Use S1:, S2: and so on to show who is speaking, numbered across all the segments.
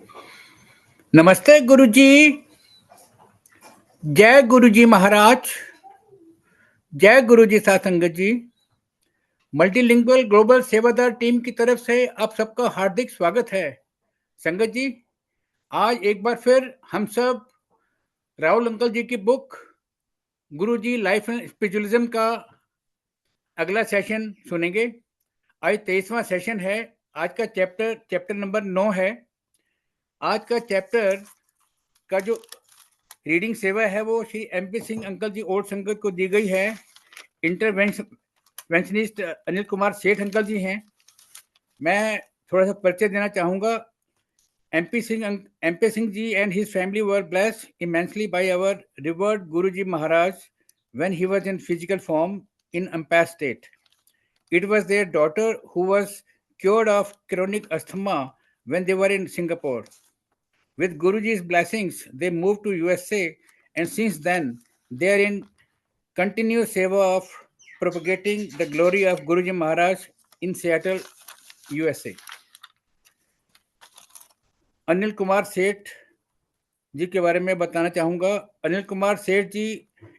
S1: नमस्ते गुरुजी। जय गुरुजी महाराज। जय गुरुजी साथ संगत जी। मल्टीलिंगुअल ग्लोबल सेवादार टीम की तरफ से आप सबका हार्दिक स्वागत है। संगत जी, आज एक बार फिर हम सब राहुल अंकल जी की book Guruji life and spiritualism का अगला सेशन सुनेंगे। आज 23वां सेशन है। आज का चैप्टर नंबर 9 है। आज का चैप्टर का जो रीडिंग सेवा है वो श्री MP सिंह अंकल जी ओल्ड संगत को दी गई है। इंटरवेंशनिस्ट अनिल कुमार सेठ अंकल जी हैं। मैं थोड़ा सा परिचय देना चाहूँगा। MP Singh ji and his family were blessed immensely by our revered Guruji Maharaj when he was in physical form in Empire State. It was their daughter who was cured of chronic asthma when they were in Singapore. With Guruji's blessings, they moved to USA, and since then, they are in continuous seva of propagating the glory of Guruji Maharaj in Seattle, USA. Anil Kumar सेठ जी के बारे में बताना चाहूँगा। अनिल कुमार सेठ जी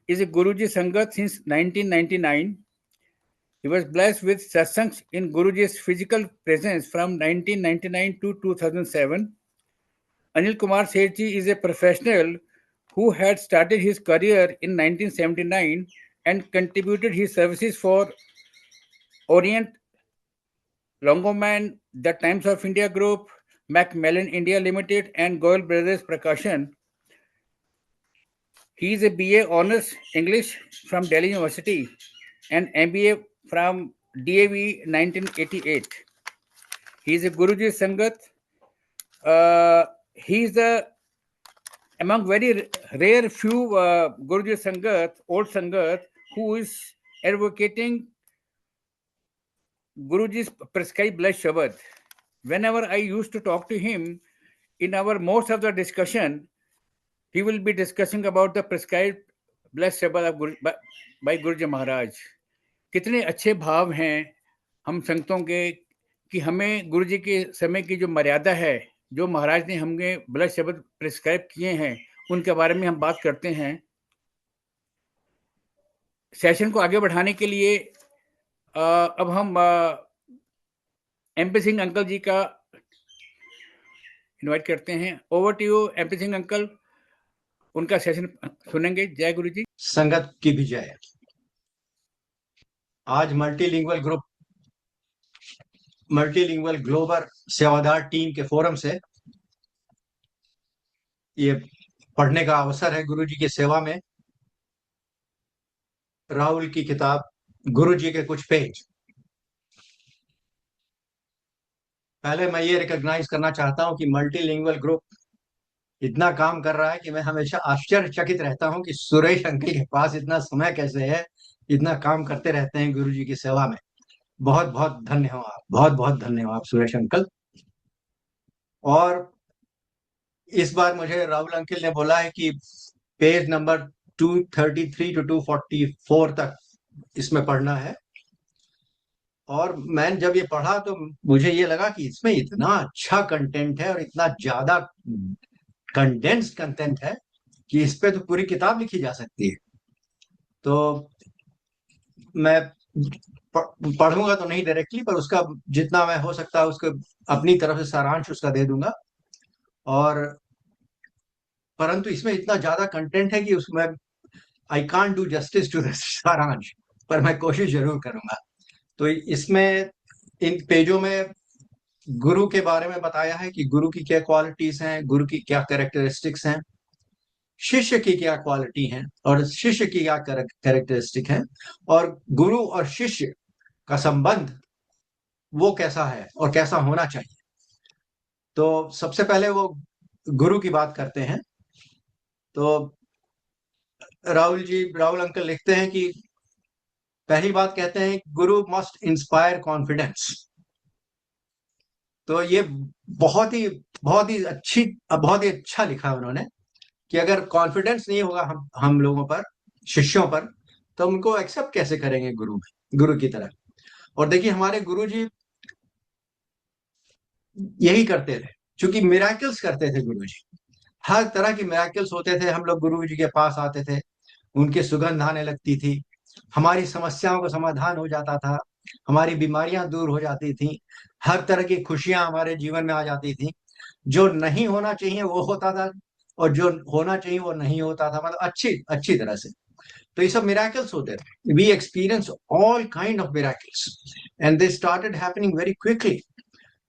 S1: is a Guruji Sangat since 1999. He was blessed with satsangs in Guruji's physical presence from 1999 to 2007. Anil Kumar Sethi is a professional who had started his career in 1979 and contributed his services for Orient, Longoman, the Times of India Group, Macmillan India Limited, and Goyal Brothers Prakashan. He is a BA Honours English from Delhi University and MBA from DAV 1988. He is a Guruji Sangat. He is among very rare few Guruji Sangat, old Sangat, who is advocating Guruji's prescribed blessed Shabad. Whenever I used to talk to him, in our most of the discussion, he will be discussing about the prescribed blessed Shabad by Guruji Maharaj. कितने अच्छे भाव हैं हम संगतों के कि हमें गुरुजी के समय की जो मर्यादा है, जो महाराज ने हमें ब्लड शब्द प्रिस्क्राइब किए हैं, उनके बारे में हम बात करते हैं। सेशन को आगे बढ़ाने के लिए अब हम MP सिंह अंकल जी का इनवाइट करते हैं। Over to you MP Singh uncle, उनका सेशन सुनेंगे। जय गुरु जी।
S2: संगत की भी जय। आज मल्टीलिंगुअल ग्लोबल सेवादार टीम के फोरम से ये पढ़ने का अवसर है गुरुजी की सेवा में। राहुल की किताब गुरुजी के कुछ पेज। पहले मैं ये रिकॉग्नाइज करना चाहता हूं कि मल्टीलिंगुअल ग्रुप इतना काम कर रहा है कि मैं हमेशा आश्चर्यचकित रहता हूं कि सुरेश अंकल के पास इतना समय कैसे है, इतना काम करते रहते हैं गुरुजी की सेवा में। बहुत बहुत धन्यवाद, बहुत बहुत धन्यवाद सुरेश अंकल। और इस बार मुझे राहुल अंकल ने बोला है कि पेज नंबर 233 to 244 तक इसमें पढ़ना है। और मैं जब ये पढ़ा तो मुझे ये लगा कि इसमें इतना अच्छा कंटेंट है और इतना ज्यादा कंडेंस्ड कंटेंट है कि इस पे तो पूरी किताब लिखी जा सकती है। तो मैं पढ़ूंगा तो नहीं डायरेक्टली, पर उसका जितना मैं हो सकता है उसको अपनी तरफ से सारांश उसका दे दूंगा। और परंतु इसमें इतना ज्यादा कंटेंट है कि उसमें I can't do justice to Saransh, पर मैं कोशिश जरूर करूंगा। तो इसमें इन पेजों में गुरु के बारे में बताया है कि गुरु की क्या क्वालिटीज हैं, गुरु की क्या कैरेक्टरिस्टिक्स हैं, शिष्य की क्या क्वालिटी हैं और शिष्य की क्या कैरेक्टरिस्टिक है, और गुरु और शिष्य का संबंध वो कैसा है और कैसा होना चाहिए। तो सबसे पहले वो गुरु की बात करते हैं। तो राहुल अंकल लिखते हैं कि पहली बात कहते हैं गुरु मस्ट इंस्पायर कॉन्फिडेंस। तो ये बहुत ही अच्छा लिखा उन्होंने कि अगर कॉन्फिडेंस नहीं होगा हम लोगों पर, शिष्यों पर, तो उनको एक्सेप्ट कैसे करेंगे गुरु की तरह। और देखिए हमारे गुरु जी यही करते थे क्योंकि मिराकल्स करते थे गुरुजी, हर तरह के मिराकल्स होते थे। हम लोग गुरुजी के पास आते थे, उनकी सुगंध आने लगती थी, हमारी समस्याओं का समाधान हो जाता था, हमारी बीमारियां दूर हो जाती थी, हर तरह की खुशियां हमारे जीवन में आ जाती थी। जो नहीं होना चाहिए वो होता था, और जो होना चाहिए वो नहीं होता था, मतलब अच्छी अच्छी तरह से। तो ये सब मिराकल्स होते थे। We experience all kind of miracles and they started happening very quickly.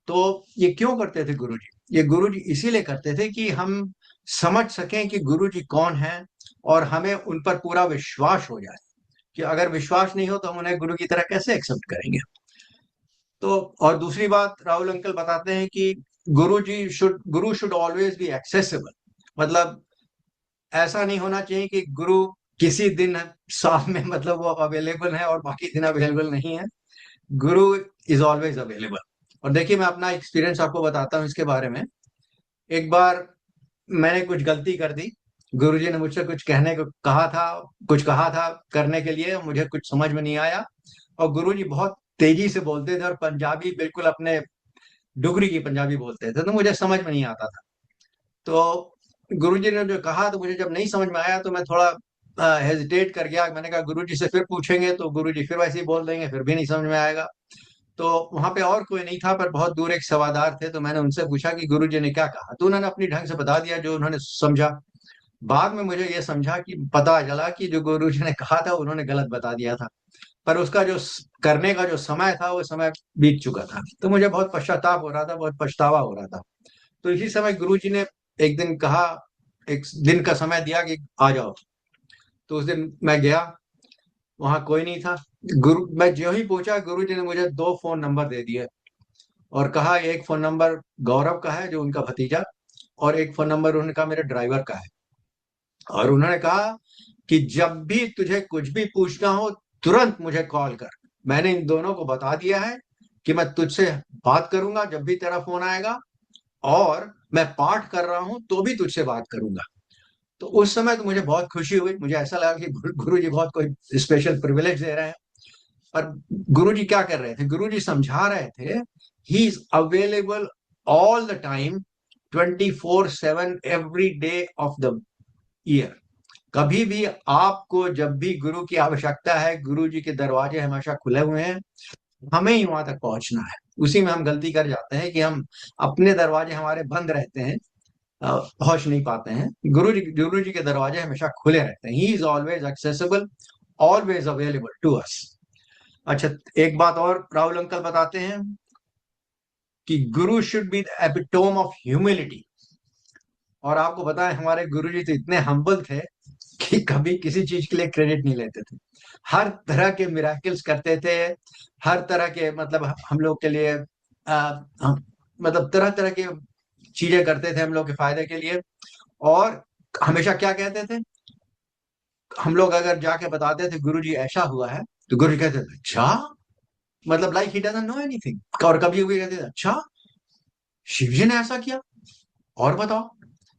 S2: तो ये क्यों करते थे गुरुजी? ये गुरुजी इसीलिए करते थे कि हम समझ सकें कि गुरुजी कौन है, और हमें उन पर पूरा विश्वास हो जाए। कि अगर विश्वास नहीं हो तो हम उन्हें गुरु की तरह कैसे एक्सेप्ट करेंगे? तो और दूसरी बात राहुल अंकल बताते हैं कि गुरु शुड ऑलवेज बी एक्सेसिबल। मतलब ऐसा नहीं होना चाहिए कि गुरु किसी दिन साल में मतलब वो अवेलेबल है और बाकी दिन अवेलेबल नहीं है। गुरु इज ऑलवेज अवेलेबल। और देखिए, मैं अपना एक्सपीरियंस आपको बताता हूँ इसके बारे में। एक बार मैंने कुछ गलती कर दी, गुरुजी ने मुझसे कुछ कहने को कहा था, कुछ कहा था करने के लिए, मुझे कुछ समझ में नहीं आया। और गुरुजी बहुत तेजी से बोलते थे, और पंजाबी बिल्कुल अपने डुगरी की पंजाबी बोलते थे, तो मुझे समझ में नहीं आता था। तो गुरुजी ने जो कहा, तो मुझे जब नहीं समझ में आया तो मैं थोड़ा हेजिटेट कर गया। मैंने कहा गुरुजी से फिर पूछेंगे, तो गुरुजी फिर वैसे ही बोल देंगे, फिर भी नहीं समझ में आएगा। तो वहां पे और कोई नहीं था, पर बहुत दूर एक सेवादार थे, तो मैंने उनसे पूछा कि गुरुजी ने क्या कहा, तो उन्होंने अपनी ढंग से बता दिया जो उन्होंने समझा। बाद में मुझे ये समझा कि पता चला कि जो गुरुजी ने कहा था उन्होंने गलत बता दिया था, पर उसका जो करने का जो समय था वो समय बीत चुका था। तो मुझे बहुत पश्चाताप हो रहा था, बहुत पछतावा हो रहा था। तो इसी समय गुरुजी ने एक दिन कहा, एक दिन का समय दिया कि आ जाओ। तो उस दिन मैं गया, वहां कोई नहीं था। मैं जो ही पहुंचा, गुरुजी ने मुझे दो फोन नंबर दे दिए और कहा एक फोन नंबर गौरव का है, जो उनका भतीजा, और एक फोन नंबर उनका मेरे ड्राइवर का है। और उन्होंने कहा कि जब भी तुझे कुछ भी पूछना हो, तुरंत मुझे कॉल कर। मैंने इन दोनों को बता दिया है कि मैं तुझसे बात करूंगा जब भी तेरा फोन आएगा, और मैं पाठ कर रहा हूं तो भी तुझसे बात करूंगा। तो उस समय तो मुझे बहुत खुशी हुई, मुझे ऐसा लगा कि गुरु जी बहुत कोई स्पेशल प्रिविलेज दे रहे हैं। पर गुरु जी क्या कर रहे थे? गुरु जी समझा रहे थे, he is available all the time, 24/7 every day of the year. कभी भी आपको जब भी गुरु की आवश्यकता है, गुरु जी के दरवाजे हमेशा खुले हुए हैं। हमें ही वहां तक पहुंचना है। उसी में हम गलती कर जाते हैं कि हम अपने दरवाजे हमारे बंद रहते हैं, पहुंच नहीं पाते हैं। गुरु जी के दरवाजे हमेशा खुले रहते हैं। He is always accessible, always available to us. अच्छा, एक बात और राहुल अंकल बताते हैं कि गुरु should be the epitome of humility. और आपको पता है, हमारे गुरुजी तो इतने हम्बल थे कि कभी किसी चीज के लिए क्रेडिट नहीं लेते थे। हर तरह के मिराकल्स करते थे, हर तरह के मतलब हम लोग के लिए मतलब तरह तरह के चीजें करते थे हम लोग के फायदे के लिए। और हमेशा क्या कहते थे, हम लोग अगर जाके बताते थे गुरुजी ऐसा हुआ है, तो गुरुजी कहते थे अच्छा, मतलब like he doesn't know anything. और कभी कभी कहते थे अच्छा, शिव जी ने ऐसा किया, और बताओ।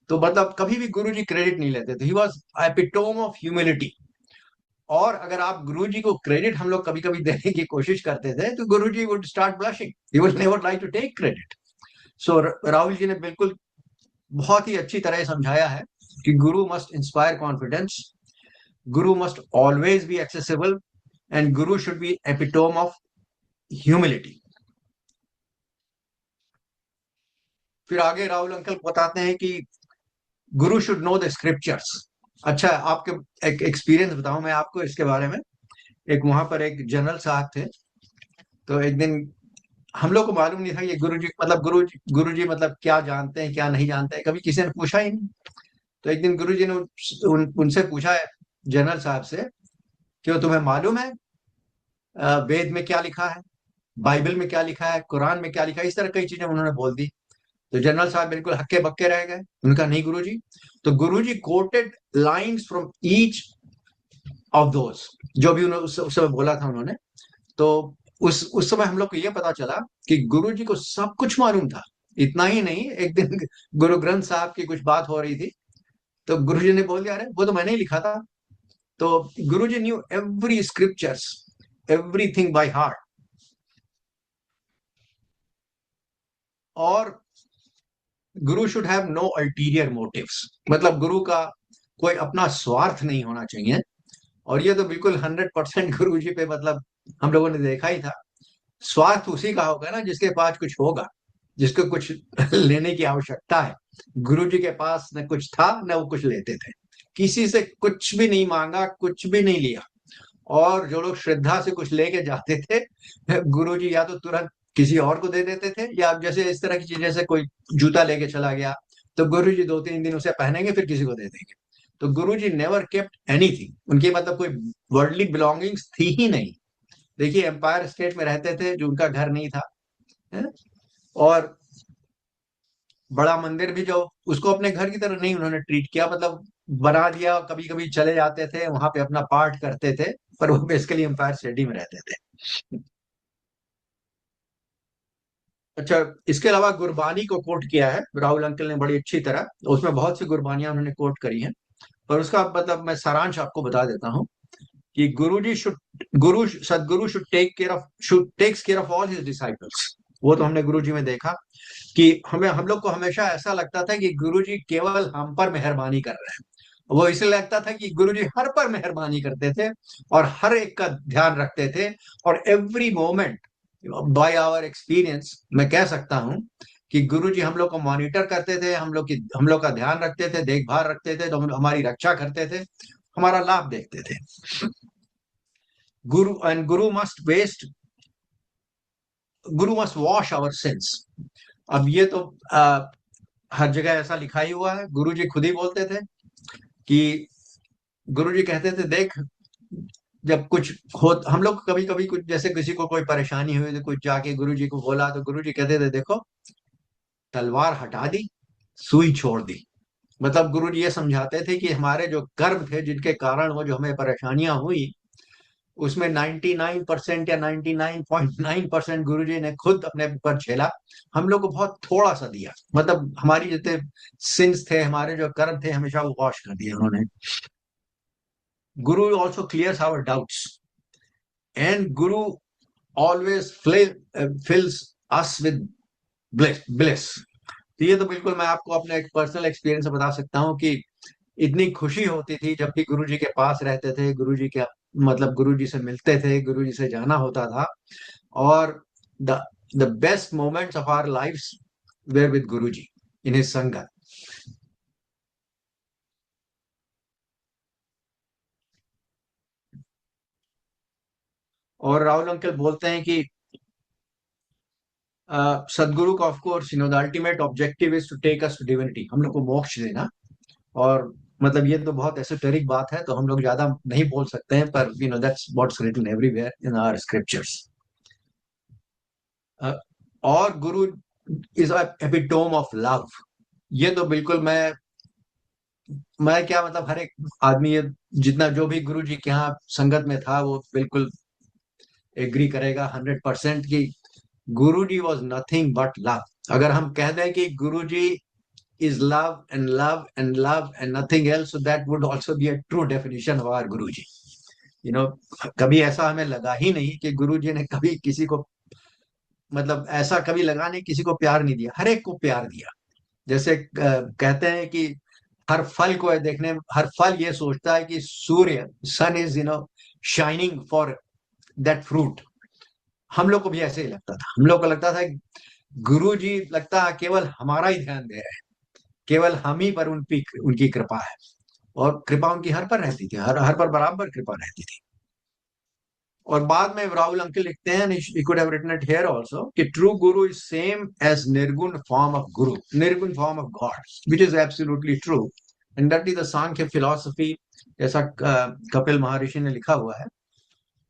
S2: तो मतलब कभी भी गुरुजी क्रेडिट नहीं लेते थे। He was epitome of humility. और अगर आप गुरुजी को क्रेडिट हम लोग कभी कभी देने की कोशिश करते थे, तो guruji would start blushing, he would never like to take credit. So Rahul ji ने बिल्कुल बहुत ही अच्छी तरह समझाया है कि guru must inspire confidence, guru must always be accessible, and guru should be epitome of humility. फिर आगे राहुल अंकल बताते हैं कि गुरु शुड नो द स्क्रिप्चर्स। अच्छा, आपके एक एक्सपीरियंस बताऊं मैं आपको इसके बारे में। एक वहां पर एक जनरल साहब थे। तो एक दिन हम लोग को मालूम नहीं था ये गुरुजी मतलब क्या जानते हैं क्या नहीं जानते हैं, कभी किसी ने पूछा ही नहीं। तो एक दिन गुरुजी ने उनसे पूछा है, जनरल साहब से, क्यों तुम्हें मालूम है वेद में क्या लिखा है, बाइबल में क्या लिखा है, कुरान में क्या लिखा है? इस तरह कई चीजें उन्होंने बोल दी। तो जनरल साहब बिल्कुल हक्के बक्के रह गए। उनका नहीं गुरुजी। तो guruji quoted lines from each of those, जो भी उन्होंने उस समय बोला था उन्होंने। तो उस समय हम लोग को यह पता चला कि गुरुजी को सब कुछ मालूम था। इतना ही नहीं, एक दिन गुरु ग्रंथ साहब की कुछ बात हो रही थी, तो गुरुजी ने बोल दिया अरे वो तो मैंने ही लिखा था। तो guruji knew every scriptures, everything by heart. और guru should have no ulterior motives, मतलब गुरु का कोई अपना स्वार्थ नहीं होना चाहिए। और ये तो बिल्कुल 100% गुरु जी पे मतलब हम लोगों ने देखा ही था। स्वार्थ उसी का होगा ना जिसके पास कुछ होगा, जिसको कुछ लेने की आवश्यकता है। गुरु जी के पास न कुछ था न वो कुछ लेते थे, किसी से कुछ भी नहीं मांगा, कुछ भी नहीं लिया। और जो लोग श्रद्धा से कुछ लेके जाते थे, गुरु जी या तो तुरंत किसी और को दे देते थे, या जैसे इस तरह की चीज, जैसे कोई जूता लेके चला गया तो गुरु जी 2-3 दिन उसे पहनेंगे फिर किसी को दे देंगे। तो गुरु जी नेवर केप्ट एनीथिंग, उनकी मतलब कोई वर्ल्डली बिलोंगिंग्स थी ही नहीं। देखिए एम्पायर स्टेट में रहते थे जो उनका घर नहीं था, है ना? और बड़ा मंदिर भी जो उसको अपने घर की तरह नहीं उन्होंने ट्रीट किया, मतलब बना दिया, कभी कभी चले जाते थे वहां पे अपना पाठ करते थे, पर वो बेसिकली एम्पायर स्टेट ही में रहते थे। अच्छा, इसके अलावा गुरबानी को कोट किया है राहुल अंकल ने बड़ी अच्छी तरह, उसमें बहुत सी गुरबानियां उन्होंने कोट करी हैं। और उसका मतलब मैं सारांश आपको बता देता हूँ कि guru Sadhguru should takes care of all his disciples. वो तो हमने गुरु जी में देखा कि हम लोग को हमेशा ऐसा लगता था कि गुरु जी केवल हम पर मेहरबानी कर रहे हैं। वो इसलिए लगता था कि गुरु जी हर पर मेहरबानी करते थे और हर एक का ध्यान रखते थे। और every moment by our experience मैं कह सकता हूं कि गुरु जी हम लोग को मॉनिटर करते थे, हम लोग का ध्यान रखते थे, देखभाल रखते थे, तो हमारी रक्षा करते थे, हमारा लाभ देखते थे। गुरु must waste Guru must wash our since. अब ये तो हर जगह ऐसा लिखा ही हुआ है। गुरु जी खुद ही बोलते थे कि गुरु जी कहते थे, देख जब कुछ हो, हम लोग कभी कभी कुछ जैसे किसी को कोई परेशानी हुई तो कुछ जाके गुरु जी को बोला तो गुरु जी कहते थे, देखो तलवार हटा दी, सुई छोड़ दी। मतलब गुरु जी ये समझाते थे कि हमारे जो कर्म थे जिनके कारण वो जो हमें परेशानियां हुई, उसमें 99% या 99.9% गुरु जी ने खुद अपने ऊपर झेला। हम लोग को बहुत थोड़ा सा दिया, मतलब हमारी जितने सिंस थे, हमारे जो कर्म थे, हमेशा वो वॉश कर दिए उन्होंने। Guru also clears our doubts, and Guru always fills us with bliss. तो ये तो बिल्कुल मैं आपको अपने एक पर्सनल एक्सपीरियंस से बता सकता हूँ कि इतनी खुशी होती थी जब भी गुरु जी के पास रहते थे, गुरु जी के मतलब गुरु जी से मिलते थे, गुरु जी से जाना होता था। और the the best moments of our lifes were with guru ji in his संगत। और राहुल अंकल बोलते हैं कि सदगुरु का of course the ultimate objective is to take us to divinity, हम लोग को मोक्ष देना। और मतलब ये तो बहुत एसोटेरिक बात है तो हम लोग ज्यादा नहीं बोल सकते हैं, पर that's what's written everywhere in our scriptures. और guru is epitome of love. ये तो बिल्कुल मैं क्या मतलब हर एक आदमी ये जितना जो भी गुरु जी के यहाँ संगत में था वो बिल्कुल एग्री करेगा 100% कि गुरु जी वॉज नथिंग बट लव। अगर हम कह दें कि गुरु जी is love and love and love and nothing else, so that would also be a true definition of our Guruji. कभी ऐसा हमें लगा ही नहीं कि गुरुजी ने कभी किसी को, मतलब ऐसा कभी लगा नहीं किसी को प्यार नहीं दिया, हर एक को प्यार दिया। जैसे कहते हैं कि हर फल ये सोचता है कि सूर्य sun is shining for that fruit. हम लोग को भी ऐसे ही लगता था, हम लोग को लगता था गुरु जी लगता है केवल हमारा ही ध्यान दे रहे हैं, केवल हम ही पर उनकी कृपा है। और कृपा उनकी हर पर रहती थी, हर पर बराबर कृपा रहती थी। और बाद में राहुल अंकल लिखते हैं, he could have written it here also, कि true Guru is same as निर्गुण फॉर्म ऑफ गुरु, निर्गुण form of God, which is absolutely true. And that is the Sankhya philosophy. जैसा कपिल महर्षि ने लिखा हुआ है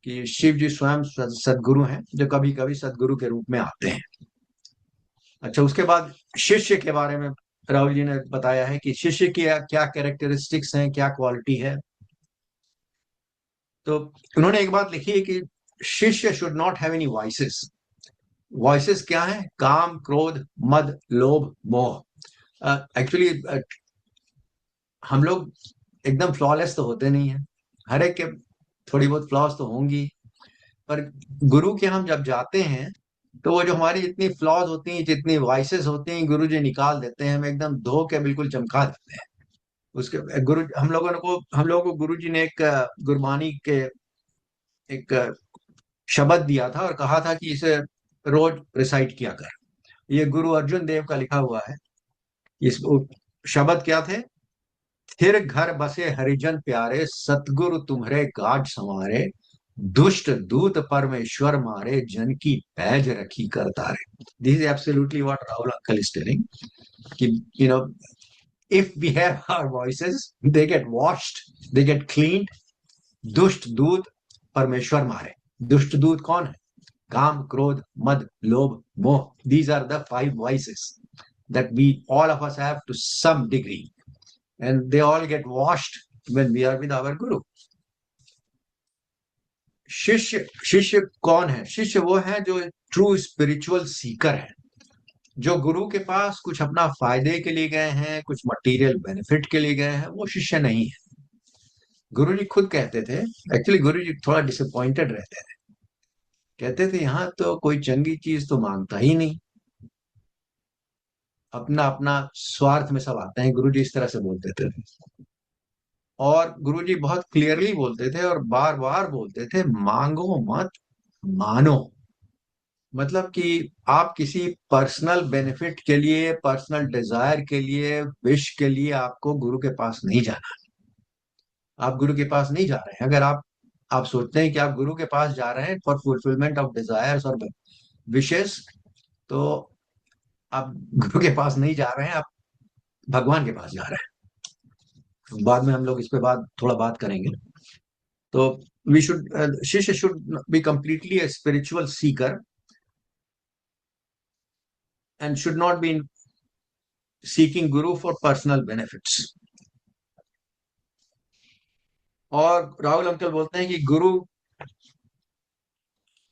S2: कि शिव जी स्वयं सदगुरु हैं जो कभी कभी सदगुरु के रूप में आते हैं। अच्छा, उसके बाद शिष्य के बारे में राहुल जी ने बताया है कि शिष्य की क्या कैरेक्टरिस्टिक्स हैं, क्या क्वालिटी है। तो उन्होंने एक बात लिखी है कि शिष्य should not have any voices. Voices क्या है? काम, क्रोध, मद, लोभ, मोह। एक्चुअली हम लोग एकदम फ्लॉलेस तो होते नहीं है, हर एक के थोड़ी बहुत फ्लॉस तो होंगी। पर गुरु के हम जब जाते हैं तो वो जो हमारी जितनी फ्लॉज होती हैं, जितनी वाइसेस होती हैं, गुरु जी निकाल देते हैं, हमें एकदम धो के बिल्कुल चमका देते हैं। उसके गुरु हम लोगों को गुरु जी ने एक गुरबानी के एक शब्द दिया था और कहा था कि इसे रोज रिसाइट किया कर। ये गुरु अर्जुन देव का लिखा हुआ है। इस शब्द क्या थे? फिर घर बसे हरिजन प्यारे, सतगुरु तुम्हारे गाढ़ संवारे, दुष्ट दूत परमेश्वर मारे, जन की पैज रखी कर तारे। This is absolutely what Rahul uncle is telling कि you know, if we have our voices, they get washed, they get cleaned. दुष्ट दूत परमेश्वर मारे। दुष्ट दूत कौन है? काम, क्रोध, मद, लोभ, मोह। These are the five vices that we all of us have to some degree, and they all get washed when we are with our guru. शिष्य कौन है? शिष्य वो है जो ट्रू स्पिरिचुअल सीकर है, जो गुरु के पास कुछ अपना फायदे के लिए गए हैं, कुछ मटेरियल बेनिफिट के लिए गए हैं, वो शिष्य नहीं है। गुरु जी खुद कहते थे, एक्चुअली गुरु जी थोड़ा डिसअपॉइंटेड रहते थे, कहते थे यहाँ तो कोई चंगी चीज तो मांगता ही नहीं, अपना अपना स्वार्थ में सब आते हैं। गुरु जी इस तरह से बोलते थे, और गुरु जी बहुत क्लियरली बोलते थे और बार बार बोलते थे, मांगो मत, मानो। मतलब कि आप किसी पर्सनल बेनिफिट के लिए, पर्सनल डिजायर के लिए, विश के लिए आपको गुरु के पास नहीं जाना। आप गुरु के पास नहीं जा रहे हैं। अगर आप सोचते हैं कि आप गुरु के पास जा रहे हैं फॉर फुलफिलमेंट ऑफ डिजायर्स और विशेस, तो आप गुरु के पास नहीं जा रहे हैं, आप भगवान के पास जा रहे हैं। बाद में हम लोग इस पे थोड़ा बात करेंगे। तो वी शुड शिष्य should be completely a spiritual Sikar and should not be seeking guru for personal benefits. और राहुल अंकल बोलते हैं कि गुरु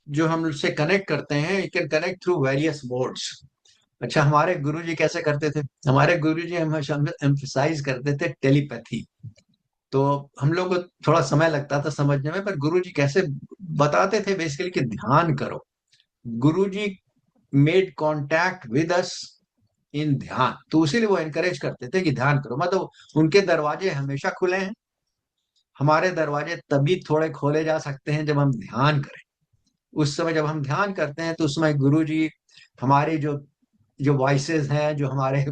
S2: जो हम उससे कनेक्ट करते हैं, you can connect through various modes. अच्छा, हमारे गुरु जी कैसे करते थे? हमारे गुरु जी हमेशा एम्फसाइज करते थे टेलीपैथी। तो हम लोग को थोड़ा समय लगता था समझने में, पर गुरु जी कैसे बताते थे बेसिकली कि ध्यान करो। गुरु जी मेड कॉन्टैक्ट विद अस इन ध्यान, तो इसीलिए वो एनकरेज करते थे कि ध्यान करो। मतलब उनके दरवाजे हमेशा खुले हैं। हमारे दरवाजे तभी थोड़े खोले जा सकते हैं जब हम ध्यान करें। उस समय जब हम ध्यान करते हैं तो उस समय गुरु जी हमारी जो जो वॉइसेस हैं, जो हमारे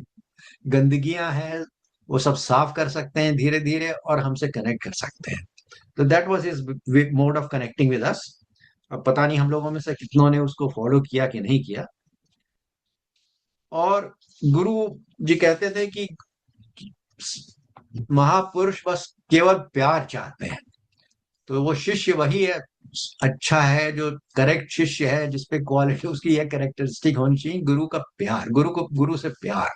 S2: गंदगियां हैं, वो सब साफ कर सकते हैं धीरे धीरे, और हमसे कनेक्ट कर सकते हैं। तो that was his mode of connecting with us. अब पता नहीं हम लोगों में से कितनों ने उसको फॉलो किया कि नहीं किया। और गुरु जी कहते थे कि महापुरुष बस केवल प्यार चाहते हैं। तो वो शिष्य वही है, अच्छा है, जो करेक्ट शिष्य है, जिसपे क्वालिटी उसकी यह कैरेक्टरिस्टिक होनी चाहिए, गुरु का प्यार, गुरु से प्यार।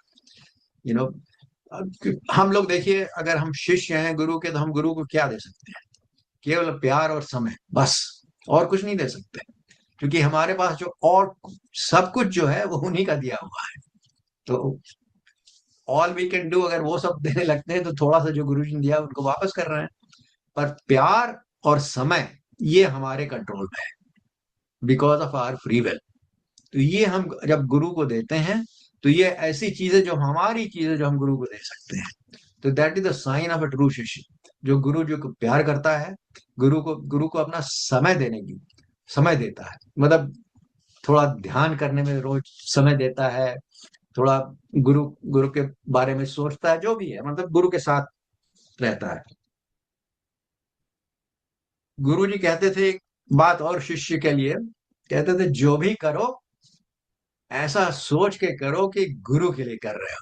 S2: यू नो, हम लोग देखिए, अगर हम शिष्य हैं गुरु के, तो हम गुरु को क्या दे सकते हैं? केवल प्यार और समय, बस, और कुछ नहीं दे सकते। क्योंकि हमारे पास जो और सब कुछ जो है वो उन्हीं का दिया हुआ है। तो ऑल वी कैन डू, अगर वो सब देने लगते हैं तो थोड़ा सा जो गुरु जी ने दिया उनको वापस कर रहे हैं। पर प्यार और समय ये हमारे कंट्रोल में है, because of our free will. तो ये हम जब गुरु को देते हैं, तो ये ऐसी चीजें जो हमारी चीजें जो हम गुरु को दे सकते हैं। तो that is the sign of a true shishya. जो गुरु जी को प्यार करता है, गुरु को अपना समय देने की समय देता है, मतलब थोड़ा ध्यान करने में रोज समय देता है, थोड़ा गुरु गुरु के बारे में सोचता है, जो भी है, मतलब गुरु के साथ रहता है। गुरु जी कहते थे एक बात और शिष्य के लिए, कहते थे जो भी करो ऐसा सोच के करो कि गुरु के लिए कर रहे हो।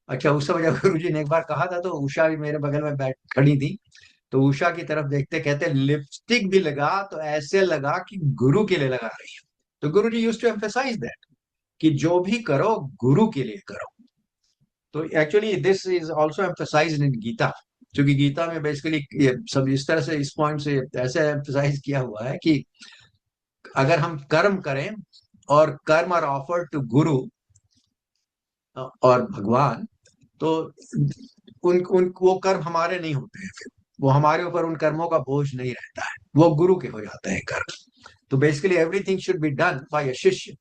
S2: अच्छा, उस समय जब गुरु जी ने एक बार कहा था, तो उषा भी मेरे बगल में बैठ खड़ी थी। तो उषा की तरफ देखते कहते, लिपस्टिक भी लगा तो ऐसे लगा कि गुरु के लिए लगा रही है। तो गुरु जी यूज्ड टू एम्फसाइज दैट कि जो भी करो गुरु के लिए करो। तो actually this is also emphasised इन गीता, क्योंकि गीता में बेसिकली ये सब इस तरह से, इस पॉइंट से ऐसे एम्फसाइज किया हुआ है कि अगर हम कर्म करें और कर्म आर ऑफर्ड टू गुरु और भगवान, तो उन वो कर्म हमारे नहीं होते हैं, फिर वो हमारे ऊपर उन कर्मों का बोझ नहीं रहता है, वो गुरु के हो जाते हैं कर्म। तो basically everything should be done by a शिष्य,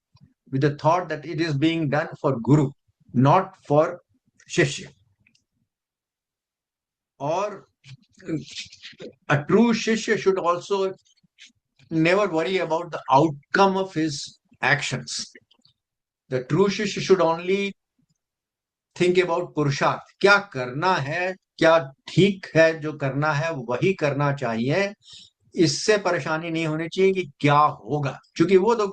S2: with the thought that it is being done for Guru, not for Shishya. Or a true Shishya should also never worry about the outcome of his actions. The true Shishya should only think about पुरुषार्थ, क्या करना है, क्या ठीक है, जो करना है वही करना चाहिए. इससे परेशानी नहीं होनी चाहिए कि क्या होगा, क्योंकि वो तो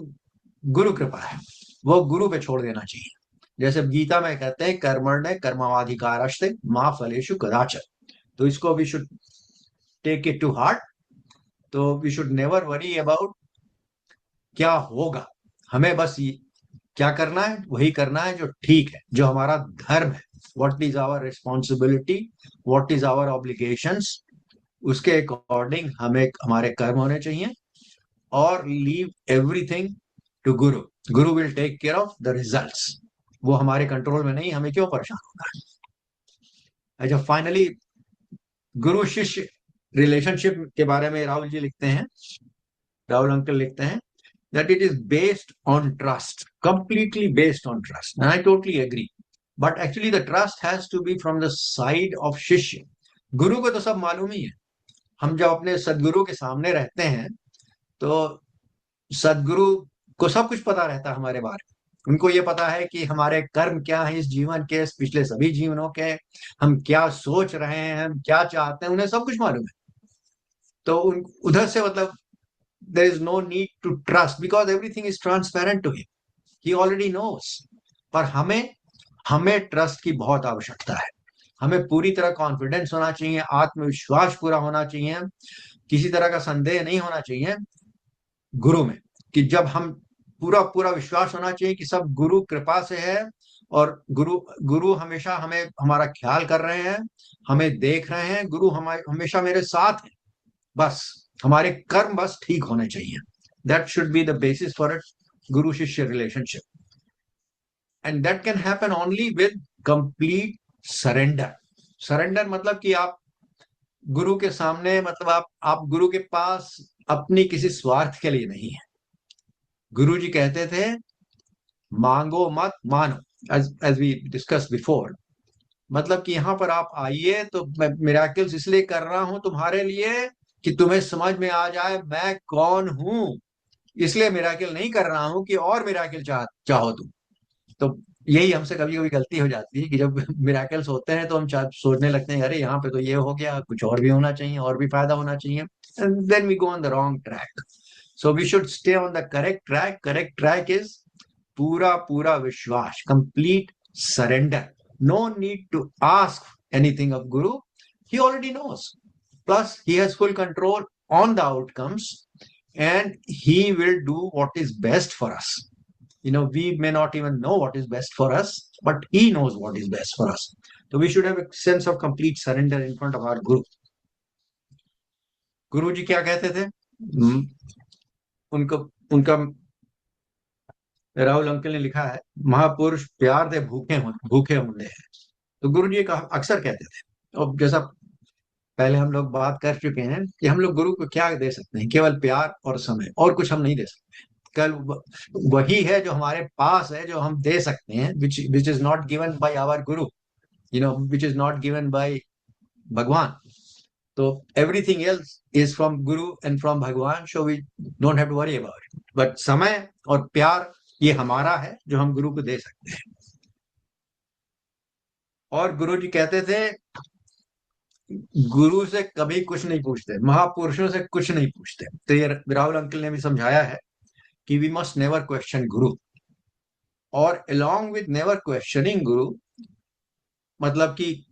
S2: गुरु कृपा है, वो गुरु पे छोड़ देना चाहिए. जैसे गीता में कहते हैं कर्मण्य कर्मवाधिकारस्ते मा फलेषु कदाचन. तो इसको we should take it to heart. तो we should never worry about क्या होगा. हमें बस क्या करना है वही करना है जो ठीक है, जो हमारा धर्म है. What is our responsibility, what is our obligations, उसके अकॉर्डिंग हमें हमारे कर्म होने चाहिए. और leave everything to guru. Guru will take care of the results. वो हमारे कंट्रोल में नहीं, हमें क्यों परेशान होना है. अच्छा, फाइनली गुरु शिष्य रिलेशनशिप के बारे में राहुल जी लिखते हैं, राहुल अंकल लिखते हैं that it is based on trust, completely based on trust. And I totally agree. But actually the trust has to be from the side of शिष्य. गुरु को तो सब मालूम ही है. हम जब अपने सदगुरु के सामने रहते हैं तो सदगुरु को सब कुछ पता रहता है हमारे बारे में. उनको ये पता है कि हमारे कर्म क्या है इस जीवन के, पिछले सभी जीवनों के, हम क्या सोच रहे हैं, हम क्या चाहते हैं, उन्हें सब कुछ मालूम है. तो उधर से मतलब there is no need to trust because everything is transparent to him. He already knows. पर हमें ट्रस्ट की बहुत आवश्यकता है. हमें पूरी तरह कॉन्फिडेंस होना चाहिए, आत्मविश्वास पूरा होना चाहिए, किसी तरह का संदेह नहीं होना चाहिए गुरु में. कि जब हम पूरा विश्वास होना चाहिए कि सब गुरु कृपा से है और गुरु हमेशा हमें हमारा ख्याल कर रहे हैं, हमें देख रहे हैं. गुरु हमेशा मेरे साथ है. बस हमारे कर्म बस ठीक होने चाहिए. That should be the basis for a गुरु शिष्य relationship. And that can happen only with complete surrender. Surrender मतलब कि आप गुरु के सामने, मतलब आप गुरु के पास अपनी किसी स्वार्थ के लिए नहीं है. गुरु जी कहते थे मांगो मत मानो, एज वी डिस्कस बिफोर. मतलब कि यहां पर आप आइए तो मैं मिरेकल्स इसलिए कर रहा हूं तुम्हारे लिए कि तुम्हें समझ में आ जाए मैं कौन हूं. इसलिए मिरेकल नहीं कर रहा हूं कि और मिरेकल चाहो तुम. तो यही हमसे कभी कभी गलती हो जाती है कि जब मिरेकल्स होते हैं तो हम सोचने लगते हैं अरे यहाँ पे तो ये हो गया, कुछ और भी होना चाहिए, और भी फायदा होना चाहिए. And then we go on the wrong track. So we should stay on the correct track. Correct track is पूरा विश्वास, complete surrender. No need to ask anything of guru. He already knows. Plus, he has full control on the outcomes and he will do what is best for us. We may not even know what is best for us, but he knows what is best for us. So we should have a sense of complete surrender in front of our Guru. गुरु जी क्या कहते थे? उनका Rahul uncle ने लिखा है महापुरुष प्यार दे भूखे होंगे हैं. तो गुरु जी अक्सर कहते थे. और जैसा पहले हम लोग बात कर चुके हैं कि हम लोग गुरु को क्या दे सकते हैं, केवल प्यार और समय, और कुछ हम नहीं दे सकते. कल वही है जो हमारे पास है जो हम दे सकते हैं, which is not given by our guru, which is not given by भगवान. तो everything else is from guru and from भगवान, so we don't have to worry about it. But समय और प्यार ये हमारा है जो हम गुरु को दे सकते हैं. और गुरु जी कहते थे गुरु से कभी कुछ नहीं पूछते, महापुरुषों से कुछ नहीं पूछते. तो ये राहुल अंकल ने भी समझाया है कि वी मस्ट नेवर क्वेश्चन गुरु. और अलोंग विद नेवर क्वेश्चनिंग गुरु, मतलब कि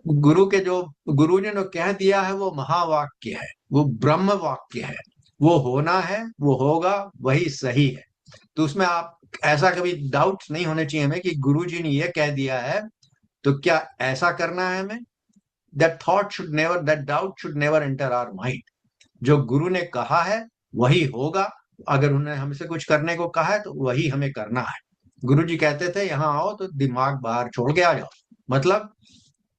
S2: गुरु के जो गुरु ने जो कह दिया है वो महावाक्य है, वो ब्रह्म वाक्य है, वो होना है, वो होगा, वही सही है. तो उसमें आप ऐसा कभी डाउट नहीं होने चाहिए हमें कि गुरु जी ने ये कह दिया है तो क्या ऐसा करना है हमें. That doubt should never enter our mind. जो गुरु ने कहा है वही होगा. अगर उन्होंने हमसे कुछ करने को कहा है तो वही हमें करना है. गुरु जी कहते थे यहाँ आओ तो दिमाग बाहर छोड़ के आ जाओ. मतलब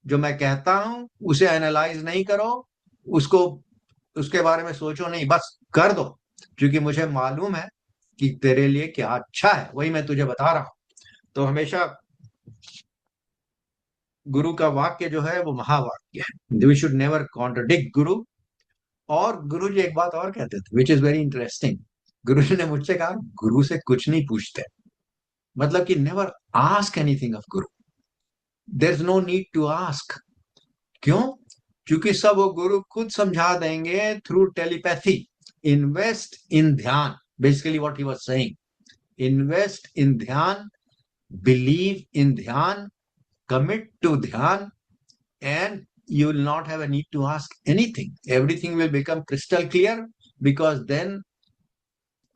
S2: जो मैं कहता हूं उसे एनालाइज नहीं करो, उसके बारे में सोचो नहीं, बस कर दो. क्योंकि मुझे मालूम है कि तेरे लिए क्या अच्छा है, वही मैं तुझे बता रहा हूं। तो हमेशा गुरु का वाक्य जो है वो महावाक्य है। वी शुड नेवर कॉन्ट्रडिक्ट गुरु। और गुरु जी एक बात और कहते थे विच इज वेरी इंटरेस्टिंग। गुरु जी ने मुझसे कहा गुरु से कुछ नहीं पूछते, मतलब कि never ask anything of guru. There is no need to ask. क्यों? क्योंकि सब वो गुरु खुद समझा देंगे थ्रू टेलीपैथी। इन्वेस्ट इन ध्यान, basically what he was saying, invest in ध्यान, बिलीव इन ध्यान, commit to dhyan, and you will not have a need to ask anything. Everything will become crystal clear because then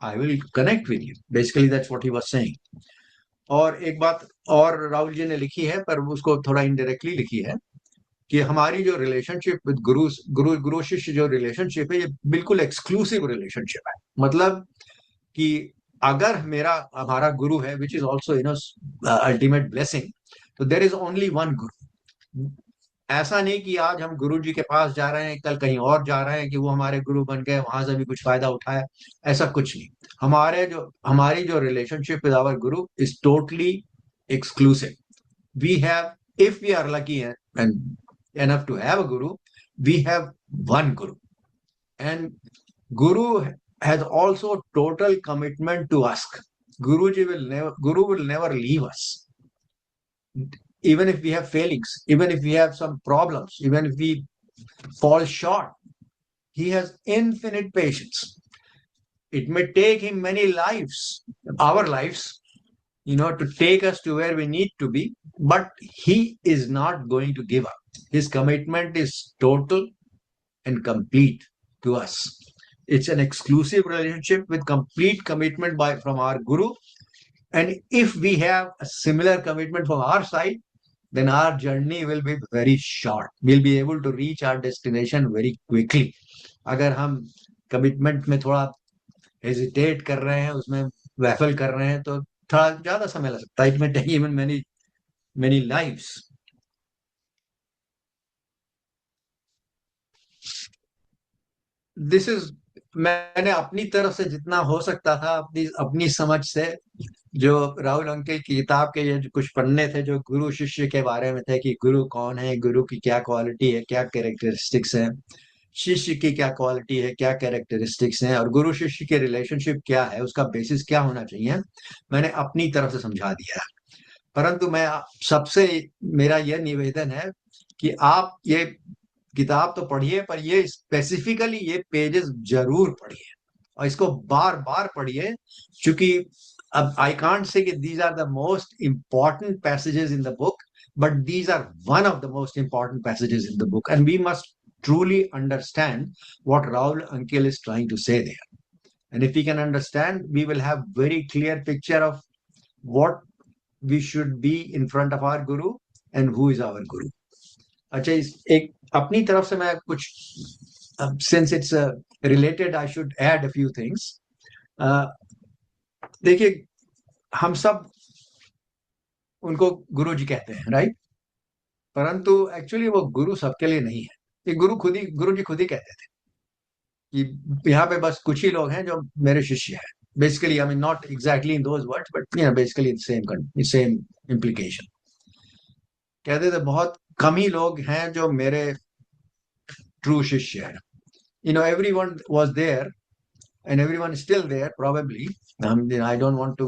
S2: I will connect with you. Basically that's what he was saying. और एक बात और राहुल जी ने लिखी है, पर उसको थोड़ा इनडायरेक्टली लिखी है, कि हमारी जो रिलेशनशिप विद गुरु गुरु गुरु शिष्य जो रिलेशनशिप है, ये बिल्कुल एक्सक्लूसिव रिलेशनशिप है। मतलब कि अगर मेरा हमारा गुरु है which is also ultimate blessing, तो देर इज ओनली वन गुरु। ऐसा नहीं कि आज हम गुरु जी के पास जा रहे हैं, कल कहीं और जा रहे हैं कि वो हमारे गुरु बन गए, वहां से भी कुछ फायदा उठाया, ऐसा कुछ नहीं। हमारी जो relationship with our guru is totally exclusive. We have, if we are lucky and enough to have a guru, we have one guru, and guru has also total commitment to us. Guru will never leave us, even if we have failings, even if we have some problems, even if we fall short. He has infinite patience. It may take him many lives, our lives, to take us to where we need to be, but he is not going to give up. His commitment is total and complete to us. It's an exclusive relationship with complete commitment from our guru. And if we have a similar commitment from our side, then our journey will be very short. We'll be able to reach our destination very quickly. अगर हम commitment में थोड़ा hesitate कर रहे हैं, उसमें waffle कर रहे हैं, तो थोड़ा ज्यादा समय लग सकता है। It may take even many lives. This is, मैंने अपनी तरफ से जितना हो सकता था, अपनी समझ से, जो राहुल अंकल की किताब के ये जो कुछ पन्ने थे जो गुरु शिष्य के बारे में थे, कि गुरु कौन है, गुरु की क्या क्वालिटी है, क्या कैरेक्टरिस्टिक्स है, शिष्य की क्या क्वालिटी है, क्या कैरेक्टरिस्टिक्स हैं, और गुरु शिष्य के रिलेशनशिप क्या है, उसका बेसिस क्या होना चाहिए, मैंने अपनी तरफ से समझा दिया। परंतु मैं सबसे, मेरा यह निवेदन है कि आप ये किताब तो पढ़िए, पर ये स्पेसिफिकली ये पेजेस जरूर पढ़िए और इसको बार बार पढ़िए, क्योंकि अब आई कांट से कि these are the most important passages in the book, but these are one of the most important passages in the book, and we must truly understand what Raul Uncle is trying to say there. And if we can understand, we will have very clear picture of what we should be in front of our guru and who is our guru. अच्छा, एक अपनी तरफ से मैं कुछ, since it's related, I should add a few things. देखिए, हम सब उनको गुरु जी कहते हैं, राइट? परंतु एक्चुअली वो गुरु सबके लिए नहीं है। ये गुरु जी खुद ही कहते थे कि यहाँ पे बस कुछ ही लोग हैं जो मेरे शिष्य हैं। Basically, I mean not exactly in those words, but basically same implication. कहते थे बहुत कम ही लोग हैं जो मेरे ट्रू शिष्य हैं। everyone was there and everyone is still there probably. I don't want to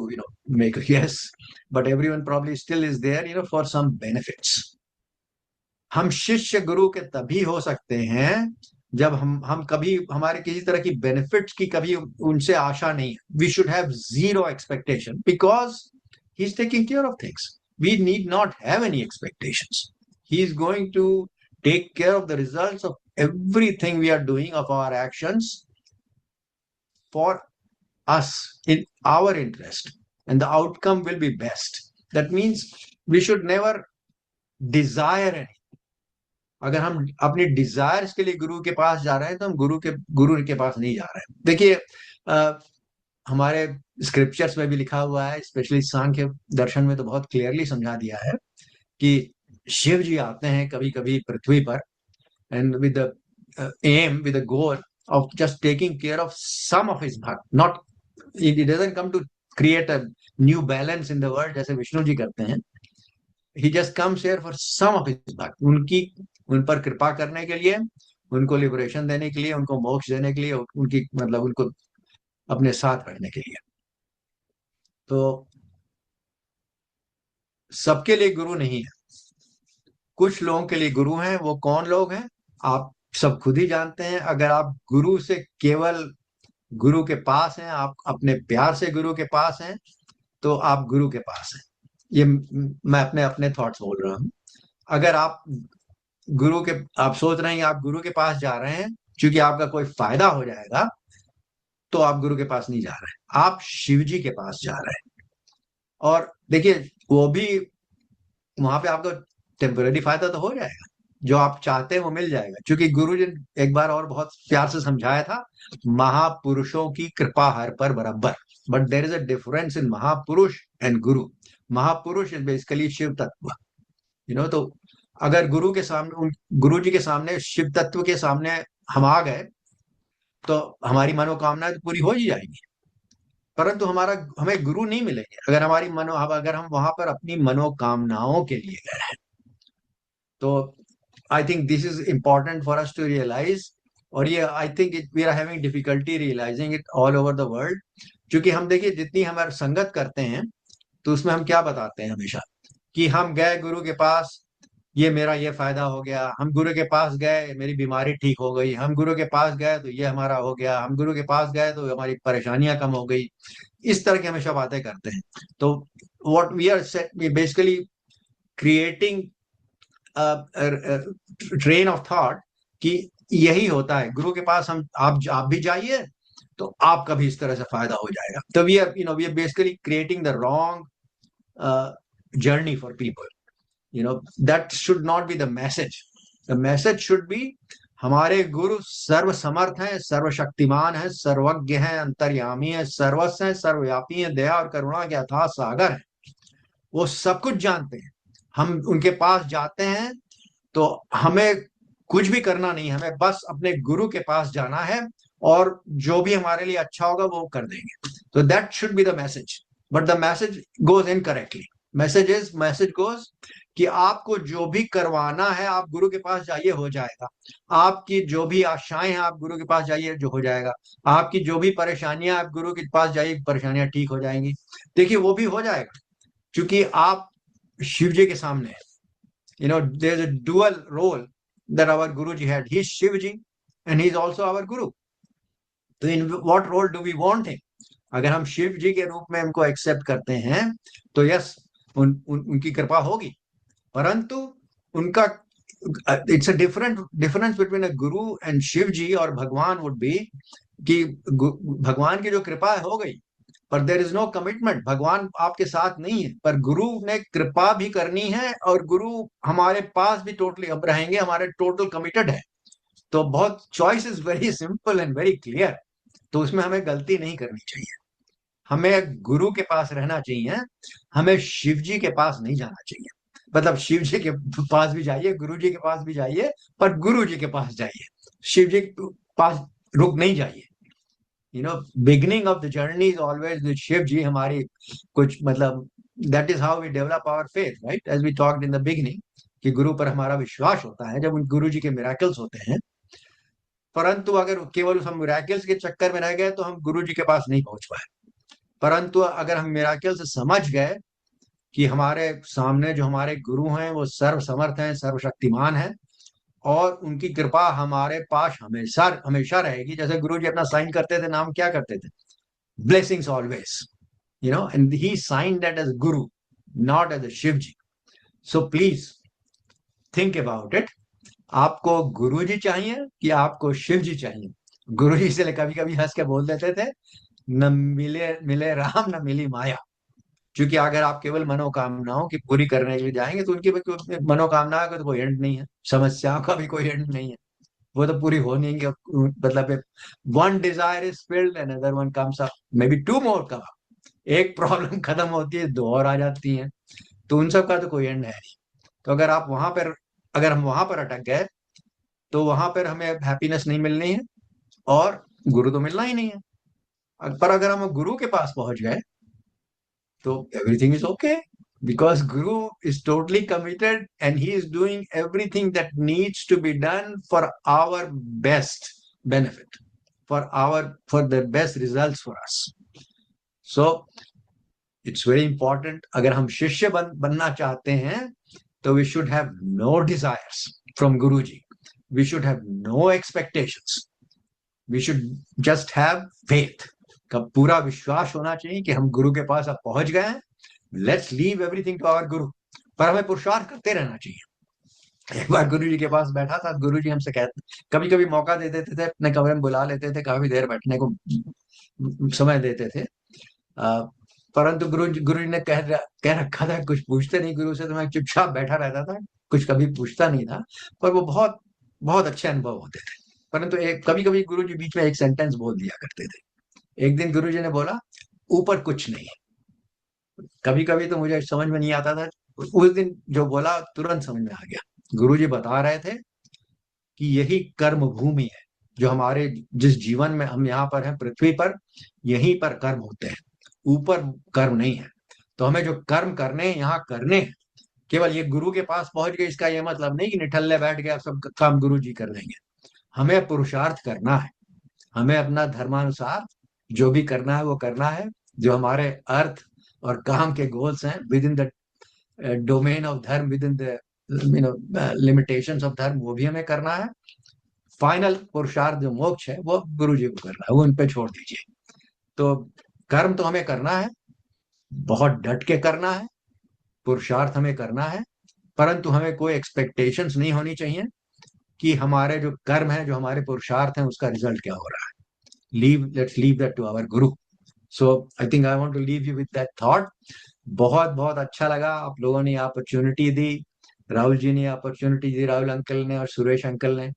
S2: make a guess, but everyone probably still is there for some benefits. हम शिष्य गुरु के तभी हो सकते हैं जब हम कभी हमारे किसी तरह की बेनिफिट्स की कभी उनसे आशा नहीं है। We should have zero expectation because he is taking care of things. We need not have any expectations. He is going to take care of the results of everything we are doing, of our actions, for us, in our interest, and the outcome will be best. That means we should never desire anything. अगर हम अपने desires के लिए गुरु के पास जा रहे हैं तो हम गुरु के पास नहीं जा रहे हैं। देखिए, हमारे स्क्रिप्चर्स में भी लिखा हुआ है, स्पेशली सांख्य दर्शन में तो बहुत क्लियरली समझा दिया है कि शिव जी आते हैं कभी कभी पृथ्वी पर, and with the aim, with the goal of just taking care of some of his bhakt, not He doesn't come to create a new balance in the world जैसे विष्णु जी करते हैं. He just comes here for some of his भक्त, उनकी उन पर कृपा करने के लिए, उनको लिबरेशन देने के लिए, उनको मोक्ष देने के लिए, उनकी मतलब उनको अपने साथ रखने के लिए. तो सबके लिए गुरु नहीं है, कुछ लोगों के लिए गुरु हैं. वो कौन लोग हैं आप सब खुद ही जानते हैं. अगर आप गुरु से केवल गुरु के पास हैं, आप अपने प्यार से गुरु के पास हैं, तो आप गुरु के पास हैं. ये मैं अपने अपने थॉट्स बोल रहा हूँ. अगर आप गुरु के आप सोच रहे हैं आप गुरु के पास जा रहे हैं क्योंकि आपका कोई फायदा हो जाएगा, तो आप गुरु के पास नहीं जा रहे हैं, आप शिव जी के पास जा रहे हैं. और देखिए वो भी वहां पे आपको टेम्पररी फायदा तो हो जाएगा, जो आप चाहते हैं वो मिल जाएगा. क्योंकि गुरु जी ने एक बार और बहुत प्यार से समझाया था, महापुरुषों की कृपा हर पर बराबर. But there is a difference in महापुरुष एंड गुरु. महापुरुष इज बेसिकली शिव तत्व, तो अगर गुरु के सामने गुरु जी के सामने शिव तत्व के सामने हम आ गए, तो हमारी मनोकामना तो पूरी हो ही जाएगी. परंतु हमें गुरु नहीं मिलेंगे अगर हम वहां पर अपनी मनोकामनाओं के लिए गए हैं. तो I think this is important for us to realise. और ये I think we are having difficulty realising it all over the world. क्योंकि हम देखिए जितनी हमारी संगत करते हैं, तो उसमें हम क्या बताते हैं हमेशा कि हम गए गुरु के पास, ये मेरा ये फायदा हो गया. हम गुरु के पास गए, मेरी बीमारी ठीक हो गई. हम गुरु के पास गए तो ये हमारा हो गया. हम गुरु के पास गए तो हमारी परेशानियां कम हो गई. इस तरह की हमेशा बातें करते हैं. तो what we are basically creating train of thought कि यही होता है गुरु के पास. हम आप भी जाइए तो आपका भी इस तरह से फायदा हो जाएगा. तो we are basically creating the wrong journey for people. that should not be the message. The message should be हमारे गुरु सर्व समर्थ हैं, सर्वशक्तिमान हैं, सर्वज्ञ हैं, अंतर्यामी हैं, सर्वस्व हैं, सर्वव्यापी हैं, दया और करुणा के अथाह सागर हैं. वो सब कुछ जानते हैं. हम उनके पास जाते हैं तो हमें कुछ भी करना नहीं, हमें बस अपने गुरु के पास जाना है, और जो भी हमारे लिए अच्छा होगा वो कर देंगे. तो that should be the message. But the message goes incorrectly. Message goes कि आपको जो भी करवाना है आप गुरु के पास जाइए, हो जाएगा. आपकी जो भी आशाएं हैं आप गुरु के पास जाइए, जो हो जाएगा. आपकी जो भी परेशानियां आप गुरु के पास जाइए, परेशानियां ठीक हो जाएंगी. देखिए वो भी हो जाएगा क्योंकि आप शिव जी के सामने हैं. There is a dual role that our guru ji had. He is Shiv ji and he is also our guru. तो in what role do we want him? अगर हम शिव जी के रूप में उनको एक्सेप्ट करते हैं तो यस उनकी कृपा होगी. परंतु उनका it's a difference between a Guru and Shiv जी और भगवान वुड बी कि भगवान की जो कृपा हो गई, पर देर इज नो कमिटमेंट. भगवान आपके साथ नहीं है, पर गुरु ने कृपा भी करनी है, और गुरु हमारे पास भी टोटली अब रहेंगे, हमारे टोटल कमिटेड है. तो बहुत choice is very simple and very clear. तो उसमें हमें गलती नहीं करनी चाहिए. हमें गुरु के पास रहना चाहिए, हमें शिव जी के पास नहीं जाना चाहिए. मतलब शिव जी के पास भी जाइए, गुरु जी के पास भी जाइए, पर गुरु जी के पास जाइए, शिव जी के पास रुक नहीं जाइए. Beginning of the journey is always with Shiv ji. हमारी कुछ मतलब that is how we develop our faith, right, as we talked in the beginning, कि गुरु पर हमारा विश्वास होता है जब उन गुरु जी के मिराकल्स होते हैं. परंतु अगर केवल उस हम मिराकल्स के चक्कर में रह गए तो हम गुरु जी के पास नहीं पहुंच पाए. परंतु अगर हम मिराकल से समझ गए कि हमारे सामने जो हमारे गुरु हैं वो सर्व समर्थ हैं, सर्वशक्तिमान हैं, और उनकी कृपा हमारे पास हमेशा हमेशा रहेगी. जैसे गुरु जी अपना साइन करते थे, नाम क्या करते थे? Blessings always, and he sign that as guru, not as Shiv ji. So please think about it. आपको गुरु जी चाहिए कि आपको शिव जी चाहिए? गुरु जी से कभी कभी हंस के बोल देते थे, न मिले मिले राम न मिली माया. क्योंकि अगर आप केवल मनोकामनाओं की पूरी करने के लिए जाएंगे तो उनकी मनोकामना का तो कोई एंड नहीं है, समस्याओं का भी कोई एंड नहीं है, वो तो पूरी हो नहीं. मतलब one desire is filled and other one comes up, maybe two more come. एक प्रॉब्लम खत्म होती है, दो और आ जाती हैं. तो उन सब का तो कोई एंड है नहीं. तो अगर हम वहां पर अटक गए तो वहां पर हमें हैप्पीनेस नहीं मिलनी है, और गुरु तो मिलना ही नहीं है. पर अगर हम गुरु के पास पहुंच गए तो everything is okay, because Guru is totally committed and he is doing everything that needs to be done for our best benefit, for the best results for us. So it's very important, अगर हम शिष्य बनना चाहते हैं तो we should have no desires from Guruji, we should have no expectations, we should just have faith, का पूरा विश्वास होना चाहिए कि हम गुरु के पास अब पहुंच गए हैं, let's leave everything to our guru. पर हमें पुरुषार्थ करते रहना चाहिए। एक बार गुरु जी के पास बैठा था, गुरु जी हमसे कहते, कभी कभी मौका दे देते थे, अपने कमरे में बुला लेते थे, काफी देर बैठने को समय देते थे, परंतु गुरु जी ने कह रखा था कुछ पूछते नहीं गुरु से, तो मैं चुपचाप बैठा रहता था, कुछ कभी पूछता नहीं था, पर वो बहुत बहुत अच्छे अनुभव होते थे। परंतु एक कभी कभी गुरु जी बीच में एक सेंटेंस बोल दिया करते थे। एक दिन गुरु जी ने बोला, ऊपर कुछ नहीं है। कभी कभी तो मुझे समझ में नहीं आता था, उस दिन जो बोला तुरंत समझ में आ गया। गुरु जी बता रहे थे कि यही कर्म भूमि है, जो हमारे जिस जीवन में हम यहाँ पर हैं पृथ्वी पर, यहीं पर कर्म होते हैं, ऊपर कर्म नहीं है। तो हमें जो कर्म करने हैं यहाँ करने हैं। केवल ये गुरु के पास पहुंच गए इसका ये मतलब नहीं कि निठल्ले बैठ गया सब काम गुरु जी कर देंगे। हमें पुरुषार्थ करना है, हमें अपना धर्मानुसार जो भी करना है वो करना है, जो हमारे अर्थ और काम के गोल्स हैं within the domain of dharma, within the limitations of dharma, वो भी हमें करना है। फाइनल पुरुषार्थ जो मोक्ष है वो गुरु जी को करना है, वो उन पे छोड़ दीजिए। तो कर्म तो हमें करना है, बहुत डट के करना है, पुरुषार्थ हमें करना है, परंतु हमें कोई एक्सपेक्टेशंस नहीं होनी चाहिए कि हमारे जो कर्म है, जो हमारे पुरुषार्थ हैं, उसका रिजल्ट क्या हो रहा है। Let's leave that to our guru. So I think I want to leave you with that thought. बहुत बहुत अच्छा लगा, आप लोगों ने अपॉर्चुनिटी दी, राहुल जी ने अपॉर्चुनिटी दी, राहुल अंकल ने और सुरेश अंकल ने,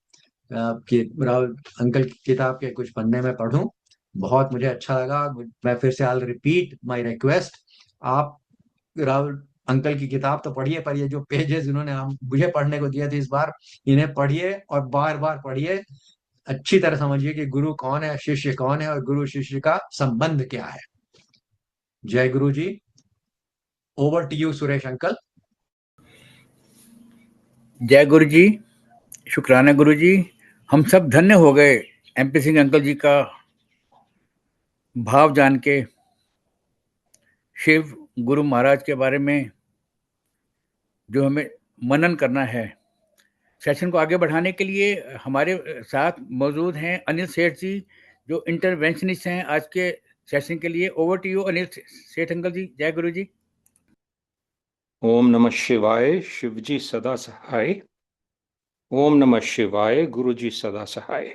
S2: कि राहुल अंकल की किताब के कुछ पन्ने में पढ़ूं। बहुत मुझे अच्छा लगा। मैं फिर से आई रिपीट माय रिक्वेस्ट, आप राहुल अंकल की किताब तो पढ़िए, पर ये जो पेजेस इन्होंने हम मुझे पढ़ने को दिए थे इस बार, इन्हें पढ़िए और बार बार पढ़िए, अच्छी तरह समझिए कि गुरु कौन है, शिष्य कौन है, और गुरु शिष्य का संबंध क्या है। जय गुरु जी। Over to you Suresh uncle.
S1: जय गुरु जी, शुक्राना गुरु जी। हम सब धन्य हो गए एमपी सिंह अंकल जी का भाव जान के, शिव गुरु महाराज के बारे में जो हमें मनन करना है। सेशन को आगे बढ़ाने के लिए हमारे साथ मौजूद हैं अनिल सेठ जी, जो इंटरवेंशनिस्ट हैं आज के सेशन के लिए। ओवर टू यू अनिल सेठ अंकल जी। जय गुरु जी।
S3: ओम नमः शिवाय, शिव जी सदा सहाय। ओम नमः शिवाय, गुरु जी सदा सहाय।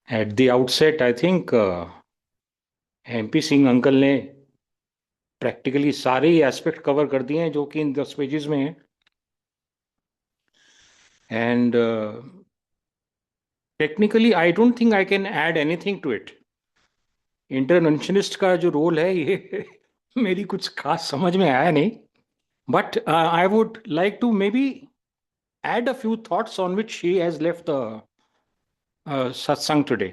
S3: At the outset I think MP Singh uncle ने प्रैक्टिकली सारे ही एस्पेक्ट कवर कर दिए हैं जो कि इन 10 पेजेस में है। And technically I don't think I can add anything to it. Interventionist का जो रोल है ये मेरी कुछ खास समझ में आया नहीं, but I would like to maybe add a few thoughts on which she has left the satsang today.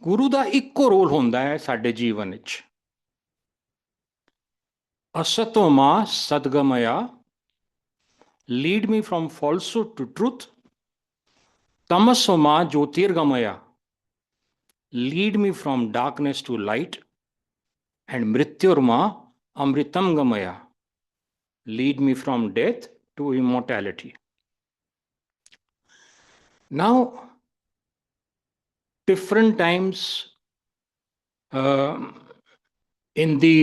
S3: गुरु ਦਾ ਇੱਕੋ ਰੋਲ ਹੁੰਦਾ ਹੈ ਸਾਡੇ ਜੀਵਨ ਵਿੱਚ। असतो मां सद्गमया, lead me from falsehood to truth. तमसो मां ज्योतिर्गमया, lead me from darkness to light. And मृत्युर्मा अमृतम गमया, lead me from death to immortality. Now, different times in the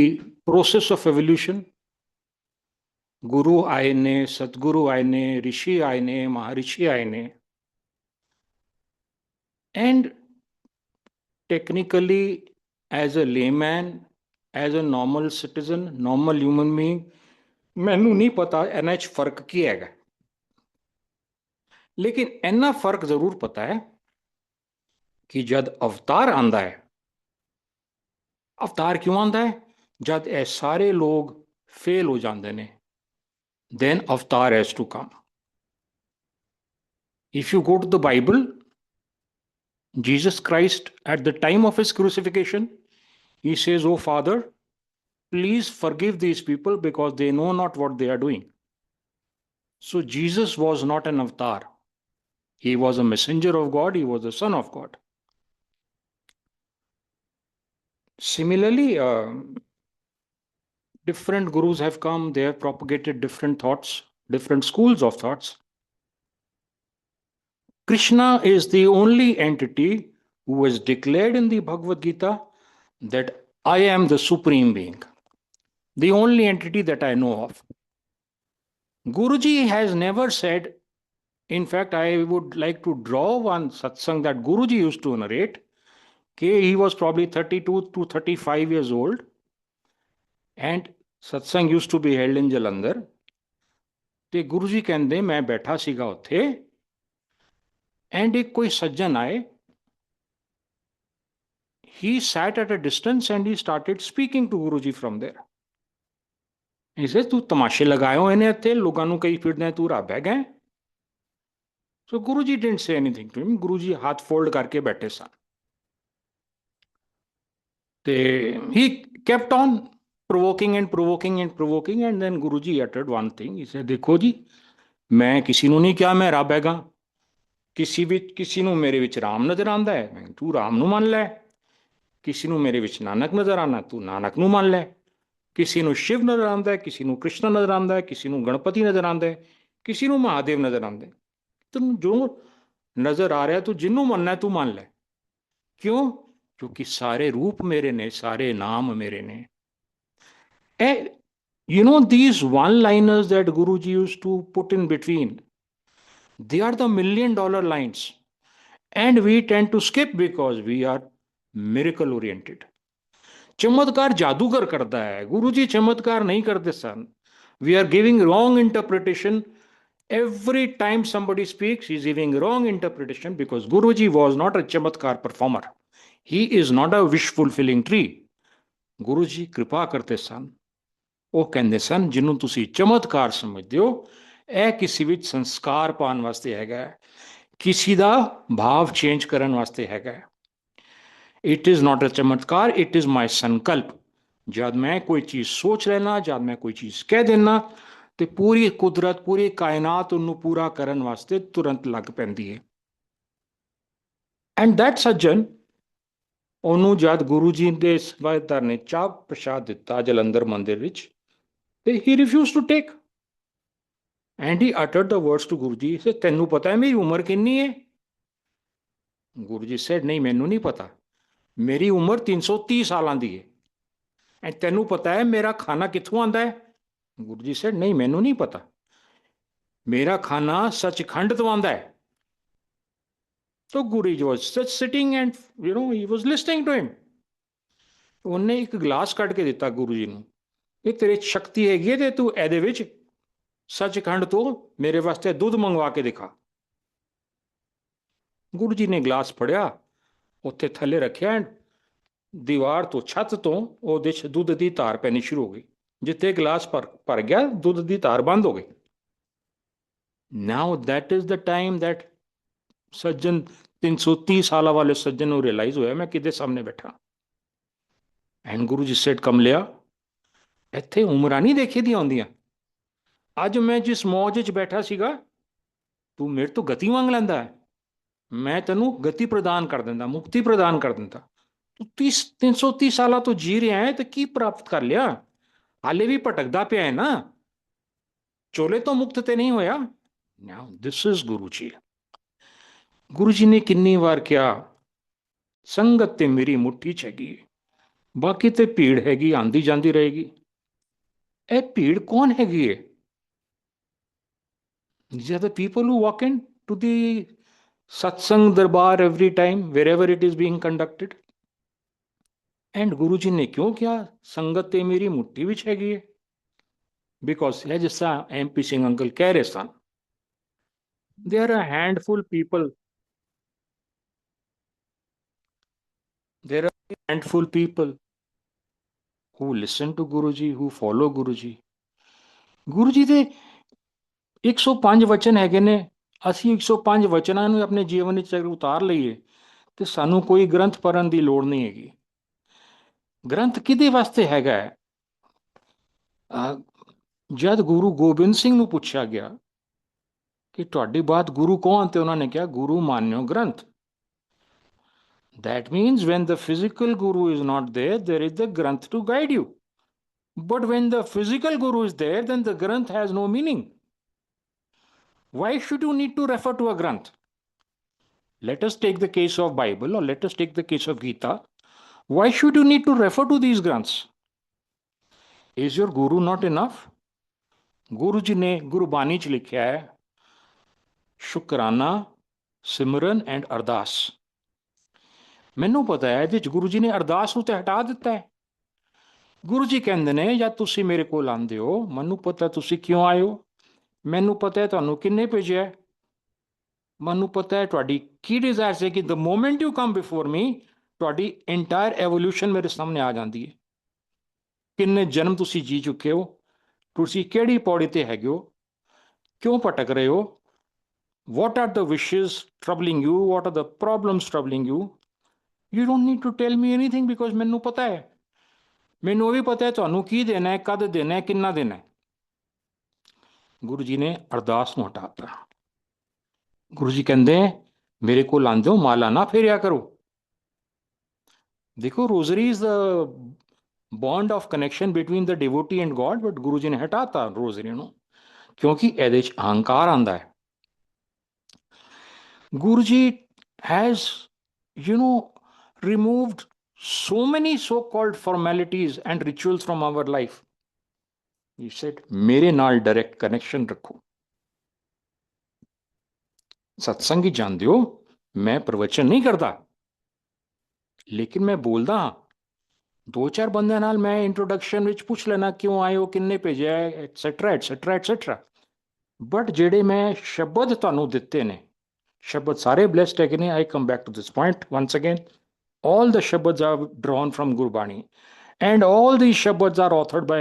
S3: process of evolution, गुरु आए ने, सतगुरु आए ने, ऋषि आए ने, महर्षि आए ने, and technically as a layman, as a normal citizen, normal human being, ਮੈਨੂੰ ਨਹੀਂ ਪਤਾ ਇਹਨਾਂ 'ਚ ਫਰਕ ਕੀ ਹੈਗਾ, ਲੇਕਿਨ ਇੰਨਾ ਫਰਕ ਜ਼ਰੂਰ ਪਤਾ ਹੈ ਕਿ ਜਦ ਅਵਤਾਰ ਆਂਦਾ ਹੈ, ਅਵਤਾਰ ਕਿਉਂ ਆਂਦਾ ਹੈ? ਜਦ ਇਹ ਸਾਰੇ ਲੋਕ ਫੇਲ ਹੋ ਜਾਂਦੇ ਨੇ, then avatar has to come. If you go to the Bible, Jesus Christ, at the time of his crucifixion, he says, "Oh Father, please forgive these people because they know not what they are doing." So Jesus was not an avatar. He was a messenger of God. He was the Son of God. Similarly, different gurus have come. They have propagated different thoughts, different schools of thoughts. Krishna is the only entity who has declared in the Bhagavad Gita that I am the supreme being. The only entity that I know of. Guruji has never said, in fact, I would like to draw one satsang that Guruji used to narrate. Okay, he was probably 32 to 35 years old, and satsang used to be held in Jalandhar. ਤੇ ਗੁਰੂ ਜੀ ਕਹਿੰਦੇ ਮੈਂ ਬੈਠਾ ਸੀਗਾ ਉੱਥੇ and ਇੱਕ ਕੋਈ ਸੱਜਣ ਆਏ, he sat at a distance and he started speaking to Guruji from there. He says, ਤੂੰ ਤਮਾਸ਼ੇ ਲਗਾਏ ਹੋਏ ਨੇ ਇੱਥੇ, ਲੋਕਾਂ ਨੂੰ ਕਹੀ ਫਿਰਦਾ ਤੂੰ ਰੱਬ ਹੈਗਾ। So Guruji didn't say anything to him. Guruji ਹੱਥ ਫੋਲਡ ਕਰਕੇ ਬੈਠੇ ਸਨ। ਤੇ he kept on provoking and provoking and provoking, and then Guruji uttered one thing. He said, ਦੇਖੋ ਜੀ, ਮੈਂ ਕਿਸੇ ਨੂੰ ਨਹੀਂ ਕਿਹਾ ਮੈਂ ਰੱਬ ਹੈਗਾ। ਕਿਸੇ ਨੂੰ ਮੇਰੇ ਵਿੱਚ ਰਾਮ ਨਜ਼ਰ ਆਉਂਦਾ ਹੈ, ਤੂੰ ਰਾਮ ਨੂੰ ਮੰਨ ਲੈ। ਕਿਸੇ ਨੂੰ ਮੇਰੇ ਵਿੱਚ ਨਾਨਕ ਨਜ਼ਰ ਆਉਣਾ, ਤੂੰ ਨਾਨਕ ਨੂੰ ਮੰਨ ਲੈ। ਕਿਸੇ ਨੂੰ ਸ਼ਿਵ ਨਜ਼ਰ ਆਉਂਦਾ ਹੈ, ਕਿਸੇ ਨੂੰ ਕ੍ਰਿਸ਼ਨ ਨਜ਼ਰ ਆਉਂਦਾ ਹੈ, ਕਿਸੇ ਨੂੰ ਗਣਪਤੀ ਨਜ਼ਰ ਆਉਂਦਾ ਹੈ, ਕਿਸੇ ਨੂੰ ਮਹਾਦੇਵ ਨਜ਼ਰ ਆਉਂਦਾ ਹੈ। ਤੈਨੂੰ ਜੋ ਨਜ਼ਰ ਆ ਰਿਹਾ, ਤੂੰ ਜਿਹਨੂੰ ਮੰਨਣਾ ਤੂੰ ਮੰਨ ਲੈ। ਕਿਉਂ? ਕਿਉਂਕਿ ਸਾਰੇ ਰੂਪ ਮੇਰੇ ਨੇ, ਸਾਰੇ ਨਾਮ ਮੇਰੇ ਨੇ। You know, these one-liners that Guruji used to put in between, they are the million-dollar lines. And we tend to skip because we are miracle-oriented. ਚਮਤਕਾਰ ਜਾਦੂਗਰ ਕਰਦਾ ਹੈ, ਗੁਰੂ ਜੀ ਚਮਤਕਾਰ ਨਹੀਂ ਕਰਦੇ ਸਨ। We are giving wrong interpretation. Every time somebody speaks, he is giving wrong interpretation because Guruji was not a chamatkar performer. He is not a wish-fulfilling tree. Guruji ਕਿਰਪਾ ਕਰਦੇ ਸਨ। ਉਹ ਕਹਿੰਦੇ ਸਨ, ਜਿਹਨੂੰ ਤੁਸੀਂ ਚਮਤਕਾਰ ਸਮਝਦੇ ਹੋ, ਇਹ ਕਿਸੇ ਵਿੱਚ ਸੰਸਕਾਰ ਪਾਉਣ ਵਾਸਤੇ ਹੈਗਾ, ਕਿਸੇ ਦਾ ਭਾਵ ਚੇਂਜ ਕਰਨ ਵਾਸਤੇ ਹੈਗਾ। It is not a ਚਮਤਕਾਰ, it is my ਸੰਕਲਪ। ਜਦ ਮੈਂ ਕੋਈ ਚੀਜ਼ ਸੋਚ ਲੈਣਾ, ਜਦ ਮੈਂ ਕੋਈ ਚੀਜ਼ ਕਹਿ ਦੇਣਾ, ਤੇ ਪੂਰੀ ਕੁਦਰਤ, ਪੂਰੀ ਕਾਇਨਾਤ ਉਹਨੂੰ ਪੂਰਾ ਕਰਨ ਵਾਸਤੇ ਤੁਰੰਤ ਲੱਗ ਪੈਂਦੀ ਹੈ। ਐਂਡ ਦੈਟ ਸੱਜਣ, ਉਹਨੂੰ ਜਦ ਗੁਰੂ ਜੀ ਦੇ ਸੇਵਾਦਾਰ ਨੇ ਚਾਹ ਪ੍ਰਸ਼ਾਦ ਦਿੱਤਾ ਜਲੰਧਰ ਮੰਦਿਰ ਵਿੱਚ, ਤੇ he refused to take. And he uttered the words to Guruji. He said, ਤੈਨੂੰ ਪਤਾ ਹੈ ਮੇਰੀ ਉਮਰ ਕਿੰਨੀ ਹੈ? Guruji said, ਨਹੀਂ ਮੈਨੂੰ ਨਹੀਂ ਪਤਾ, ਮੇਰੀ ਉਮਰ 330 ਸਾਲਾਂ ਦੀ ਹੈ। ਐ ਤੈਨੂੰ ਪਤਾ ਹੈ ਮੇਰਾ ਖਾਣਾ ਕਿੱਥੋਂ ਆਉਂਦਾ ਹੈ? Guruji said, ਨਹੀਂ ਮੈਨੂੰ ਨਹੀਂ ਪਤਾ, ਮੇਰਾ ਖਾਣਾ ਸੱਚਖੰਡ ਤੋਂ ਆਉਂਦਾ ਹੈ। So Guruji was just sitting and he was listening to him. ਉਹਨੇ ਇੱਕ ਗਲਾਸ ਕੱਢ ਕੇ ਦਿੱਤਾ ਗੁਰੂ ਜੀ ਨੂੰ, ਇਹ ਤੇਰੇ 'ਚ ਸ਼ਕਤੀ ਹੈਗੀ ਹੈ ਤੇ ਤੂੰ ਇਹਦੇ ਵਿੱਚ ਸੱਚਖੰਡ ਤੋਂ ਮੇਰੇ ਵਾਸਤੇ ਦੁੱਧ ਮੰਗਵਾ ਕੇ ਦਿਖਾ। ਗੁਰੂ ਜੀ ਨੇ ਗਲਾਸ ਫੜਿਆ, ਉੱਥੇ ਥੱਲੇ ਰੱਖਿਆ, ਐਂਡ ਦੀਵਾਰ ਤੋਂ, ਛੱਤ ਤੋਂ ਉਹਦੇ 'ਚ ਦੁੱਧ ਦੀ ਧਾਰ ਪੈਣੀ ਸ਼ੁਰੂ ਹੋ ਗਈ। ਜਿੱਥੇ ਗਲਾਸ ਭਰ ਗਿਆ, ਦੁੱਧ ਦੀ ਧਾਰ ਬੰਦ ਹੋ ਗਈ। Now that is the time that ਸੱਜਣ 330 ਸਾਲਾਂ ਵਾਲੇ ਸੱਜਣ ਨੂੰ ਰਿਅਲਾਈਜ਼ ਹੋਇਆ ਮੈਂ ਕਿਹਦੇ ਸਾਹਮਣੇ ਬੈਠਾ। ਐਂਡ ਗੁਰੂ ਜੀ ਸੈਡ, ਕਮਲਿਆ, ਇੱਥੇ ਉਮਰਾਂ ਨਹੀਂ ਦੇਖੀ ਦੀਆਂ ਆਉਂਦੀਆਂ। ਅੱਜ ਮੈਂ ਜਿਸ ਮੌਜ 'ਚ ਬੈਠਾ ਸੀਗਾ, ਤੂੰ ਮੇਰੇ ਤੋਂ ਗਤੀ ਮੰਗ ਲੈਂਦਾ ਹੈ, ਮੈਂ ਤੈਨੂੰ ਗਤੀ ਪ੍ਰਦਾਨ ਕਰ ਦਿੰਦਾ, ਮੁਕਤੀ ਪ੍ਰਦਾਨ ਕਰ ਦਿੰਦਾ। ਤੂੰ 330 ਸਾਲਾਂ ਤੋਂ ਜੀ ਰਿਹਾ ਹੈ ਤੇ ਕੀ ਪ੍ਰਾਪਤ ਕਰ ਲਿਆ? ਹਾਲੇ ਵੀ ਭਟਕਦਾ ਪਿਆ ਹੈ ਨਾ, ਚੋਲੇ ਤੋਂ ਮੁਕਤ ਤੇ ਨਹੀਂ ਹੋਇਆ। ਨਾਓ ਦਿਸ ਇਜ਼ ਗੁਰੂ ਜੀ। ਗੁਰੂ ਜੀ ਨੇ ਕਿੰਨੀ ਵਾਰ ਕਿਹਾ, ਸੰਗਤ ਤੇ ਮੇਰੀ ਮੁੱਠੀ 'ਚ ਹੈਗੀ, ਬਾਕੀ ਤੇ ਭੀੜ ਹੈਗੀ, ਆਂਦੀ ਜਾਂਦੀ ਰਹੇਗੀ। ਇਹ ਭੀੜ ਕੌਣ ਹੈਗੀ ਹੈ? These are the people who walk in to the satsang darbar every time, wherever it is being conducted. And Guru Ji ने क्यों किया संगत ते मेरी मुट्ठी विच हैगी है? Because है जैसा MP Singh uncle कह रहे सन, there are a handful people. There are a handful people who listen to Guru Ji, who follow Guru Ji. Guru Ji ਦੇ 105 ਵਚਨ ਹੈਗੇ ਨੇ, ਅਸੀਂ 105 ਵਚਨਾਂ ਨੂੰ ਆਪਣੇ ਜੀਵਨ ਵਿੱਚ ਅਗਰ ਉਤਾਰ ਲਈਏ ਤੇ ਸਾਨੂੰ ਕੋਈ ਗ੍ਰੰਥ ਪੜ੍ਹਨ ਦੀ ਲੋੜ ਨਹੀਂ ਹੈਗੀ। ਗ੍ਰੰਥ ਕਿਹਦੇ ਵਾਸਤੇ ਹੈਗਾ ਹੈ? ਜਦ ਗੁਰੂ ਗੋਬਿੰਦ ਸਿੰਘ ਨੂੰ ਪੁੱਛਿਆ ਗਿਆ ਕਿ ਤੁਹਾਡੀ ਬਾਤ ਗੁਰੂ ਕੌਣ, ਤੇ ਉਹਨਾਂ ਨੇ ਕਿਹਾ ਗੁਰੂ ਮਾਨਿਓ ਗ੍ਰੰਥ। That means when the physical guru is not there, there is the granth to guide you. But when the physical guru is there, then the granth has no meaning. Why should you need to refer to a granth? Let us take the case of Bible, or let us take the case of Gita. Why should you need to refer to these granths? Is your guru not enough? Guru ji ne Gurbani ਚ ਲਿਖਿਆ ਹੈ ਸ਼ੁਕਰਾਨਾ, ਸਿਮਰਨ and ਅਰਦਾਸ। ਮੈਨੂੰ ਪਤਾ ਹੈ ਇਹਦੇ ਚ ਗੁਰੂ ਜੀ ਨੇ ਅਰਦਾਸ ਨੂੰ ਤੇ ਹਟਾ ਦਿੱਤਾ ਹੈ। ਗੁਰੂ ਜੀ ਕਹਿੰਦੇ ਨੇ ਜਦ ਤੁਸੀਂ ਮੇਰੇ ਕੋਲ ਆਉਂਦੇ ਹੋ, ਮੈਨੂੰ ਪਤਾ ਤੁਸੀਂ ਕਿਉਂ ਆਏ ਹੋ, ਮੈਨੂੰ ਪਤਾ ਹੈ ਤੁਹਾਨੂੰ ਕਿੰਨੇ ਭੇਜਿਆ, ਮੈਨੂੰ ਪਤਾ ਹੈ ਤੁਹਾਡੀ ਕੀ ਡਿਜ਼ਾਇਰ ਹੈ ਕਿ the moment you come before me ਤੁਹਾਡੀ ਇੰਟਾਇਰ ਐਵੋਲੂਸ਼ਨ ਮੇਰੇ ਸਾਹਮਣੇ ਆ ਜਾਂਦੀ ਹੈ। ਕਿੰਨੇ ਜਨਮ ਤੁਸੀਂ ਜੀ ਚੁੱਕੇ ਹੋ, ਤੁਸੀਂ ਕਿਹੜੀ ਪੌੜੀ ਤੇ ਹੈਗੇ ਹੋ, ਕਿਉਂ ਭਟਕ ਰਹੇ ਹੋ, what are the wishes troubling you, what are the problems troubling you. You don't need to tell me anything because ਮੈਨੂੰ ਪਤਾ ਹੈ। ਮੈਨੂੰ ਵੀ ਪਤਾ ਹੈ ਤੁਹਾਨੂੰ ਕੀ ਦੇਣਾ ਹੈ, ਕਦ ਦੇਣਾ ਹੈ, ਕਿੰਨਾ ਦੇਣਾ ਹੈ। ਗੁਰੂ ਜੀ ਨੇ ਅਰਦਾਸ ਨੂੰ ਹਟਾਤਾ। ਗੁਰੂ ਜੀ ਕਹਿੰਦੇ ਮੇਰੇ ਕੋਲ ਆਂਦੇ ਹੋ ਮਾਲਾ ਨਾ ਫੇਰਿਆ ਕਰੋ। ਦੇਖੋ rosary is the bond of connection between the devotee and god, but ਗੁਰੂ ਜੀ ਨੇ ਹਟਾਤਾ ਰੋਜ਼ਰੀ ਨੂੰ ਕਿਉਂਕਿ ਇਹਦੇ 'ਚ ਅਹੰਕਾਰ ਆਉਂਦਾ ਹੈ। Guru ji has, removed so many so-called formalities and rituals from our life. He said, ਮੇਰੇ ਨਾਲ direct connection ਰੱਖੋ। ਸਤਸੰਗ ਹੀ ਜਾਣਦੇ ਹੋ, ਮੈਂ ਪ੍ਰਵਚਨ ਨਹੀਂ ਕਰਦਾ, ਲੇਕਿਨ ਮੈਂ ਬੋਲਦਾ ਹਾਂ। ਦੋ ਚਾਰ ਬੰਦਿਆਂ ਨਾਲ ਮੈਂ ਇੰਟਰੋਡਕਸ਼ਨ ਵਿੱਚ ਪੁੱਛ ਲੈਣਾ ਕਿਉਂ ਆਏ ਹੋ, ਕਿੰਨੇ ਭੇਜਿਆ, ਐਟਸੈਟਰਾ ਐਟਸੈਟਰਾ ਐਟਸੈਟਰਾ। ਬਟ ਜਿਹੜੇ ਮੈਂ ਸ਼ਬਦ ਤੁਹਾਨੂੰ ਦਿੱਤੇ ਨੇ, ਸ਼ਬਦ ਸਾਰੇ ਬਲੈਸਡ ਹੈਗੇ ਨੇ। I come back to this point once again. All the shabads are drawn from Gurbani, and all these shabads are authored by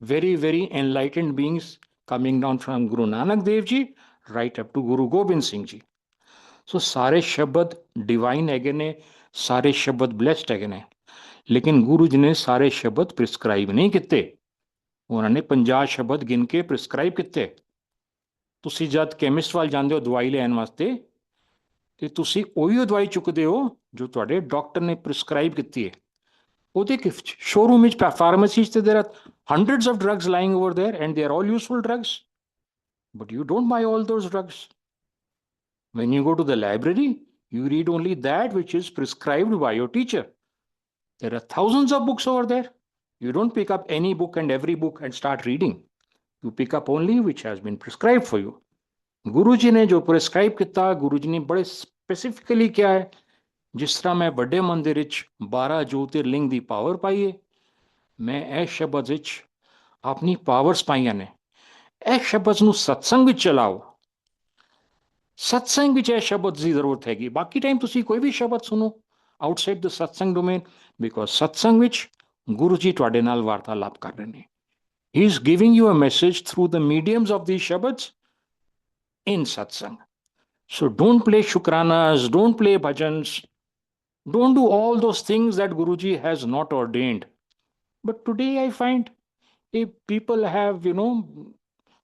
S3: very, very enlightened beings coming down from Guru Nanak Dev Ji right up to Guru Gobind Singh Ji. So ਸਾਰੇ ਸ਼ਬਦ divine ਹੈਗੇ ਨੇ, ਸਾਰੇ ਸ਼ਬਦ blessed ਹੈਗੇ ਨੇ, ਲੇਕਿਨ ਗੁਰੂ ਜੀ ਨੇ ਸਾਰੇ ਸ਼ਬਦ ਪ੍ਰਿਸਕ੍ਰਾਈਬ ਨਹੀਂ ਕੀਤੇ। ਉਹਨਾਂ ਨੇ 50 ਸ਼ਬਦ ਗਿਣ ਕੇ ਪ੍ਰਿਸਕ੍ਰਾਈਬ ਕੀਤੇ। ਤੁਸੀਂ ਜਦ ਕੈਮਿਸਟ ਵੱਲ ਜਾਂਦੇ ਹੋ ਦਵਾਈ ਲੈਣ ਵਾਸਤੇ, ਤੇ ਤੁਸੀਂ ਉਹੀ ਦਵਾਈ ਚੁੱਕਦੇ ਹੋ ਜੋ ਤੁਹਾਡੇ ਡਾਕਟਰ ਨੇ ਪ੍ਰਿਸਕ੍ਰਾਈਬ ਕੀਤੀ ਹੈ। ਉਹਦੇ ਸ਼ੋਰੂਮ ਵਿੱਚ, ਫਾਰਮੇਸੀ 'ਚ, there are hundreds of drugs lying over there and they are all useful drugs, but you don't buy all those drugs. When you go to the library, you read only that which is prescribed by your teacher. There are thousands of books over there. You don't pick up any book and every book and start reading. You pick up only which has been prescribed for you. ਗੁਰੂ ਜੀ ਨੇ ਜੋ prescribe ਕੀਤਾ, ਗੁਰੂ ਜੀ ਨੇ ਬੜੇ specifically ਕਿਹਾ ਹੈ। ਜਿਸ ਤਰ੍ਹਾਂ ਮੈਂ ਵੱਡੇ ਮੰਦਿਰ ਵਿੱਚ 12 ਜੋਤਿਰਲਿੰਗ ਦੀ ਪਾਵਰ ਪਾਈ ਹੈ, ਮੈਂ ਇਸ ਸ਼ਬਦ ਵਿੱਚ ਆਪਣੀ ਪਾਵਰਸ ਪਾਈਆਂ ਨੇ। ਇਸ ਸ਼ਬਦ ਨੂੰ ਸਤਸੰਗ ਵਿੱਚ ਚਲਾਓ। ਸਤਸੰਗ ਵਿੱਚ ਇਹ ਸ਼ਬਦ ਦੀ ਜ਼ਰੂਰਤ ਹੈਗੀ। ਬਾਕੀ ਟਾਈਮ ਤੁਸੀਂ ਕੋਈ ਵੀ ਸ਼ਬਦ ਸੁਣੋ outside the satsang domain, because satsang ਵਿੱਚ ਗੁਰੂ ਜੀ ਤੁਹਾਡੇ ਨਾਲ ਵਾਰਤਾਲਾਪ ਕਰ ਰਹੇ ਨੇ। He is giving you a message through the mediums of these shabads in satsang. So don't play shukranas, don't play bhajans, don't do all those things that Guruji has not ordained. But today I find if people have,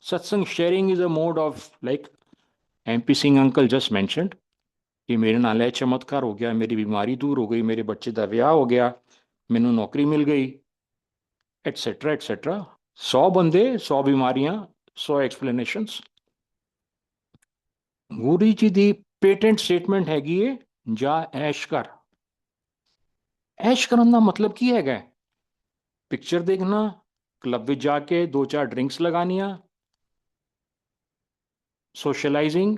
S3: satsang sharing is a mode of, like MP Singh uncle just mentioned, कि मेरे नाल ਇਹ ਚਮਤਕਾਰ ਹੋ ਗਿਆ, ਮੇਰੀ ਬਿਮਾਰੀ ਦੂਰ ਹੋ ਗਈ, ਮੇਰੇ ਬੱਚੇ ਦਾ ਵਿਆਹ ਹੋ ਗਿਆ, ਮੈਨੂੰ ਨੌਕਰੀ ਮਿਲ ਗਈ, ਐਟਸੈਟਰਾ ਐਟਸੈਟਰਾ। 100 ਬੰਦੇ, 100 ਬਿਮਾਰੀਆਂ, 100 ਐਕਸਪਲੇਨੇਸ਼ਨਸ। ਗੁਰੂ ਜੀ ਦੀ ਪੇਟੈਂਟ ਸਟੇਟਮੈਂਟ ਹੈਗੀ ਹੈ, ਜਾ ਐਸ਼ ਕਰ। ਐਸ਼ ਕਰਨ ਦਾ ਮਤਲਬ ਕੀ ਹੈਗਾ? ਪਿਕਚਰ ਦੇਖਣਾ, ਕਲੱਬ ਵਿੱਚ ਜਾ ਕੇ 2-4 drinks ਲਗਾਨੀਆਂ, socializing.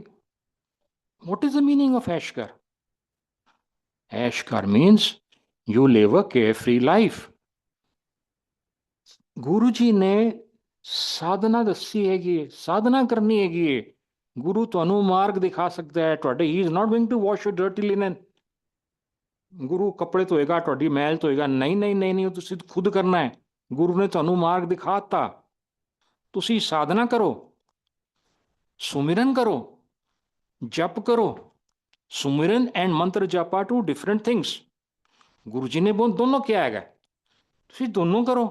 S3: What is the meaning of Ashkar? Ashkar means you live a carefree life. ਗੁਰੂ ਜੀ ਨੇ ਸਾਧਨਾ ਦੱਸੀ ਹੈਗੀ, ਸਾਧਨਾ ਕਰਨੀ ਹੈਗੀ ਹੈ। ਗੁਰੂ ਤੁਹਾਨੂੰ ਮਾਰਗ ਦਿਖਾ ਸਕਦਾ ਹੈ ਤੁਹਾਡੇ। He is not going to wash your dirty linen. ਗੁਰੂ ਕੱਪੜੇ ਧੋਏਗਾ, ਤੁਹਾਡੀ ਮੈਲ ਧੋਏਗਾ? ਨਹੀਂ ਨਹੀਂ ਨਹੀਂ ਨਹੀਂ, ਤੁਸੀਂ ਖੁਦ ਕਰਨਾ ਹੈ। ਗੁਰੂ ਨੇ ਤੁਹਾਨੂੰ ਮਾਰਗ ਦਿਖਾਤਾ। ਤੁਸੀਂ ਸਾਧਨਾ ਕਰੋ, ਸੁਮਿਰਨ ਕਰੋ, जप करो, सुमिरन एंड मंत्र जापा टू डिफरेंट थिंग्स। गुरु जी ने दोनों क्या है, ਤੁਸੀਂ ਦੋਨੋਂ ਕਰੋ।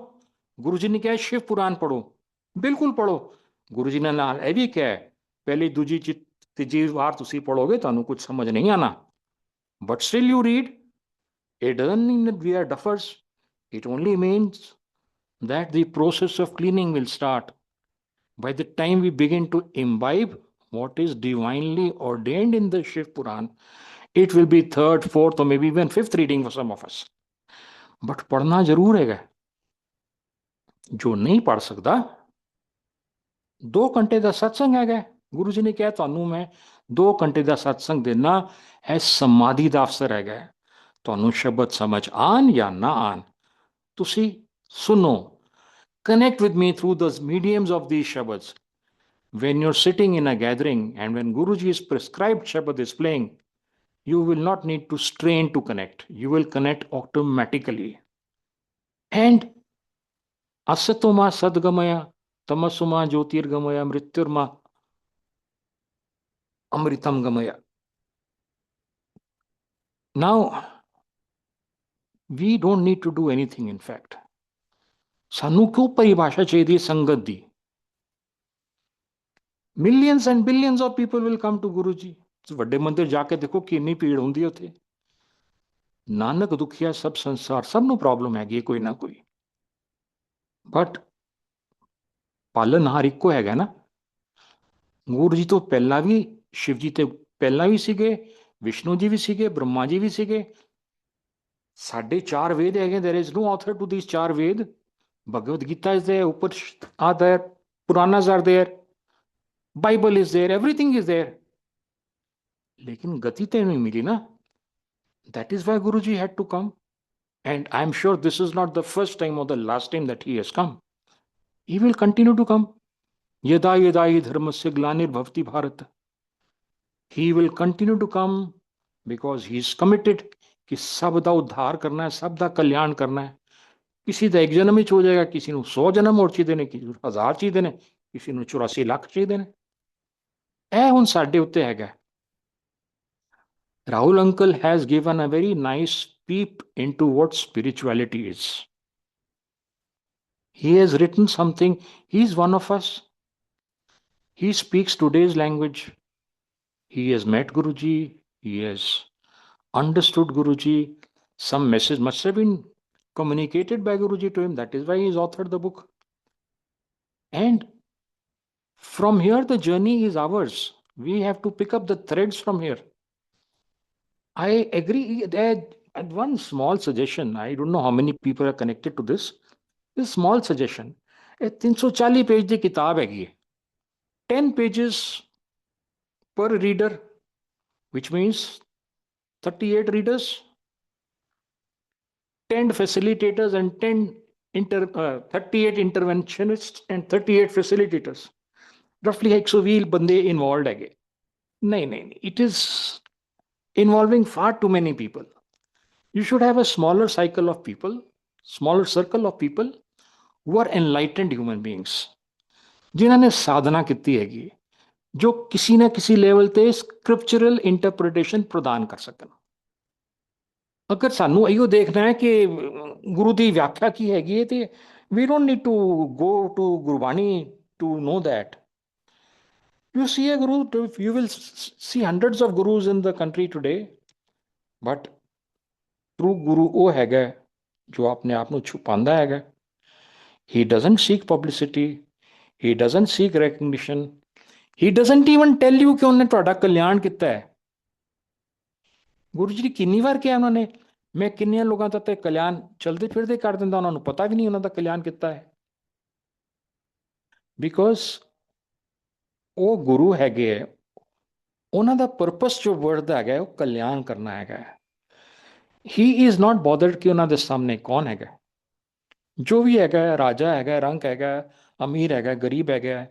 S3: ਗੁਰੂ ਜੀ ਨੇ ਕਿਹਾ ਸ਼ਿਵ ਪੁਰਾਣ ਪੜੋ, ਬਿਲਕੁਲ ਪੜੋ। ਗੁਰੂ ਜੀ ਨੇ ਨਾਲ ਇਹ ਵੀ ਕਿਹਾ ਪਹਿਲੀ ਦੂਜੀ ਤੀਜੀ ਵਾਰ ਤੁਸੀਂ ਪੜੋਗੇ ਤੁਹਾਨੂੰ ਕੁਝ ਸਮਝ ਨਹੀਂ ਆਣਾ, but still you read. It doesn't mean that we are duffers. It only means that the process of cleaning will start. By the time we begin to imbibe what is divinely ordained in the Shiv Puran, it will be third, fourth, or maybe even fifth reading for some of us. But पढ़ना जरूर है। जो नहीं पढ़ सकता, 2 ਘੰਟੇ ਦਾ ਸਤਸੰਗ ਹੈਗਾ। ਗੁਰੂ ਜੀ ਨੇ ਕਿਹਾ ਤੁਹਾਨੂੰ ਮੈਂ 2 ਘੰਟੇ ਦਾ ਸਤਸੰਗ ਦੇਣਾ, ਇਹ ਸਮਾਧੀ ਦਾ ਅਵਸਰ ਹੈਗਾ। ਤੁਹਾਨੂੰ ਸ਼ਬਦ ਸਮਝ ਆਣ ਜਾਂ ਨਾ ਆਣ, ਤੁਸੀਂ ਸੁਣੋ, connect with me through the mediums of these shabads. When you're sitting in a gathering and when Guruji's prescribed shabad is playing, you will not need to strain to connect. You will connect automatically. And asatoma sadgamaya, tamasuma jyotirgamaya, mrityurma amritam gamaya. Now, we don't need to do anything, in fact. ਸਾਨੂੰ ਕਿਉਂ ਪਰਿਭਾਸ਼ਾ ਚਾਹੀਦੀ ਹੈ ਸੰਗਤ ਦੀ? Millions and billions of people will come to guru ji. ਵੱਡੇ ਮੰਦਿਰ ਜਾ ਕੇ ਦੇਖੋ ਕਿੰਨੀ ਭੀੜ ਹੁੰਦੀ ਹੈ ਉੱਥੇ। ਨਾਨਕ ਦੁਖੀਆ ਸਭ ਸੰਸਾਰ, ਸਭ ਨੂੰ ਪ੍ਰੋਬਲਮ ਹੈਗੀ ਕੋਈ ਨਾ ਕੋਈ, ਬਟ ਪਾਲਣਹਾਰ ਇੱਕੋ ਹੈਗਾ ਨਾ। ਗੁਰੂ ਜੀ ਤੋਂ ਪਹਿਲਾਂ ਵੀ ਸ਼ਿਵ ਜੀ ਤੇ ਪਹਿਲਾਂ ਵੀ ਸੀਗੇ, ਵਿਸ਼ਨੂੰ ਜੀ ਵੀ ਸੀਗੇ, ਬ੍ਰਹਮਾ ਜੀ ਵੀ ਸੀਗੇ। ਸਾਡੇ 4 ਵੇਦ ਹੈਗੇ। There is no author to these 4 Veda. Bhagavad Gita is there, Upanishad are there, Puranas are there, Bible is there, everything is there. लेकिन गति तो नहीं मिली ना। That is why guru ji had to come, and I am sure this is not the first time और the last time that he has come. He will continue to come. यदा यदा हि धर्मस्य ग्लानिर्भवति भारत, he will continue to come because he is committed कि सब का उद्धार करना है, सब का कल्याण करना है। किसी का 1 जन्म ही हो जाएगा, किसी को 100 जन्म और चाहिए ने, किसी को 1000 चाहिए ने, किसी को 84 लाख चाहिए ने। ਇਹ ਹੁਣ ਸਾਡੇ ਉੱਤੇ ਹੈਗਾ। Rahul uncle has given a very nice peep into what spirituality is. He has written something. He is one of us. He speaks today's language. He has met Guruji. He has understood Guruji. Some message must have been communicated by Guruji to him. That is why he has authored the book. And from here, the journey is ours. We have to pick up the threads from here. I agree that one small suggestion, I don't know how many people are connected to this small suggestion. ਇਹ 340 page ਦੀ ਕਿਤਾਬ ਹੈਗੀ ਹੈ। 10 pages per reader, which means 38 readers, 10 facilitators and 38 interventionists and 38 facilitators. Roughly 120 ਬੰਦੇ involved ਹੈਗੇ। नहीं, it is involving far too many people. You should have a smaller cycle of people, smaller circle of people who are enlightened human beings, जिन्हों ने साधना की हैगी, जो किसी ना किसी लेवल ते स्क्रिप्चरल इंटरप्रिटेशन प्रदान कर सकन। अगर सानू इहो देखना है कि गुरु की व्याख्या की हैगी ते we don't need to go to Gurbani to know that. You see a guru, you will see hundreds of gurus in the country today, but true guru ਉਹ ਹੈਗਾ ਜੋ ਆਪਣੇ ਆਪ ਨੂੰ ਛੁਪਾਉਂਦਾ ਹੈਗਾ। He doesn't seek publicity, he doesn't seek recognition, he doesn't even tell you ਕਿ ਉਹਨੇ ਤੁਹਾਡਾ ਕਲਿਆਣ ਕੀਤਾ ਹੈ। ਗੁਰੂ ਜੀ ਨੇ ਕਿੰਨੀ ਵਾਰ ਕਿਹਾ ਉਹਨਾਂ ਨੇ, ਮੈਂ ਕਿੰਨਿਆਂ ਲੋਕਾਂ ਦਾ ਤੇ ਕਲਿਆਣ ਚਲਦੇ ਫਿਰਦੇ ਕਰ ਦਿੰਦਾ, ਉਹਨਾਂ ਨੂੰ ਪਤਾ ਵੀ ਨਹੀਂ ਉਹਨਾਂ ਦਾ ਕਲਿਆਣ ਕੀਤਾ ਹੈ। ਬਿਕੋਜ਼ ਉਹ ਗੁਰੂ ਹੈਗੇ ਹੈ, ਉਹਨਾਂ ਦਾ ਪਰਪਸ ਜੋ ਵਰਡ ਦਾ ਹੈਗਾ ਉਹ ਕਲਿਆਣ ਕਰਨਾ ਹੈਗਾ। He is not bothered ਕਿ ਉਹਨਾਂ ਦੇ ਸਾਹਮਣੇ ਕੌਣ ਹੈਗਾ, ਜੋ ਵੀ ਹੈਗਾ, ਰਾਜਾ ਹੈਗਾ, ਰੰਕ ਹੈਗਾ, ਅਮੀਰ ਹੈਗਾ, ਗਰੀਬ ਹੈਗਾ,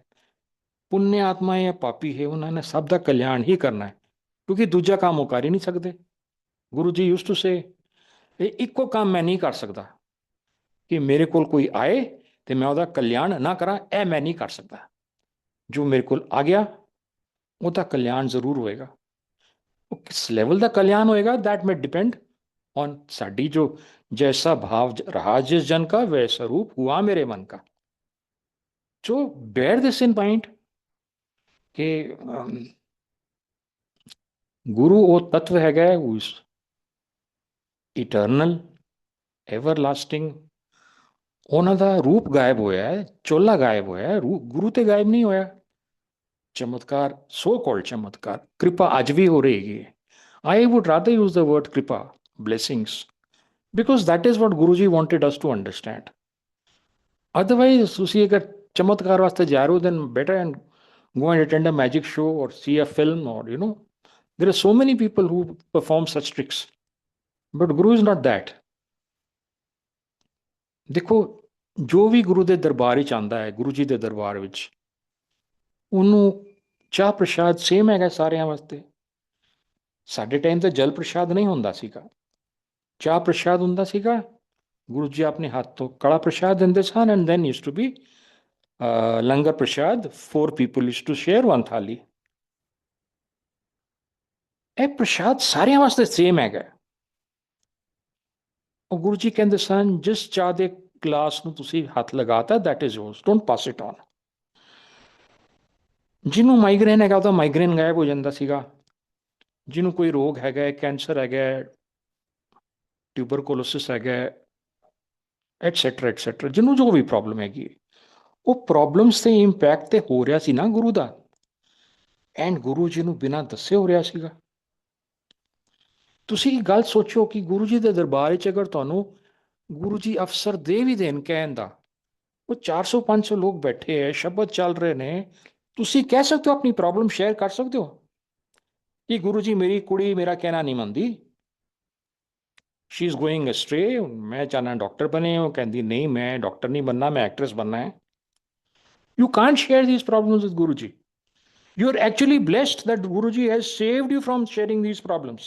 S3: ਪੁੰਨ ਆਤਮਾ ਜਾਂ ਪਾਪੀ ਹੈ, ਉਹਨਾਂ ਨੇ ਸਭ ਦਾ ਕਲਿਆਣ ਹੀ ਕਰਨਾ ਹੈ, ਕਿਉਂਕਿ ਦੂਜਾ ਕੰਮ ਉਹ ਕਰ ਹੀ ਨਹੀਂ ਸਕਦੇ। Guru ji used to say, ਇਹ ਇੱਕੋ ਕੰਮ ਮੈਂ ਨਹੀਂ ਕਰ ਸਕਦਾ ਕਿ ਮੇਰੇ ਕੋਲ ਕੋਈ ਆਏ ਤੇ ਮੈਂ ਉਹਦਾ ਕਲਿਆਣ ਨਾ ਕਰਾਂ, ਇਹ ਮੈਂ ਨਹੀਂ ਕਰ ਸਕਦਾ। ਜੋ ਮੇਰੇ ਕੋਲ ਆ ਗਿਆ ਉਹਦਾ ਕਲਿਆਣ ਜ਼ਰੂਰ ਹੋਏਗਾ। ਉਹ ਕਿਸ ਲੈਵਲ ਦਾ ਕਲਿਆਣ ਹੋਏਗਾ, दैट में डिपेंड ऑन साडी जो जैसा भाव रहा जिस जन का वैसा रूप हुआ मेरे मन का। जो बेयर दिस इन माइंड कि गुरु ਉਹ ਤत्व ਹੈਗਾ who is eternal, everlasting। ਉਹਨਾਂ ਦਾ ਰੂਪ ਗਾਇਬ ਹੋਇਆ ਹੈ, ਚੋਲਾ ਗਾਇਬ ਹੋਇਆ ਹੈ, ਗੁਰੂ ਤੇ ਗਾਇਬ ਨਹੀਂ ਹੋਇਆ। ਚਮਤਕਾਰ, ਸੋ ਕਾਲਡ ਚਮਤਕਾਰ, ਕਿਰਪਾ ਅੱਜ ਵੀ ਹੋ ਰਹੀ ਹੈ। I would rather use the word kripa, blessings, because that is what Guruji wanted us to understand. Otherwise, ਤੁਸੀਂ ਅਗਰ ਚਮਤਕਾਰ ਵਾਸਤੇ ਜਾ ਰਹੇ ਹੋ, then better and go and attend a magic show or see a film, or there are so many people who perform such tricks, but Guru is not that. ਦੇਖੋ, ਜੋ ਵੀ ਗੁਰੂ ਦੇ ਦਰਬਾਰ ਵਿੱਚ ਆਉਂਦਾ ਹੈ, ਗੁਰੂ ਜੀ ਦੇ ਦਰਬਾਰ ਵਿੱਚ, ਉਹਨੂੰ ਚਾਹ ਪ੍ਰਸ਼ਾਦ ਸੇਮ ਹੈਗਾ ਸਾਰਿਆਂ ਵਾਸਤੇ। ਸਾਡੇ ਟਾਈਮ ਤੇ ਜਲ ਪ੍ਰਸ਼ਾਦ ਨਹੀਂ ਹੁੰਦਾ ਸੀਗਾ, ਚਾਹ ਪ੍ਰਸ਼ਾਦ ਹੁੰਦਾ ਸੀਗਾ। ਗੁਰੂ ਜੀ ਆਪਣੇ ਹੱਥ ਤੋਂ ਕੜਾ ਪ੍ਰਸ਼ਾਦ ਦਿੰਦੇ ਸਨ, and then used to be langar prashad, 4 people use to share 1 ਥਾਲੀ। ਇਹ ਪ੍ਰਸ਼ਾਦ ਸਾਰਿਆਂ ਵਾਸਤੇ ਸੇਮ ਹੈਗਾ। ਉਹ ਗੁਰੂ ਜੀ ਕਹਿੰਦੇ ਸਨ, ਜਿਸ ਚਾਹ ਦੇ ਗਲਾਸ ਨੂੰ ਤੁਸੀਂ ਹੱਥ ਲਗਾਤਾ, that is yours, don't pass it on. ਜਿਹਨੂੰ ਮਾਈਗ੍ਰੇਨ ਹੈਗਾ, ਉਹਦਾ ਮਾਈਗ੍ਰੇਨ ਗਾਇਬ ਹੋ ਜਾਂਦਾ ਸੀਗਾ। ਜਿਹਨੂੰ ਕੋਈ ਰੋਗ ਹੈਗਾ, ਕੈਂਸਰ ਹੈਗਾ, ਟਿਊਬਰਕਲੋਸਿਸ ਹੈਗਾ, ਐਟਸੈਟਰਾ ਐਟਸੈਟਰਾ, ਜਿਹਨੂੰ ਜੋ ਵੀ ਪ੍ਰੋਬਲਮ ਹੈਗੀ, ਉਹ ਪ੍ਰੋਬਲਮਸ ਤੇ ਇੰਪੈਕਟ ਤੇ ਹੋ ਰਿਹਾ ਸੀ ਨਾ ਗੁਰੂ ਦਾ, ਐਂਡ ਗੁਰੂ ਜੀ ਨੂੰ ਬਿਨਾਂ ਦੱਸੇ ਹੋ ਰਿਹਾ ਸੀਗਾ। ਤੁਸੀਂ ਗੱਲ ਸੋਚੋ ਕਿ ਗੁਰੂ ਜੀ ਦੇ ਦਰਬਾਰ ਵਿੱਚ ਅਗਰ ਤੁਹਾਨੂੰ ਗੁਰੂ ਜੀ ਅਫਸਰ ਦੇ ਵੀ ਦੇਣ ਕਹਿਣ ਦਾ, ਉਹ 400-500 ਲੋਕ ਬੈਠੇ ਹੈ, ਸ਼ਬਦ ਚੱਲ ਰਹੇ ਨੇ, ਤੁਸੀਂ ਕਹਿ ਸਕਦੇ ਹੋ, ਆਪਣੀ ਪ੍ਰੋਬਲਮ ਸ਼ੇਅਰ ਕਰ ਸਕਦੇ ਹੋ ਕਿ ਗੁਰੂ ਜੀ ਮੇਰੀ ਕੁੜੀ ਮੇਰਾ ਕਹਿਣਾ ਨਹੀਂ ਮੰਨਦੀ, ਸ਼ੀ ਇਜ਼ ਗੋਇੰਗ ਅਸਟਰੇ, ਮੈਂ ਚਾਹਨਾ ਡਾਕਟਰ ਬਣੇ। ਉਹ ਕਹਿੰਦੀ ਨਹੀਂ, ਮੈਂ ਡਾਕਟਰ ਨਹੀਂ ਬਣਨਾ, ਮੈਂ ਐਕਟਰੈਸ ਬਣਨਾ ਹੈ। You can't share these problems with Guruji. You're actually blessed that Guruji has saved you from sharing these problems.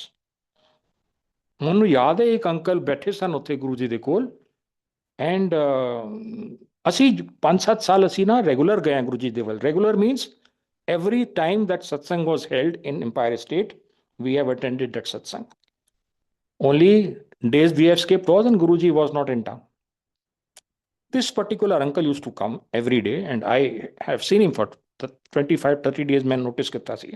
S3: ਮੈਨੂੰ ਯਾਦ ਹੈ, ਇੱਕ ਅੰਕਲ ਬੈਠੇ ਸਨ ਉੱਥੇ ਗੁਰੂ ਜੀ ਦੇ ਕੋਲ, ਐਂਡ ਅਸੀਂ 5-7 ਸਾਲ ਅਸੀਂ ਨਾ ਰੈਗੂਲਰ ਗਏ ਗੁਰੂ ਜੀ ਦੇ ਵੱਲ। Regular means every time that satsang was held in Empire State, we have attended that satsang. Only days we have skipped was and Guruji was not in town. This particular uncle used to come every day, and I have seen him for 25-30 days. मैं notice करता सी।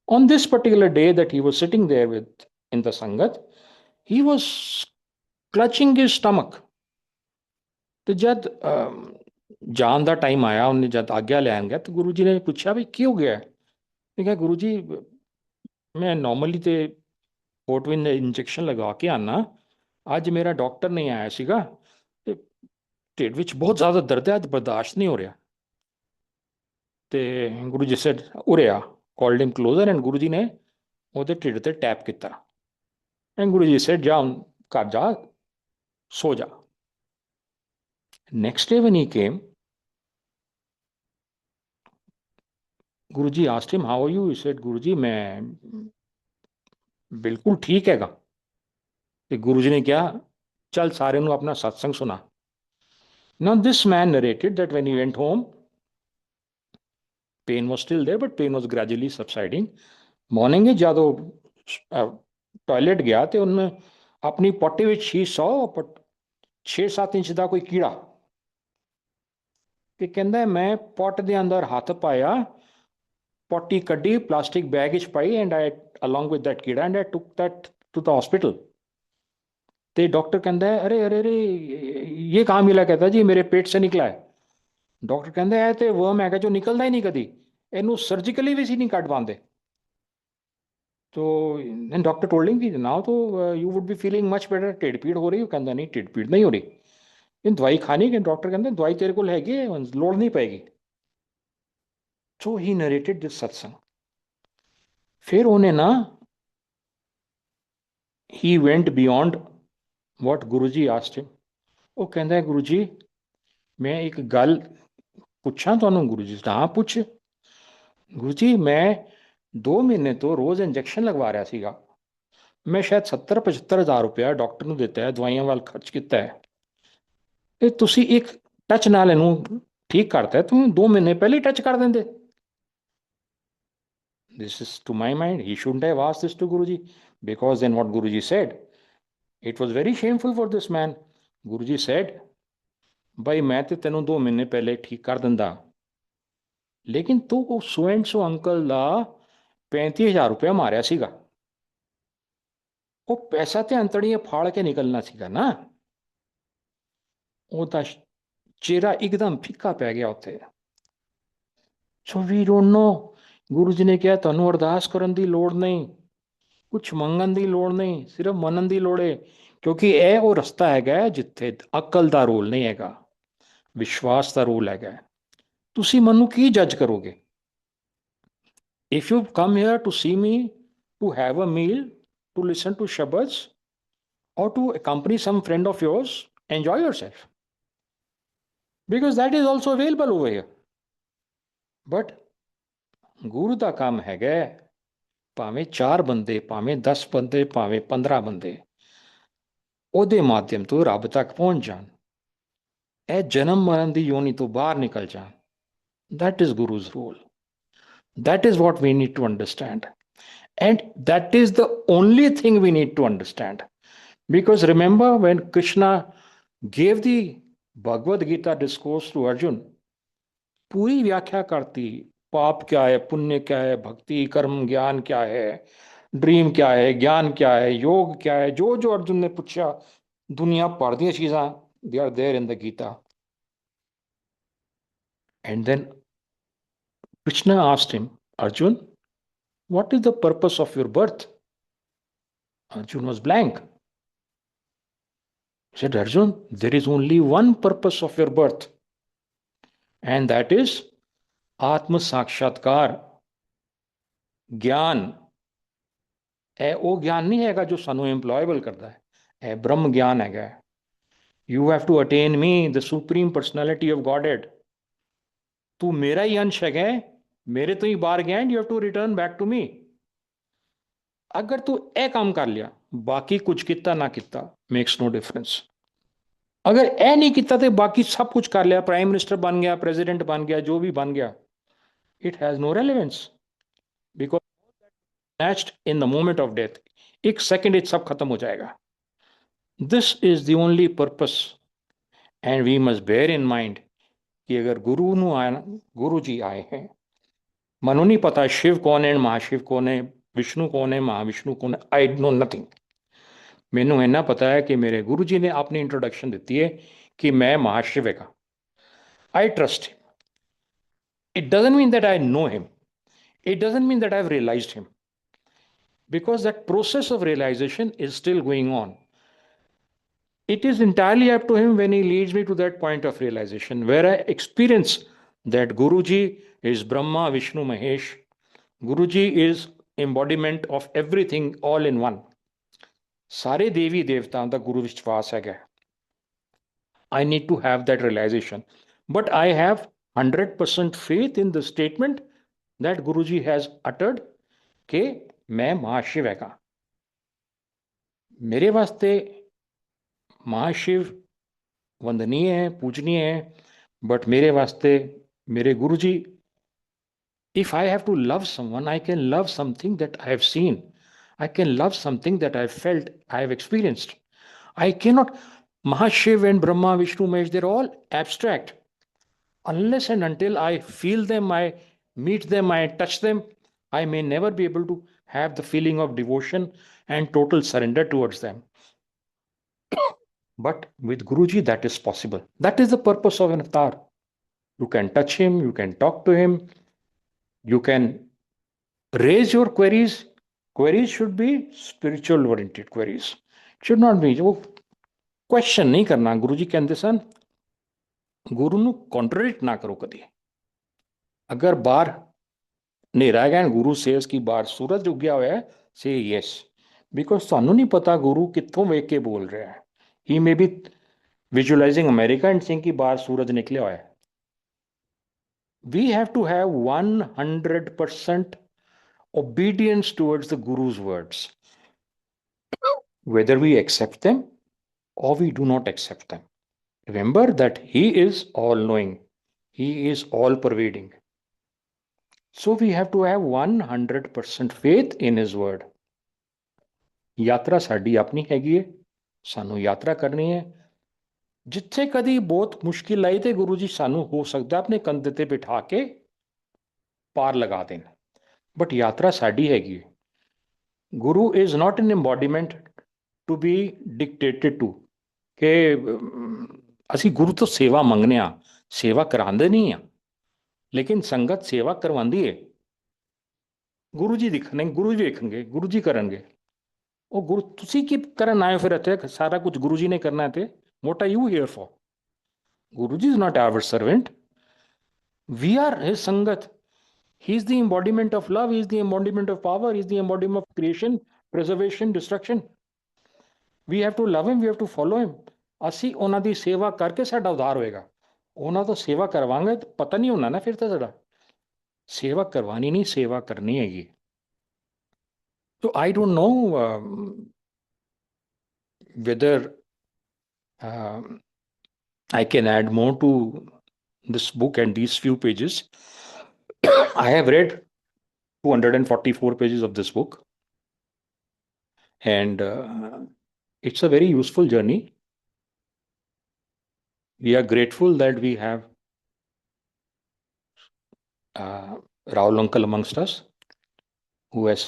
S3: On this particular day that he was sitting there with in the sangat, he was clutching his stomach. ਤੇ ਜਦ ਜਾਣ ਦਾ time ਆਇਆ, ਉਹਨੇ ਜਦ ਆਗਿਆ ਲੈਣ ਗਿਆ, ਤੇ ਗੁਰੂ ਜੀ ਨੇ ਪੁੱਛਿਆ ਵੀ ਕੀ ਹੋ ਗਿਆ। ਮੈਂ ਕਿਹਾ ਗੁਰੂ ਜੀ, ਮੈਂ ਨਾਰਮਲੀ ਤੇ ਪੋਰਟਵਿਨ ਦਾ ਇੰਜੈਕਸ਼ਨ ਲਗਾ ਕੇ ਆਨਾ, ਅੱਜ ਮੇਰਾ ਡਾਕਟਰ ਨਹੀਂ ਆਇਆ ਸੀਗਾ, ਤੇ ਢਿੱਡ ਵਿੱਚ ਬਹੁਤ ਜ਼ਿਆਦਾ ਦਰਦ ਹੈ, ਅੱਜ ਬਰਦਾਸ਼ਤ ਨਹੀਂ ਹੋ ਰਿਹਾ। ਤੇ ਗੁਰੂ ਜੀ ਸੈਡ, ਉਰੇ ਆ, ਕਾਲਡ ਹਿਮ ਕਲੋਜ਼ਰ, ਐਂਡ ਗੁਰੂ ਜੀ ਨੇ ਉਹਦੇ ਢਿੱਡ ਤੇ ਟੈਪ ਕੀਤਾ, ਐਂਡ ਗੁਰੂ ਜੀ ਸੈਡ, ਜਾ ਘਰ ਜਾ, ਸੋ ਜਾ। Next day when he came, Guruji asked him, how are you? He said, Guruji, मैं बिल्कुल ठीक हैगा। ਤੇ ਗੁਰੂ ਜੀ ਨੇ ਕਿਹਾ, ਚੱਲ ਸਾਰਿਆਂ ਨੂੰ ਆਪਣਾ ਸਤਸੰਗ ਸੁਣਾ। Now this man narrated that when he went home, pain was still there, but pain was gradually subsiding. Morning ਵਿੱਚ ਜਦੋਂ ਟਾਇਲਟ ਗਿਆ, ਤੇ ਉਹਨੇ ਆਪਣੀ ਪੋਟੀ ਵਿੱਚ ਹੀ saw 6-7 ਇੰਚ ਦਾ ਕੋਈ ਕੀੜਾ, ਕਿ ਕਹਿੰਦਾ ਮੈਂ ਪੋਟ ਦੇ ਅੰਦਰ ਹੱਥ ਪਾਇਆ, ਪੋਟੀ ਕੱਢੀ, ਪਲਾਸਟਿਕ ਬੈਗ ਵਿੱਚ ਪਾਈ, and I along with that ਕੀੜਾ, and I took that to the hospital. ਤੇ ਡਾਕਟਰ ਕਹਿੰਦਾ ਹੈ, ਅਰੇ ਅਰੇ ਅਰੇ ਇਹ ਕਹਾਂ ਮਿਲਾ? कहता जी मेरे पेट से निकला है। ਡਾਕਟਰ ਕਹਿੰਦਾ ਹੈ ਤੇ ਵਰਮ ਹੈਗਾ ਜੋ ਨਿਕਲਦਾ ਹੀ ਨਹੀਂ ਕਦੀ, ਇਹਨੂੰ ਸਰਜੀਕਲੀ ਵੀ ਸੀ ਨਹੀਂ ਕੱਢ ਪਾਉਂਦੇ। तो then डॉक्टर told him कि now तो you would be feeling much better, ਢਿੱਡ ਪੀੜ ਹੋ ਰਹੀ? ਉਹ ਕਹਿੰਦਾ ਨਹੀਂ, ਢਿੱਡ ਪੀੜ ਨਹੀਂ ਹੋ ਰਹੀ, ਇਹ ਦਵਾਈ ਖਾਣੀ ਕਿ? ਡਾਕਟਰ ਕਹਿੰਦਾ ਦਵਾਈ ਤੇਰੇ ਕੋਲ ਹੈਗੀ, ਲੋੜ ਨਹੀਂ ਪਏਗੀ। So he narrated this satsang. ਫਿਰ ਉਹਨੇ ਨਾ, he went beyond what Guruji asked him. ਉਹ ਕਹਿੰਦਾ ਗੁਰੂ ਜੀ, ਮੈਂ ਇੱਕ ਗੱਲ ਪੁੱਛਾਂ ਤੁਹਾਨੂੰ? ਗੁਰੂ ਜੀ, ਹਾਂ ਪੁੱਛ। ਗੁਰੂ ਜੀ, ਮੈਂ 2 ਮਹੀਨੇ ਤੋਂ ਰੋਜ਼ ਇੰਜੈਕਸ਼ਨ ਲਗਵਾ ਰਿਹਾ ਸੀਗਾ, ਮੈਂ ਸ਼ਾਇਦ 70-75 ਹਜ਼ਾਰ ਰੁਪਇਆ ਡਾਕਟਰ ਨੂੰ ਦਿੱਤਾ ਹੈ, ਦਵਾਈਆਂ ਵੱਲ ਖਰਚ ਕੀਤਾ ਹੈ, ਤੇ ਤੁਸੀਂ ਇੱਕ ਟੱਚ ਨਾਲ ਇਹਨੂੰ ਠੀਕ ਕਰਤਾ, ਤੁਸੀਂ 2 ਮਹੀਨੇ ਪਹਿਲੇ ਟੱਚ ਕਰ ਦਿੰਦੇ। this is to my mind, he shouldn't have asked this to Guruji, because then what Guruji said, it was very shameful for this man. Guruji said, भाई मैं तो तेनों 2 महीने पहले ठीक कर दिंदा, लेकिन तू ਉਹ ਸੋ ਐਂਡ ਸੋ ਅੰਕਲ ਦਾ 35000 ਰੁਪਇਆ ਮਾਰਿਆ ਸੀਗਾ, ਉਹ ਪੈਸਾ ਤੇ ਅੰਤੜੀਆਂ ਫਾੜ ਕੇ ਨਿਕਲਣਾ ਸੀਗਾ ਨਾ, ਉਹਦਾ ਚਿਹਰਾ ਇੱਕਦਮ ਫਿੱਕਾ ਪੈ ਗਿਆ ਉੱਥੇ। ਸੋ ਵੀ ਡੋਂਟ ਨੋ। ਗੁਰੂ ਜੀ ਨੇ ਕਿਹਾ ਤੁਹਾਨੂੰ ਅਰਦਾਸ ਕਰਨ ਦੀ ਲੋੜ ਨਹੀਂ, ਕੁਝ ਮੰਗਣ ਦੀ ਲੋੜ ਨਹੀਂ, ਸਿਰਫ ਮੰਨਣ ਦੀ ਲੋੜ ਹੈ, ਕਿਉਂਕਿ ਇਹ ਉਹ ਰਸਤਾ ਹੈਗਾ ਜਿੱਥੇ ਅਕਲ ਦਾ ਰੋਲ ਨਹੀਂ ਹੈਗਾ, ਵਿਸ਼ਵਾਸ ਦਾ ਰੋਲ ਹੈਗਾ। ਤੁਸੀਂ ਮੈਨੂੰ ਕੀ ਜੱਜ ਕਰੋਗੇ? If you come here to see me, to have a meal, to listen to shabads, or to accompany some friend of yours, enjoy yourself, because that is also available over here. But ਗੁਰੂ ਦਾ ਕੰਮ ਹੈਗਾ, ਭਾਵੇਂ 4 ਬੰਦੇ, ਭਾਵੇਂ 10 ਬੰਦੇ, ਭਾਵੇਂ 15 ਬੰਦੇ, ਉਹਦੇ ਮਾਧਿਅਮ ਤੋਂ ਰੱਬ ਤੱਕ ਪਹੁੰਚ ਜਾਣ, ਇਹ ਜਨਮ ਮਰਨ ਦੀ ਯੋਨੀ ਤੋਂ ਬਾਹਰ ਨਿਕਲ ਜਾਣ। That is Guru's role. That is what we need to understand, and that is the only thing we need to understand. Because remember, when Krishna gave the Bhagavad Gita discourse to Arjun, पूरी व्याख्या करती, पाप क्या है, पुण्य क्या है, भक्ति कर्म ज्ञान क्या है, ड्रीम क्या है, ज्ञान क्या है, योग क्या है, जो जो अर्जुन ने पूछा, दुनिया भर दी चीज़ां, they are there in the Gita. And then Krishna asked him, Arjun, what is the purpose of your birth? Arjun was blank. He said, Arjun, there is only one purpose of your birth, and that is Atma Sakshatkar, ज्ञान। ਇਹ ਉਹ ਗਿਆਨ ਨਹੀਂ ਹੈਗਾ ਜੋ ਸਾਨੂੰ ਐਮਪਲੋਏਬਲ ਕਰਦਾ ਹੈ, ਇਹ ਬ੍ਰਹਮ ਗਿਆਨ ਹੈਗਾ। You have to attain me, the supreme personality of Godhead. ਤੂੰ ਮੇਰਾ ਹੀ ਅੰਸ਼ ਹੈਗਾ, ਮੇਰੇ ਤੋਂ ਹੀ ਬਾਹਰ ਗਿਆ, and you have to return back to me. ਅਗਰ ਤੂੰ ਇਹ ਕੰਮ ਕਰ ਲਿਆ, ਬਾਕੀ ਕੁਝ ਕੀਤਾ ਨਾ ਕੀਤਾ, makes no difference. ਅਗਰ ਇਹ ਨਹੀਂ ਕੀਤਾ ਤੇ ਬਾਕੀ ਸਭ ਕੁਝ ਕਰ ਲਿਆ, ਪ੍ਰਾਈਮ ਮਿਨਿਸਟਰ ਬਣ ਗਿਆ, ਪ੍ਰੈਜ਼ੀਡੈਂਟ ਬਣ ਗਿਆ, ਜੋ ਵੀ ਬਣ ਗਿਆ, it has no relevance, because snatched in the moment of death, एक सेकंड ਵਿੱਚ सब खत्म हो जाएगा. This is the only purpose, and we must bear in mind कि अगर गुरु ਨੂੰ ਆਇਆ, गुरु जी आए हैं, ਮੈਨੂੰ ਨਹੀਂ ਪਤਾ शिव कौन है, महाशिव कौन है, विष्णु कौन है, महाविष्णु कौन है, I know nothing. ਮੈਨੂੰ ਇੰਨਾ ਪਤਾ ਹੈ ਕਿ ਮੇਰੇ ਗੁਰੂ ਜੀ ਨੇ ਆਪਣੀ ਇੰਟਰੋਡਕਸ਼ਨ ਦਿੱਤੀ ਹੈ ਕਿ ਮੈਂ महाशिव ਹੈਗਾ. I trust him. It doesn't mean that I know him. It doesn't mean that I've realized him, because that process of realization is still going on. It is entirely up to him when he leads me to that point of realization, where I experience that Guruji is Brahma, Vishnu, Mahesh. Guruji is embodiment of everything all in one. ਸਾਰੇ ਦੇਵੀ ਦੇਵਤਾਂ ਦਾ ਗੁਰੂ ਵਿਸ਼ਵਾਸ ਹੈਗਾ। I need to have that realization. But I have 100% faith in the statement that Guruji has uttered कि मैं महाशिव हैगा। मेरे वास्ते महाशिव वंदनीय है, पूजनीय है, बट मेरे वास्ते मेरे गुरुजी, if I have to love someone, I can love something that I have seen. I can love something that I have felt, I have experienced. I cannot, Mahashiv and Brahma, Vishnu, Mahesh, they're all abstract. Unless and until I feel them, I meet them, I touch them, I may never be able to have the feeling of devotion and total surrender towards them. But with Guruji, that is possible. That is the purpose of an avatar. You can touch him, you can talk to him, you can raise your queries. Queries should be spiritual oriented queries. It should not be, वो question नहीं करना। गुरुजी कहते सन, गुरु ਨੂੰ contradict ना करो कदी। अगर बाहर नेरा है, गुरु says कि बाहर सूरज उगया हुआ है, say yes, because ਸਾਨੂੰ नहीं पता गुरु कित्थों वेख के बोल रहा है। He may be visualizing America and saying कि बाहर सूरज निकला हुआ है। We have to have 100% obedience towards the Guru's words, whether we accept them or we do not accept them. Remember that he is all knowing, he is all pervading. So we have to have 100% faith in his word. ਯਾਤਰਾ ਸਾਡੀ ਆਪਣੀ ਹੈਗੀ ਹੈ, ਸਾਨੂੰ ਯਾਤਰਾ ਕਰਨੀ ਹੈ। ਜਿੱਥੇ ਕਦੀ ਬਹੁਤ ਮੁਸ਼ਕਿਲ ਆਈ ਤੇ ਗੁਰੂ ਜੀ ਸਾਨੂੰ ਹੋ ਸਕਦਾ ਆਪਣੇ ਕੰਧੇ ਤੇ ਬਿਠਾ ਕੇ ਪਾਰ ਲਗਾ ਦੇਣ, ਬਟ ਯਾਤਰਾ ਸਾਡੀ ਹੈਗੀ ਹੈ। Guru is not an embodiment to be dictated to, ਕਿ ਅਸੀਂ ਗੁਰੂ ਤੋਂ ਸੇਵਾ ਮੰਗਨੇ ਆ, ਸੇਵਾ ਕਰਾਉਂਦੇ ਨਹੀਂ ਆ, ਲੇਕਿਨ ਸੰਗਤ ਸੇਵਾ ਕਰਵਾਉਂਦੀ ਹੈ। ਗੁਰੂ ਜੀ ਦਿਖਣੇ, ਗੁਰੂ ਜੀ ਵੇਖਣਗੇ, ਗੁਰੂ ਜੀ ਕਰਨਗੇ। ਉਹ ਗੁਰੂ, ਤੁਸੀਂ ਕੀ ਕਰਨ ਆਏ ਫਿਰ ਇੱਥੇ? ਸਾਰਾ ਕੁਝ ਗੁਰੂ ਜੀ ਨੇ ਕਰਨਾ ਹੈ ਤੇ what are you here for? Guru ji is not our servant. We are his sangat. He is the embodiment of love. He is the embodiment of power. He is the embodiment of creation, preservation, destruction. We have to love him. We have to follow him. ਅਸੀਂ ਉਹਨਾਂ ਦੀ ਸੇਵਾ ਕਰਕੇ ਸਾਡਾ ਉਧਾਰ ਹੋਏਗਾ। ਉਹਨਾਂ ਤੋਂ ਸੇਵਾ ਕਰਵਾਵਾਂਗੇ ਤਾਂ ਪਤਾ ਨਹੀਂ ਹੋਣਾ ਨਾ ਫਿਰ ਤਾਂ ਸਾਡਾ। ਸੇਵਾ ਕਰਵਾਣੀ ਨਹੀਂ, ਸੇਵਾ ਕਰਨੀ ਹੈਗੀ। So I don't know whether I can add more to this book and these few pages. I have read 244 pages of this book, and it's a very useful journey. We are grateful that we have Rahul uncle amongst us, who has,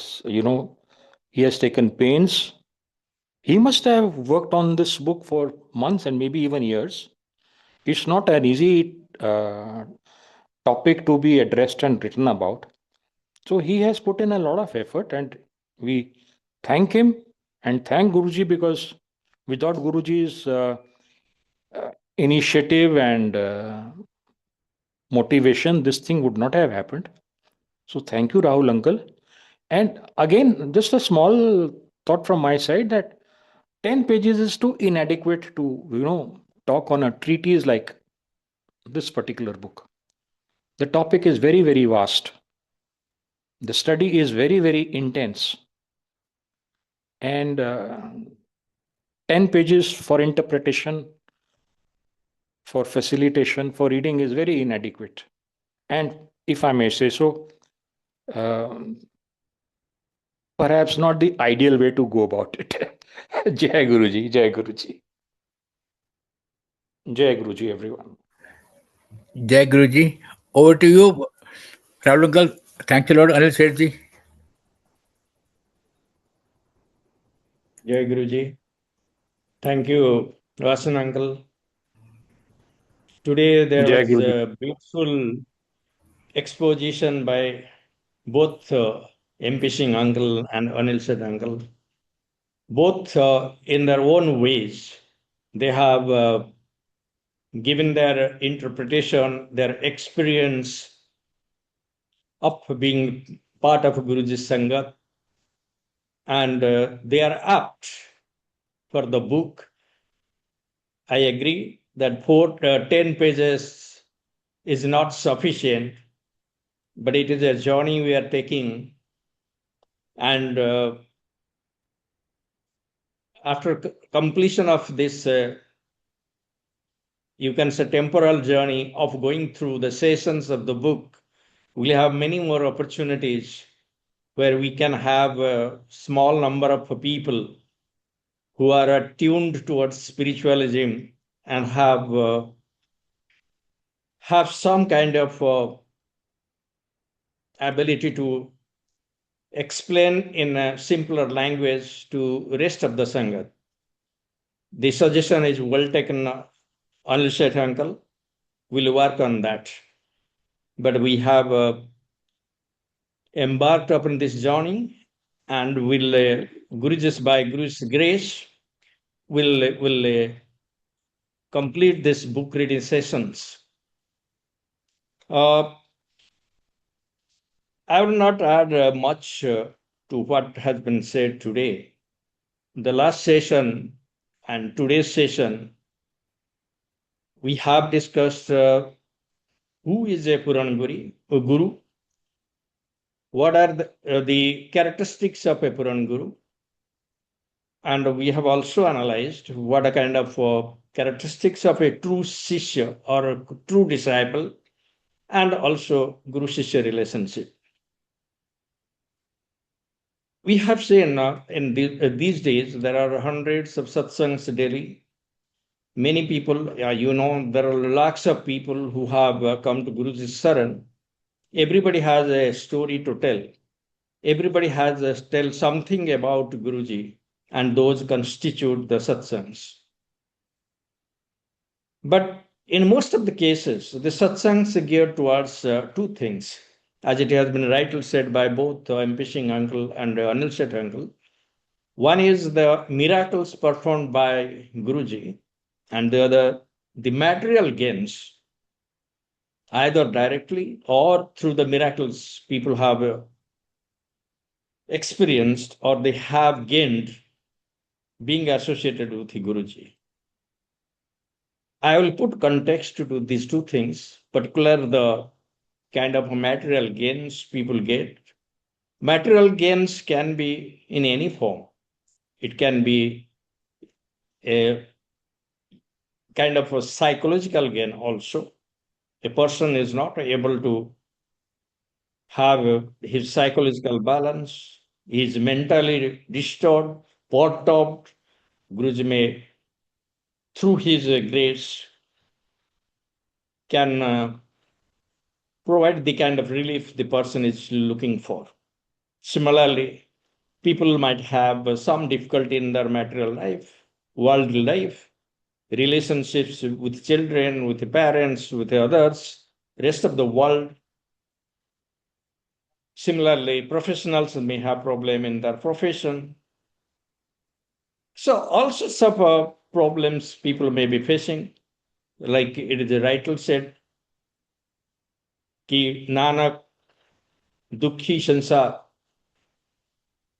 S3: he has taken pains. He must have worked on this book for months and maybe even years. It's not an easy topic to be addressed and written about. So he has put in a lot of effort, and we thank him and thank Guruji, because without Guruji's initiative and motivation, this thing would not have happened. So thank you, Rahul uncle. And again, just a small thought from my side that 10 pages is too inadequate to, talk on a treatise like this particular book. The topic is very, very vast. The study is very, very intense. And 10 pages for interpretation, for facilitation, for reading is very inadequate. And if I may say so, perhaps not the ideal way to go about it. Jai Guruji, Jai Guruji. Jai Guruji, everyone.
S1: Jai Guruji. Over to you, Rahul uncle. Thank you, Lord. Anil Seth ji.
S4: Jai Guruji. Thank you, Vasan uncle. Today there
S3: Jai
S4: was
S3: Guruji.
S4: a beautiful exposition by both MP Singh uncle and Anil Seth uncle. Both in their own ways, they have given their interpretation, their experience of being part of Guruji's Sangat, and they are apt for the book. I agree that 10 pages is not sufficient, but it is a journey we are taking, and after completion of this, you can say temporal journey of going through the sessions of the book, we'll have many more opportunities where we can have a small number of people who are attuned towards spiritualism and have some kind of ability to explain in a simpler language to rest of the Sangat. The suggestion is well taken, Anil Seth uncle. We'll work on that. But we have embarked upon this journey, and will by Guru's grace, will complete this book reading sessions. I will not add much to what has been said today. The last session and today's session, we have discussed who is a Puran Guru, what are the characteristics of a Puran Guru, and we have also analyzed what a kind of characteristics of a true Shishya or a true disciple, and also Guru-Shishya relationship. we have seen these days there are hundreds of satsangs daily. Many people, there are lakhs of people who have come to Guruji's Saran. Everybody has a story to tell. Everybody has to tell something about Guruji, and those constitute the satsangs. But in most of the cases, the satsangs are geared towards two things, as it has been rightly said by both MP Singh uncle and Anil Seth uncle. One is the miracles performed by Guruji, and the other, the material gains, either directly or through the miracles people have experienced or they have gained being associated with the Guruji. I will put context to these two things, particularly the kind of material gains people get. Material gains can be in any form. It can be a kind of a psychological gain also. A person is not able to have his psychological balance, he is mentally disturbed, perturbed. Guruji may, through his grace, can provide the kind of relief the person is looking for. Similarly, people might have some difficulty in their material life, worldly life, relationships with children, with the parents, with the others, rest of the world. Similarly, professionals may have problem in their profession. So all sorts of problems people may be facing, like it is rightly said, ki nanak dukhi sansar.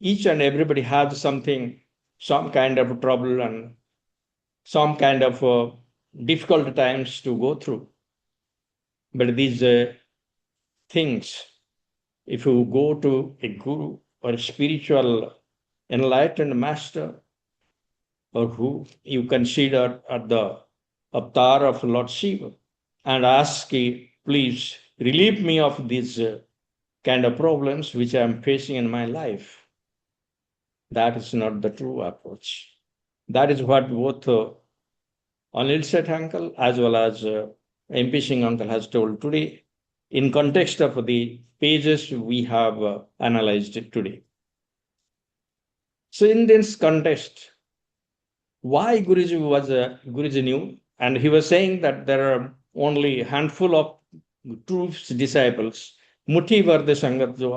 S4: Each and everybody has something, some kind of trouble and some kind of difficult times to go through. But these things, if you go to a guru or a spiritual enlightened master, or who you consider at the avatar of Lord Shiva, and ask, please relieve me of these kind of problems which I am facing in my life. That is not the true approach. That is what both Anil Seth uncle as well as MP Singh uncle has told today in context of the pages we have analyzed today. So in this context, why Guruji knew, and he was saying that there are only a handful of true disciples, muthi varde sangat jo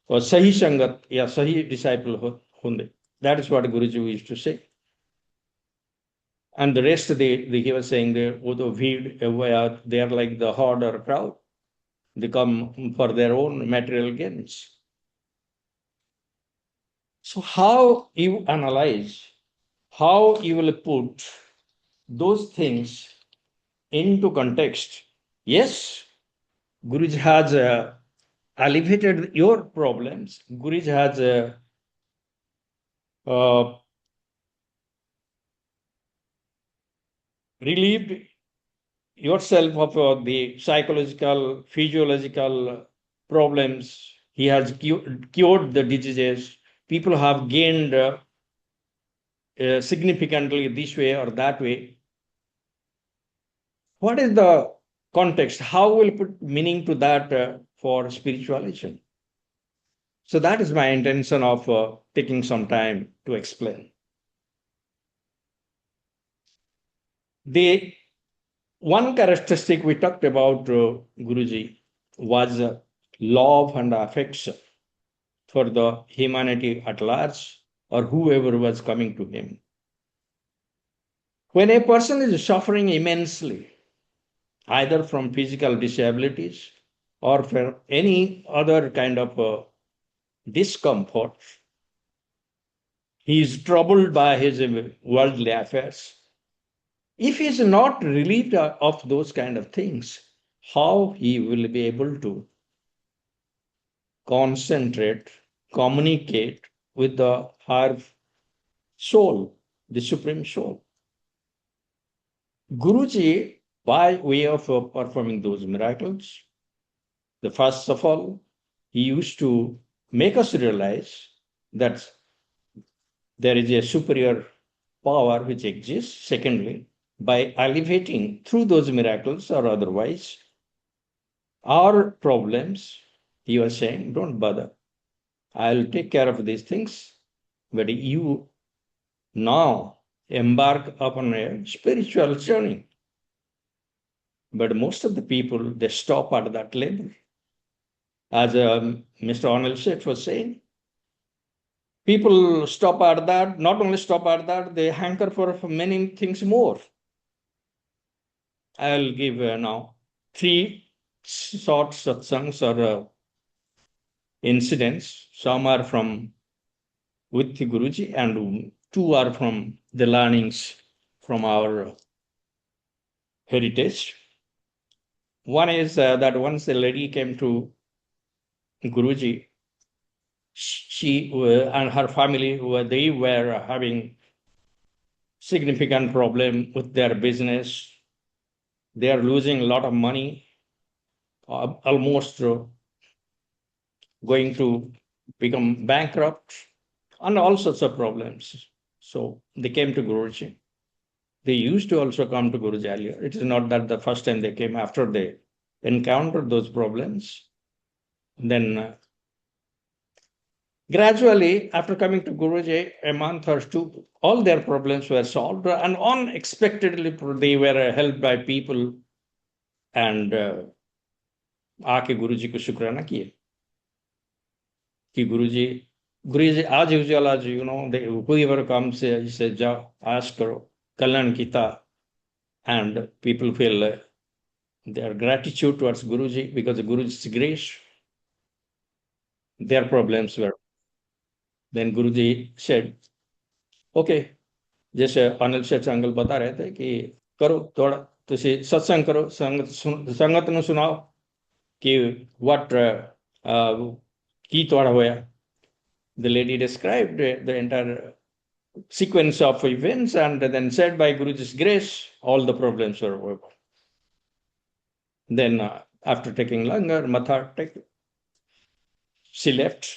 S4: or sahi sangat ya sahi disciple hunde. That is what Guruji used to say. And the rest he was saying they are like the horde or crowd. They come for their own material gains. So how you analyze, how you will put those things into context? Yes, Guruji has alleviated your problems. Guruji has relieved yourself of the psychological, physiological problems. He has cured the diseases. People have gained significantly this way or that way. What is the context? How will put meaning to that for spiritualism? So that is my intention of taking some time to explain. The one characteristic we talked about Guruji was love and affection for the humanity at large or whoever was coming to him. When a person is suffering immensely, either from physical disabilities or for any other kind of discomfort, he is troubled by his worldly affairs. If he is not relieved of those kind of things, how he will be able to concentrate, communicate with the higher soul, the supreme soul? Guruji, by way of performing those miracles, the first of all, he used to make us realize that there is a superior power which exists. Secondly, by alleviating through those miracles or otherwise our problems, he was saying, don't bother. I'll take care of these things, but you now embark upon a spiritual journey. But most of the people, they stop at that level. As Mr. Arnold Seth was saying, people stop at that, not only stop at that, they hanker for many things more. I'll give now 3 sorts of songs or incidents. Some are from with Guruji and 2 are from the learnings from our heritage. One is that once a lady came to Guruji, she and her family, they were having significant problem with their business. They are losing a lot of money, almost going to become bankrupt, and all sorts of problems. So they came to Guruji. They used to also come to Guruji earlier. It is not that the first time they came, after they encountered those problems. Then gradually, after coming to Guruji, a month or 2, all their problems were solved, and unexpectedly they were helped by people, and आके गुरुजी को शुक्राना किए कि गुरुजी as usual, as you know, whoever comes, he says, "Jao, ask karo, Kalyan kita," and people feel their gratitude towards Guruji because of Guruji's grace. Their problems were. Then Guruji said, "Okay, जैसे Anil Sheth uncle बता रहे थे कि करो थोड़ा तुसी सत्संग करो, संगत ਨੂੰ ਸੁਣਾਓ कि what ਕੀ ਤੁਹਾਡਾ ਹੋਇਆ." The lady described the entire sequence of events, and then said, by Guruji's grace, all the problems were over. Then after taking langar, matha, she left.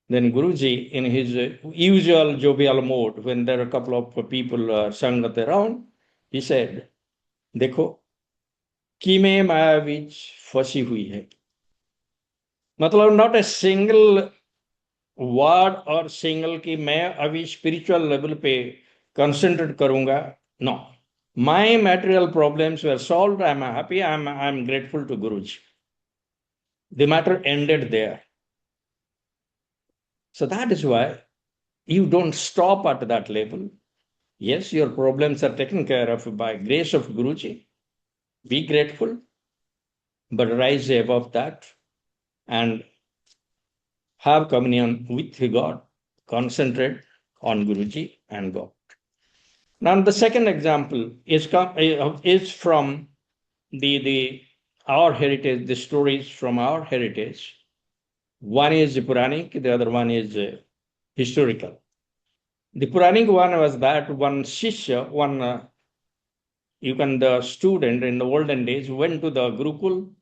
S4: Then Guruji, in his usual jovial mode, when there are a couple of people sangat around, he said, "Dekho, कीमे माया बीच फंसी हुई है." मतलब not a single word or single कि मैं अभी spiritual level पे concentrate करूंगा. No, my material problems were solved. I'm happy. I'm grateful to Guruji. The matter ended there. So that is why you don't stop at that level. Yes, your problems are taken care of by grace of Guruji. Be grateful, but rise above that and have communion with God. Concentrate on Guruji and God. Now, the second example is from our heritage, the stories from our heritage. One is Puranic, the other one is historical. The Puranic one was that one Shishya, the student in the olden days went to the Gurukul.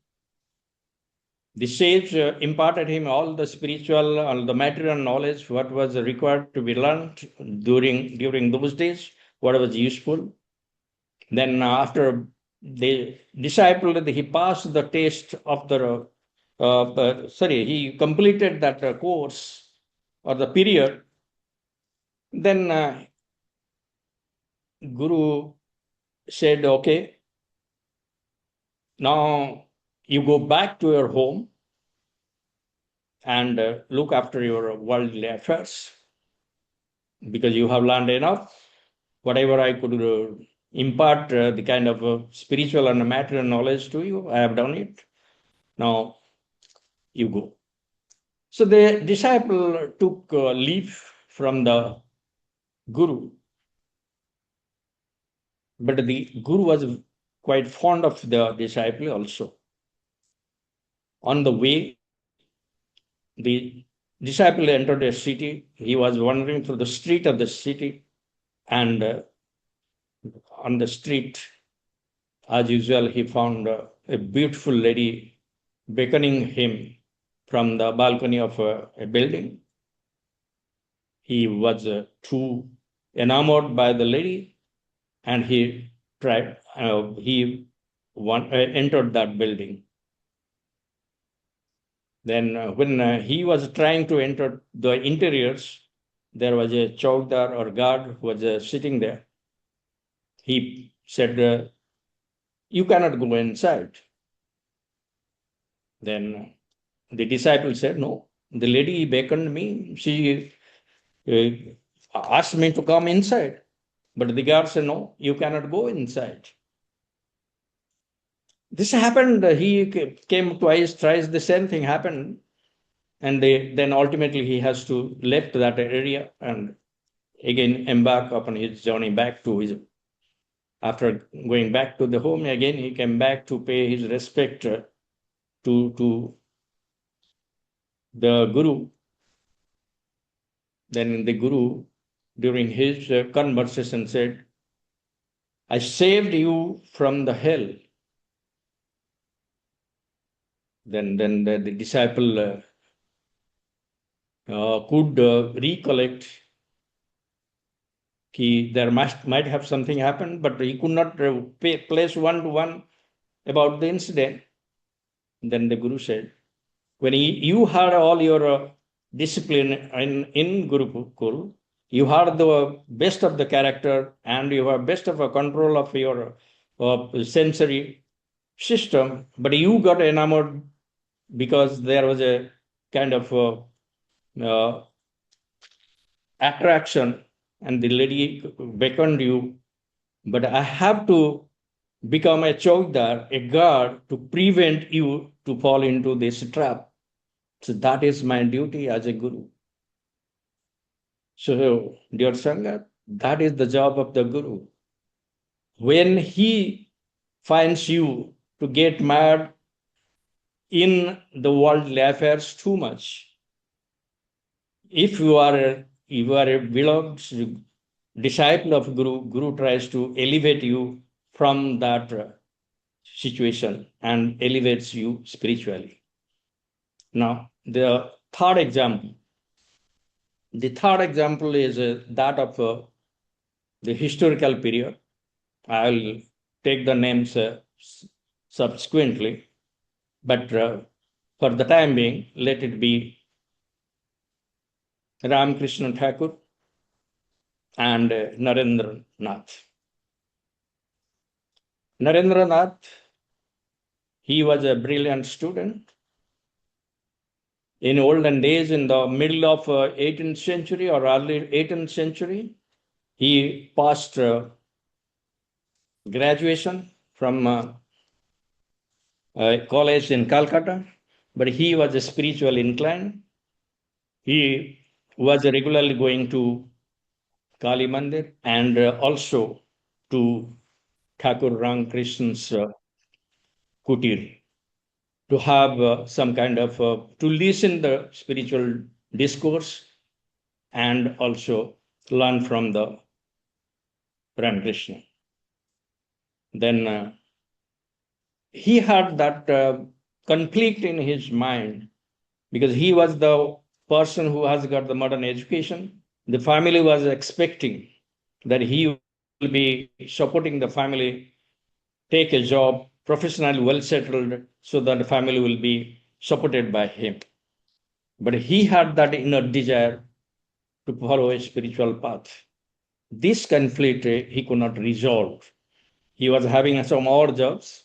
S4: The sage imparted him all the spiritual and the material knowledge, what was required to be learned during those days, what was useful. Then after the disciple, he passed the test of the, he completed that course or the period. Then Guru said, "Okay, now you go back to your home and look after your worldly affairs because you have learned enough. Whatever I could impart the kind of spiritual and material knowledge to you, I have done it. Now you go." So the disciple took leave from the Guru, but the Guru was quite fond of the disciple also. On the way, the disciple entered a city. He was wandering through the street of the city, and on the street, as usual, he found a beautiful lady beckoning him from the balcony of a building. He was too enamored by the lady, and he tried. Entered that building. Then, when he was trying to enter the interiors, there was a chowkidar or guard who was sitting there. He said, "You cannot go inside." Then the disciple said, "No, the lady beckoned me. She asked me to come inside." But the guard said, "No, you cannot go inside." This happened. He came twice, thrice, the same thing happened. And then ultimately he has to left that area and again embark upon his journey back to his. After going back to the home, again he came back to pay his respect to the Guru. Then the Guru, during his conversation, said, "I saved you from the hell." Then the disciple could recollect there might have something happened, but he could not place one-to-one about the incident. Then the Guru said, when you had all your discipline in Gurukul, you had the best of the character and you have best of a control of your sensory system, but you got enamored because there was a kind of attraction and the lady beckoned you. But I have to become a chowkidar, a guard, to prevent you to fall into this trap. So that is my duty as a Guru. So, dear Sangha, that is the job of the Guru. When he finds you to get mad in the worldly affairs too much, if you are a beloved disciple of Guru, Guru tries to elevate you from that situation and elevates you spiritually. Now, the third example. The third example is that of the historical period. I'll take the names subsequently, but for the time being, let it be Ramakrishna Thakur and Narendra Nath. Narendra Nath, he was a brilliant student. In olden days, in the middle of 18th century or early 18th century, he passed graduation from a college in Calcutta, but he was spiritually inclined. He was regularly going to Kali Mandir and also to Thakur Ramakrishna's kutir, to have some kind of, to listen the spiritual discourse and also learn from the Ramakrishna. Then he had that conflict in his mind because he was the person who has got the modern education. The family was expecting that he will be supporting the family, take a job, professionally well settled, so that the family will be supported by him. But he had that inner desire to follow a spiritual path. This conflict he could not resolve. He was having some odd jobs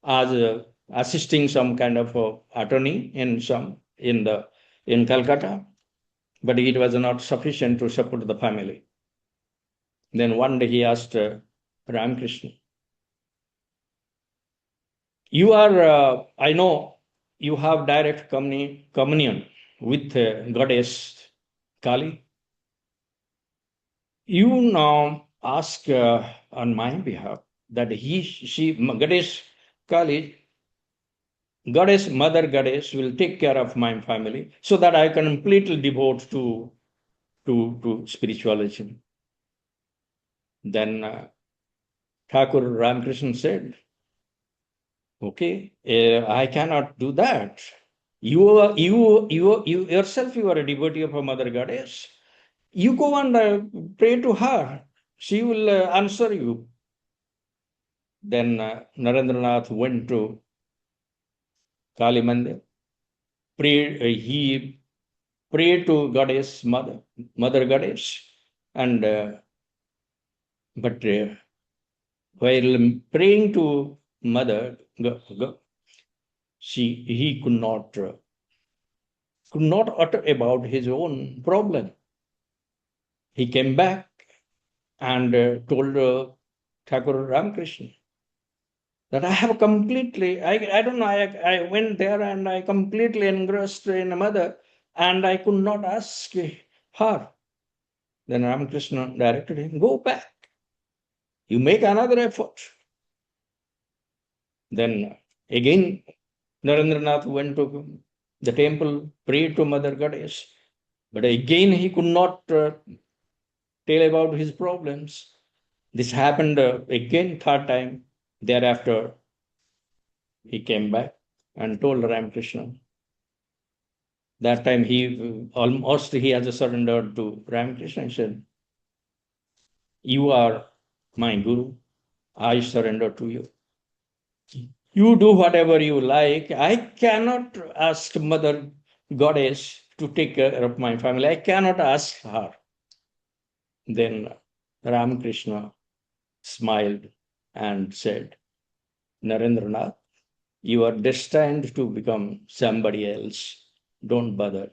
S4: as assisting some kind of attorney in Calcutta, but it was not sufficient to support the family. Then one day he asked Ramakrishna, "You are, I know you have direct communion with goddess Kali. You now ask on my behalf that goddess Kali, goddess, mother goddess, will take care of my family so that I can completely devote to spiritualism." Then Thakur Ramakrishna said, "Okay, I cannot do that. You yourself, you are a devotee of a Mother Goddess. You go and pray to her. She will answer you. Then Narendranath went to Kali Mandir. He prayed to Goddess, Mother Goddess, and but while praying to Mother, he could not utter about his own problem. He came back and told Thakur Ramakrishna that I have completely, I don't know, I went there and I completely engrossed in a Mother and I could not ask her. Then Ramakrishna directed him, go back. You make another effort. Then again, Narendranath went to the temple, prayed to Mother Goddess, but again he could not tell about his problems. This happened again, third time. Thereafter, he came back and told Ramakrishna. That time he has surrendered to Ramakrishna. He said, you are my Guru. I surrender to you. You do whatever you like. I cannot ask Mother Goddess to take care of my family. I cannot ask her. Then Ramakrishna smiled and said, Narendranath, you are destined to become somebody else. Don't bother.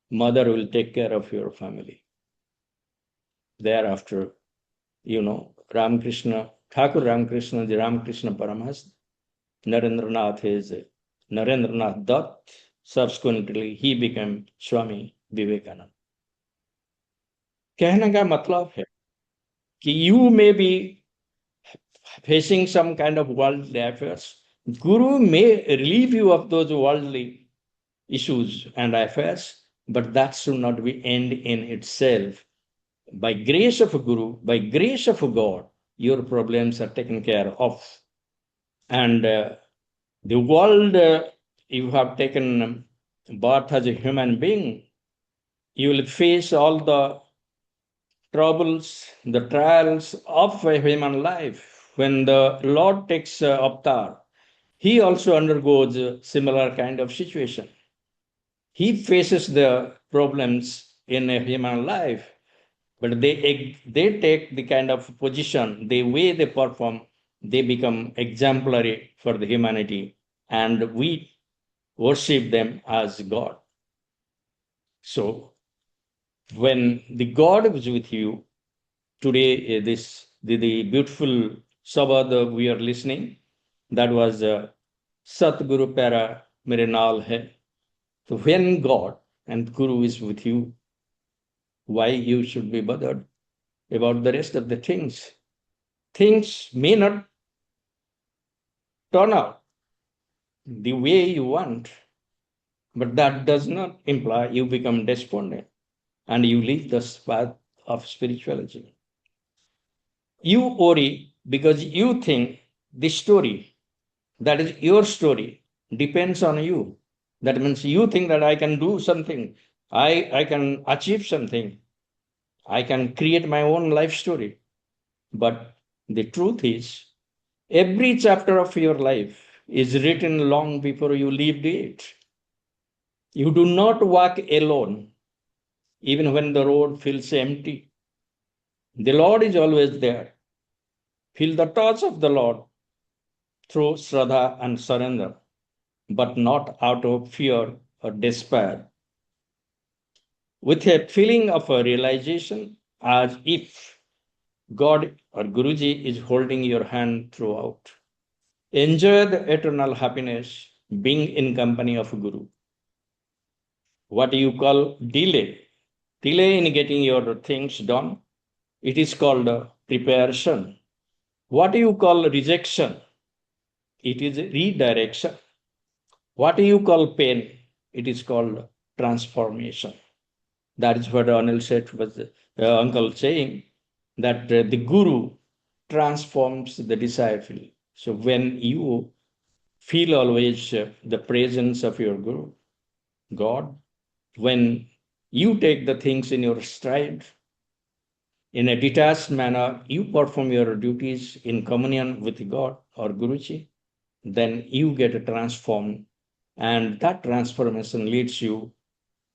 S4: Mother will take care of your family. Thereafter, Ramakrishna, Thakur Ramakrishna, the Ramakrishna Paramahansa, Narendranath is Narendranath Dutt. Subsequently, he became Swami Vivekananda. कहने का मतलब है कि you may be facing some kind of worldly affairs. Guru may relieve you of those worldly issues and affairs, but that should not be end in itself. By grace of Guru, by grace of God, your problems are taken care of. And the world you have taken birth as a human being, you will face all the troubles, the trials of a human life. When the Lord takes avatar, he also undergoes a similar kind of situation. He faces the problems in a human life, but they take the kind of position, the way they perform, they become exemplary for the humanity, and we worship them as God. So, when the God is with you, today the beautiful Sabad we are listening, that was Satguru Para Mere Naal Hai. So when God and Guru is with you, why you should be bothered about the rest of the things? Things may not turn out the way you want, but that does not imply you become despondent and you leave the path of spirituality. You worry because you think the story, that is your story, depends on you. That means you think that I can do something, I can achieve something, I can create my own life story. But the truth is, every chapter of your life is written long before you lived it. You do not walk alone, even when the road feels empty. The Lord is always there. Feel the touch of the Lord through Shraddha and surrender, but not out of fear or despair. With a feeling of a realization, as if God or Guruji is holding your hand throughout. Enjoy the eternal happiness being in company of Guru. What you call delay in getting your things done, it is called preparation. What you call rejection, it is redirection. What you call pain, it is called transformation. That is what Anil Seth was uncle saying, that the Guru transforms the disciple. So when you feel always the presence of your Guru, God. When you take the things in your stride, in a detached manner, you perform your duties in communion with God or Guruji, then you get transformed, and that transformation leads you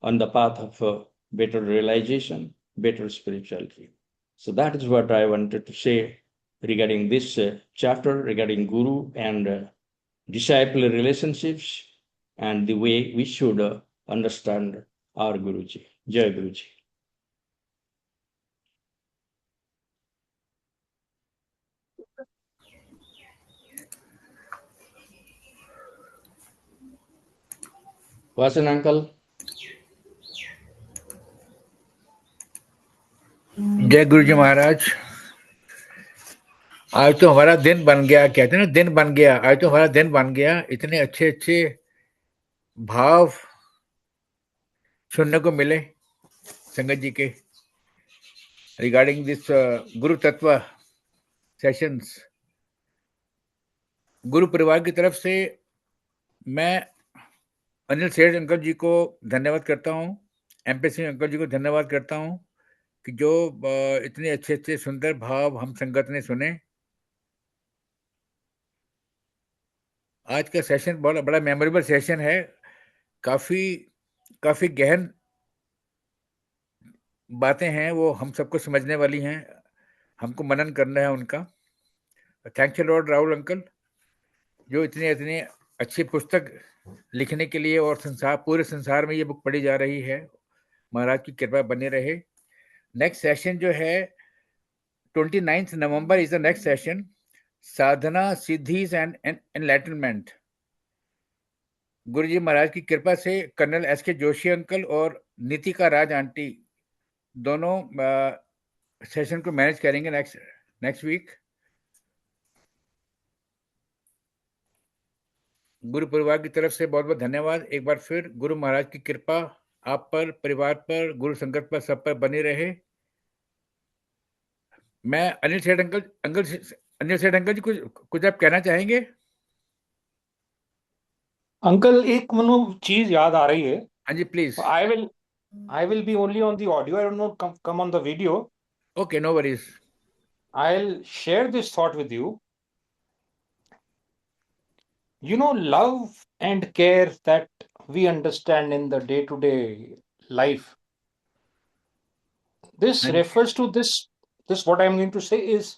S4: on the path of better realization, better spirituality. So that is what I wanted to say regarding this chapter, regarding Guru and disciple relationships, and the way we should understand our Guruji. Jai Guruji. Vasan uncle.
S1: जय गुरु जी महाराज। आज तो हमारा दिन बन गया, कहते हैं ना दिन बन गया, आज तो हमारा दिन बन गया। इतने अच्छे अच्छे भाव सुनने को मिले संगत जी के रिगार्डिंग दिस गुरु तत्व सेशंस। गुरु परिवार की तरफ से मैं अनिल सेठ अंकल जी को धन्यवाद करता हूँ, एमपी सिंह अंकल जी को धन्यवाद करता हूँ कि जो इतने अच्छे अच्छे सुंदर भाव हम संगत ने सुने। आज का सेशन बहुत बड़ा मेमोरेबल सेशन है, काफी गहन बातें हैं, वो हम सबको समझने वाली हैं, हमको मनन करना है उनका। Thank you Lord Rahul uncle, जो इतने अच्छी पुस्तक लिखने के लिए, और पूरे संसार में ये बुक पढ़ी जा रही है। महाराज की कृपा बनी रहे। नेक्स्ट सेशन जो है 29 November is the next session, sadhana siddhis and enlightenment. गुरु जी महाराज की कृपा से कर्नल एस.के. जोशी अंकल और नीतिका राज आंटी दोनों सेशन को मैनेज करेंगे नेक्स्ट वीक। गुरु परिवार की तरफ से बहुत बहुत धन्यवाद। एक बार फिर गुरु महाराज की कृपा आप पर, परिवार पर, गुरु संगत पर, सब पर बनी रहे। मैं अनिल सेठ अंकल जी कुछ आप कहना चाहेंगे?
S3: अंकल एक मनो चीज याद आ रही है।
S1: हाँ जी please.
S3: I will be only on the audio. I will not come on the video.
S1: Okay, no worries.
S3: I'll share this thought with you. You know, love and care that we understand in the day-to-day life. This refers to this what I'm going to say is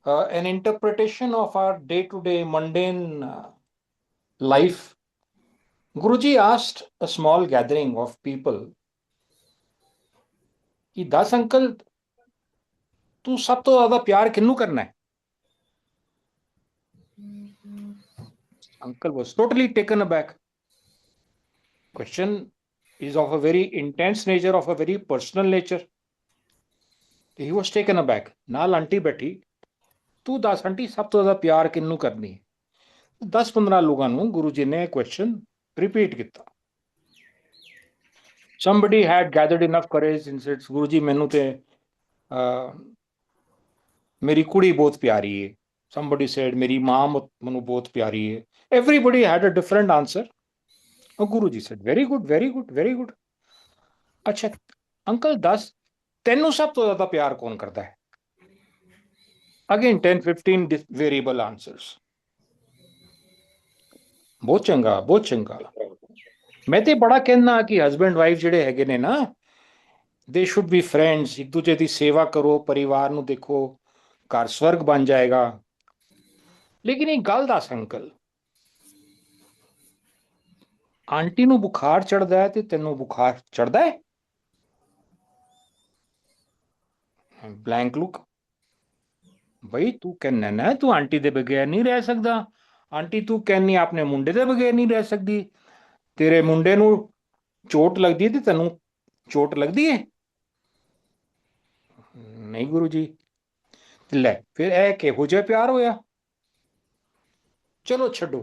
S3: an interpretation of our day-to-day mundane life. Guruji asked a small gathering of people कि 10 uncle तू सब तो ज्यादा प्यार किन्नू करना है? Uncle was totally taken aback. Question is of a very intense nature, of a very personal nature. He was taken aback. नाल aunty बैठी, तू दस आंटी सब तो ज्यादा प्यार किन्नू करनी है? 10-15 लोगों ਨੂੰ गुरु जी ने क्वेश्चन रिपीट किया. Somebody had gathered enough courage and said, गुरु जी मैनू ते मेरी कुड़ी बहुत प्यारी है. Somebody said, मेरी मां मैनू बहुत प्यारी है. Everybody had a different answer. और गुरु जी said, very good, very good, very good. अच्छा अंकल 10 तेनू सब तो ज्यादा प्यार कौन करता है? Again 10-15 variable answers. बहुत चंगा. मैं ते बड़ा कहना कि हस्बैंड वाइफ ਜਿਹੜੇ ਹੈਗੇ ਨੇ ਨਾ, they should be friends. ਇੱਕ ਦੂਜੇ ਦੀ ਸੇਵਾ ਕਰੋ, ਪਰਿਵਾਰ ਨੂੰ ਦੇਖੋ, ਘਰ ਸਵਰਗ ਬਣ ਜਾਏਗਾ. ਲੇਕਿਨ ਇਹ ਗੱਲ ਦੱਸ ਅੰਕਲ, ਆਂਟੀ ਨੂੰ ਬੁਖਾਰ ਚੜਦਾ ਹੈ ਤੇ ਤੈਨੂੰ ਬੁਖਾਰ ਚੜਦਾ ਹੈ? Blank look. ਬਈ ਤੂੰ ਕਹਿੰਦਾ ਨਾ ਤੂੰ ਆਂਟੀ ਦੇ ਬਗੈਰ ਨਹੀਂ ਰਹਿ ਸਕਦਾ, ਆਂਟੀ ਤੂੰ ਕਹਿੰਨੀ ਆਪਣੇ ਮੁੰਡੇ ਦੇ ਬਗੈਰ ਨਹੀਂ ਰਹਿ ਸਕਦੀ, ਤੇਰੇ ਮੁੰਡੇ ਨੂੰ ਚੋਟ ਲੱਗਦੀ ਹੈ ਤੇ ਤੈਨੂੰ ਚੋਟ ਲੱਗਦੀ ਹੈ? ਨਹੀਂ ਗੁਰੂ ਜੀ. ਲੈ ਫਿਰ ਇਹ ਕਿਹੋ ਜਿਹਾ ਪਿਆਰ ਹੋਇਆ? ਚਲੋ ਛੱਡੋ,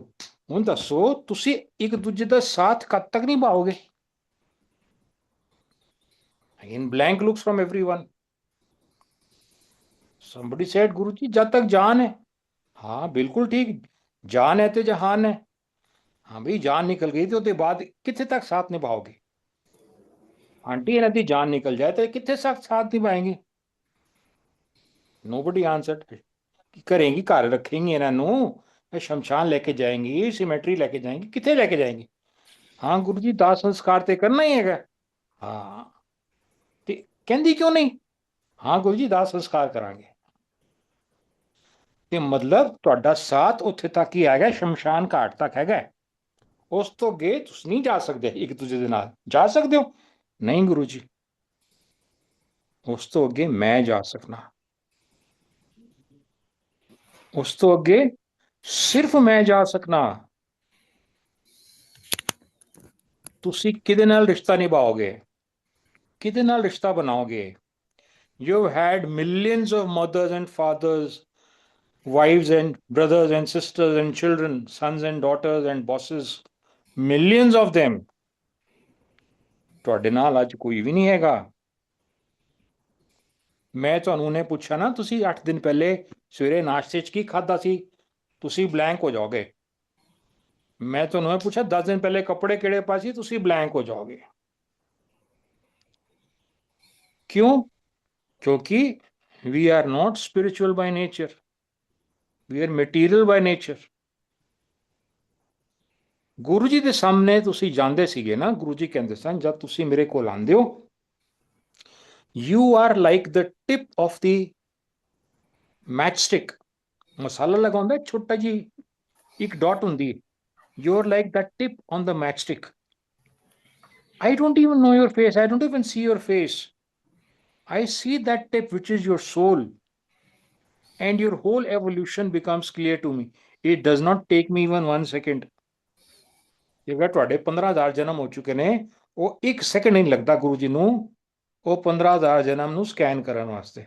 S3: ਹੁਣ ਦੱਸੋ ਤੁਸੀਂ ਇੱਕ ਦੂਜੇ ਦਾ ਸਾਥ ਕਦ ਤੱਕ ਨਿਭਾਓਗੇ? Again blank looks from everyone. Somebody said, गुरु जी जब तक जान है. हाँ बिल्कुल ठीक, जान है तो जहान है. ਹਾਂ ਬਈ ਜਾਨ ਨਿਕਲ ਗਈ ਤੇ ਉਹਦੇ ਬਾਅਦ ਕਿੱਥੇ ਤੱਕ ਸਾਥ ਨਿਭਾਓਗੇ? ਆਂਟੀ ਇਹਨਾਂ ਦੀ ਜਾਨ ਨਿਕਲ ਜਾਏ ਤੇ ਕਿੱਥੇ ਤੱਕ ਸਾਥ ਨਿਭਾएंगे? ਨੋਬਡੀ ਆਨਸਰਡ। ਕਰੇਂਗੀ, ਘਰ ਰੱਖेंगी ਇਹਨਾਂ ਨੂੰ, ਸ਼ਮਸ਼ਾਨ ਲੈ ਕੇ ਜਾਏंगी, ਸਿਮੈਟਰੀ ਲੈ ਕੇ ਜਾਏंगी, ਕਿੱਥੇ ਲੈ ਕੇ ਜਾਏंगी? ਹਾਂ ਗੁਰੂ ਜੀ ਦਾਹ ਸੰਸਕਾਰ ਤੇ ਕਰਨਾ ਹੀ ਹੈਗਾ। ਹਾਂ ਤੇ ਕਹਿੰਦੀ ਕਿਉਂ ਨਹੀਂ? ਹਾਂ ਗੁਰੂ ਜੀ ਦਾਹ ਸੰਸਕਾਰ ਕਰਾਂਗੇ। ਤੇ ਮਤਲਬ ਤੁਹਾਡਾ ਸਾਥ ਉੱਥੇ ਤੱਕ ਹੀ ਹੈਗਾ, ਸ਼ਮਸ਼ਾਨ ਘਾਟ ਤੱਕ ਹੈਗਾ, ਉਸ ਤੋਂ ਅੱਗੇ ਤੁਸੀਂ ਨਹੀਂ ਜਾ ਸਕਦੇ। ਇੱਕ ਦੂਜੇ ਦੇ ਨਾਲ ਜਾ ਸਕਦੇ ਹੋ? ਨਹੀਂ ਗੁਰੂ ਜੀ, ਉਸ ਤੋਂ ਅੱਗੇ ਮੈਂ ਜਾ ਸਕਣਾ, ਉਸ ਤੋਂ ਅੱਗੇ ਸਿਰਫ ਮੈਂ ਜਾ ਸਕਣਾ। ਤੁਸੀਂ ਕਿਹਦੇ ਨਾਲ ਰਿਸ਼ਤਾ ਨਿਭਾਓਗੇ? ਕਿਹਦੇ ਨਾਲ ਰਿਸ਼ਤਾ ਬਣਾਓਗੇ? You had millions of mothers and fathers, wives and brothers and sisters and children, sons and daughters and bosses, millions of them. ਤੁਹਾਡੇ ਨਾਲ ਅੱਜ ਕੋਈ ਵੀ ਨਹੀਂ ਹੈਗਾ। ਮੈਂ ਤੁਹਾਨੂੰ ਨੇ ਪੁੱਛਿਆ ਨਾ, ਤੁਸੀਂ 8 ਦਿਨ ਪਹਿਲੇ ਸਵੇਰੇ ਨਾਸ਼ਤੇ 'ਚ ਕੀ ਖਾਧਾ ਸੀ? ਤੁਸੀਂ ਬਲੈਂਕ ਹੋ ਜਾਓਗੇ। ਮੈਂ ਤੁਹਾਨੂੰ ਇਹ ਪੁੱਛਿਆ 10 ਦਿਨ ਪਹਿਲੇ ਕੱਪੜੇ ਕਿਹੜੇ ਪਾਏ ਸੀ? ਤੁਸੀਂ ਬਲੈਂਕ ਹੋ ਜਾਓਗੇ। ਕਿਉਂ? ਕਿਉਂਕਿ we are not spiritual by nature, we are material by nature. Guru ji ਦੇ ਸਾਹਮਣੇ ਤੁਸੀਂ ਜਾਂਦੇ ਸੀਗੇ ਨਾ, ਗੁਰੂ ਜੀ ਕਹਿੰਦੇ ਸਨ ਜਦ ਤੁਸੀਂ ਮੇਰੇ ਕੋਲ ਆਉਂਦੇ ਹੋ, you are like the tip of the matchstick. ਮਸਾਲਾ ਲਗਾਉਂਦਾ ਛੋਟਾ ਜੀ ਇੱਕ ਡਾਟ ਹੁੰਦੀ, you are like the tip on the matchstick. I don't even know your face, I don't even see your face, I see that tip which is your soul, and your whole evolution becomes clear to me. It does not take me even 1 second. ਜੇਕਰ ਤੁਹਾਡੇ 15,000 ਜਨਮ ਹੋ ਚੁੱਕੇ ਨੇ, ਉਹ 1 second ਨਹੀਂ ਲੱਗਦਾ ਗੁਰੂ ਜੀ ਨੂੰ ਉਹ 15,000 ਜਨਮ ਨੂੰ ਸਕੈਨ ਕਰਨ ਵਾਸਤੇ।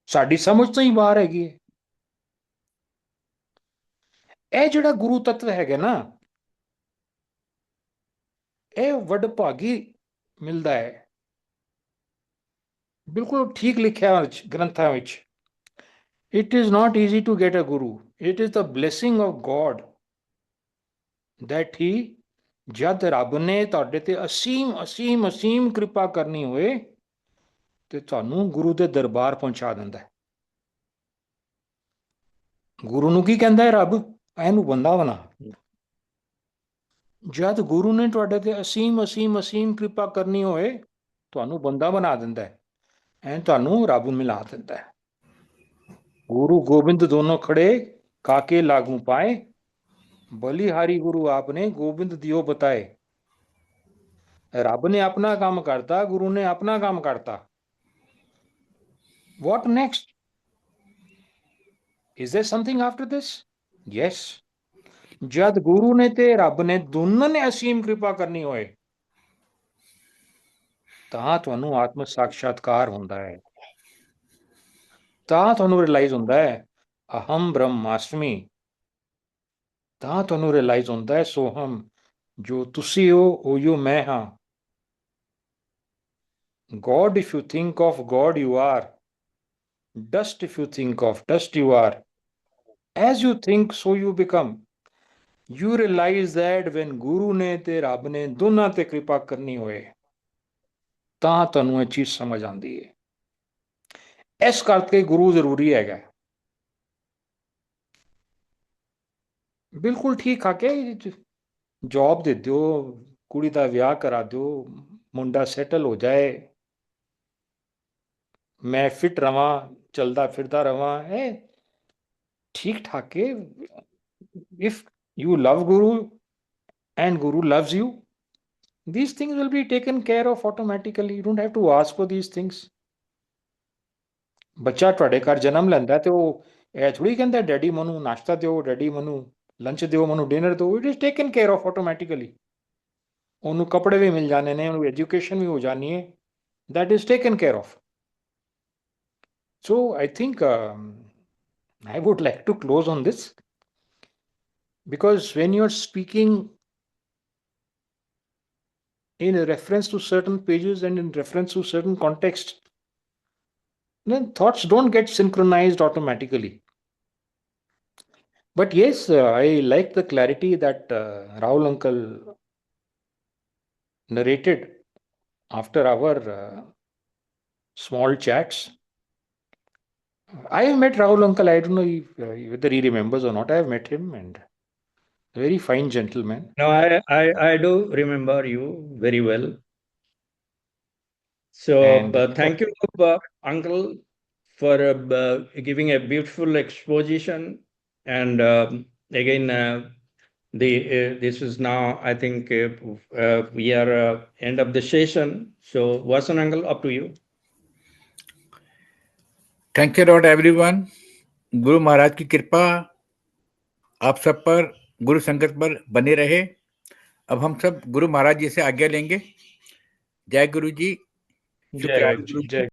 S3: ਸਾਡੀ ਸਮਝ ਤੋਂ ਹੀ ਬਾਹਰ ਹੈਗੀ ਹੈ। ਇਹ ਜਿਹੜਾ ਗੁਰੂ ਤੱਤਵ ਹੈਗਾ ਨਾ, ਇਹ ਵਡਭਾਗੀ ਮਿਲਦਾ ਹੈ। ਬਿਲਕੁਲ ਠੀਕ ਲਿਖਿਆ ਗ੍ਰੰਥਾਂ ਵਿੱਚ, it is not easy to get a guru, it is the blessing of God that he, ਜਦ ਰੱਬ ਨੇ ਤੁਹਾਡੇ ਤੇ ਅਸੀਮ ਕਿਰਪਾ ਕਰਨੀ ਹੋਏ ਤੇ ਤੁਹਾਨੂੰ ਗੁਰੂ ਦੇ ਦਰਬਾਰ ਪਹੁੰਚਾ ਦਿੰਦਾ ਹੈ। ਗੁਰੂ ਨੂੰ ਕੀ ਕਹਿੰਦਾ ਹੈ ਰੱਬ? ਇਹਨੂੰ ਬੰਦਾ ਬਣਾ। ਜਦ ਗੁਰੂ ਨੇ ਤੁਹਾਡੇ ਤੇ ਅਸੀਮ ਕਿਰਪਾ ਕਰਨੀ ਹੋਏ, ਤੁਹਾਨੂੰ ਬੰਦਾ ਬਣਾ ਦਿੰਦਾ ਹੈ, ਐ ਤੁਹਾਨੂੰ ਰੱਬ ਨੂੰ ਮਿਲਾ ਦਿੰਦਾ ਹੈ। ਗੁਰੂ ਗੋਬਿੰਦ ਦੋਨੋਂ ਖੜੇ ਕਾਕੇ ਲਾਗੂ ਪਾਏ, ਬਲਿਹਾਰੀ ਗੁਰੂ ਆਪਨੇ ਗੋਬਿੰਦ ਦਿਓ ਬਤਾਏ। ਰੱਬ ਨੇ ਆਪਣਾ ਕੰਮ ਕਰਤਾ, ਗੁਰੂ ਨੇ ਆਪਣਾ ਕੰਮ ਕਰਤਾ। What next? Is there something after this? Yes. ਜਦ ਗੁਰੂ ਨੇ ਤੇ ਰੱਬ ਨੇ ਦੋਨਾਂ ਨੇ ਅਸੀਮ ਕਿਰਪਾ ਕਰਨੀ ਹੋਏ ਤਾਂ ਤੁਹਾਨੂੰ ਆਤਮ ਸਾਖਸ਼ਾਤਕਾਰ ਹੁੰਦਾ ਹੈ, ਤਾਂ ਤੁਹਾਨੂੰ ਰਿਅਲਾਈਜ਼ ਹੁੰਦਾ ਹੈ ਅਹਮ ਬ੍ਰਹਮਾਸਮੀ, ਤਾਂ ਤੁਹਾਨੂੰ ਰਿਅਲਾਈਜ਼ ਹੁੰਦਾ ਹੈ ਸੋਹਮ, ਜੋ ਤੁਸੀਂ ਹੋ ਉਹੀਓ ਮੈਂ ਹਾਂ। God, if you think of God, you are. Dust, if you think of dust, you are. As you think, so you become. You realize that when Guru ਨੇ ਤੇ ਰੱਬ ਨੇ ਦੋਨਾਂ ਤੇ ਕਿਰਪਾ ਕਰਨੀ ਹੋਏ ਤਾਂ ਤੁਹਾਨੂੰ ਇਹ ਚੀਜ਼ ਸਮਝ ਆਉਂਦੀ ਹੈ। ਇਸ ਕਰਕੇ ਗੁਰੂ ਜ਼ਰੂਰੀ ਹੈਗਾ। ਬਿਲਕੁਲ ਠੀਕ ਆ ਕੇ ਜੌਬ ਦੇ ਦਿਓ, ਕੁੜੀ ਦਾ ਵਿਆਹ ਕਰਾ ਦਿਓ, ਮੁੰਡਾ ਸੈਟਲ ਹੋ ਜਾਏ, ਮੈਂ ਫਿਟ ਰਵਾਂ, ਚਲਦਾ ਫਿਰਦਾ ਰਵਾਂ, ਇਹ ਠੀਕ ਠਾਕ ਹੈ। if you love Guru and Guru loves you, these things will be taken care of automatically. You don't have to ask for these things. ਬੱਚਾ ਤੁਹਾਡੇ ਘਰ ਜਨਮ ਲੈਂਦਾ ਤੇ ਉਹ ਇਹ ਥੋੜੀ ਕਹਿੰਦਾ ਡੈਡੀ ਮੈਨੂੰ ਨਾਸ਼ਤਾ ਦਿਓ, ਡੈਡੀ ਮੈਨੂੰ ਲੰਚ ਦਿਓ, ਮੈਨੂੰ ਡਿਨਰ ਦਿਓ। It is taken care of automatically. ਉਹਨੂੰ ਕੱਪੜੇ ਵੀ ਮਿਲ ਜਾਣੇ ਨੇ, ਉਹਨੂੰ ਐਜੂਕੇਸ਼ਨ ਵੀ ਹੋ ਜਾਣੀ ਹੈ, that is taken care of. So I think I would like to close on this, because when you're speaking in reference to certain pages and in reference to certain context, then thoughts don't get synchronized automatically. But yes, I like the clarity that Rahul uncle narrated after our small chats. I have met Rahul uncle. I don't know if, whether he remembers or not. I have met him, and a very fine gentleman.
S4: No, I do remember you very well. So
S3: And
S4: thank you, Uncle, for giving a beautiful exposition. And again, this is now, I think, we are end of the session. So, Vasan Uncle, up to you.
S1: Thank you lot everyone. Guru Maharaj की कृपा आप सब पर, गुरु संगत पर बने रहे। अब हम सब गुरु महाराज जी से आज्ञा लेंगे। जय गुरु जी।
S3: जय गुरु जी।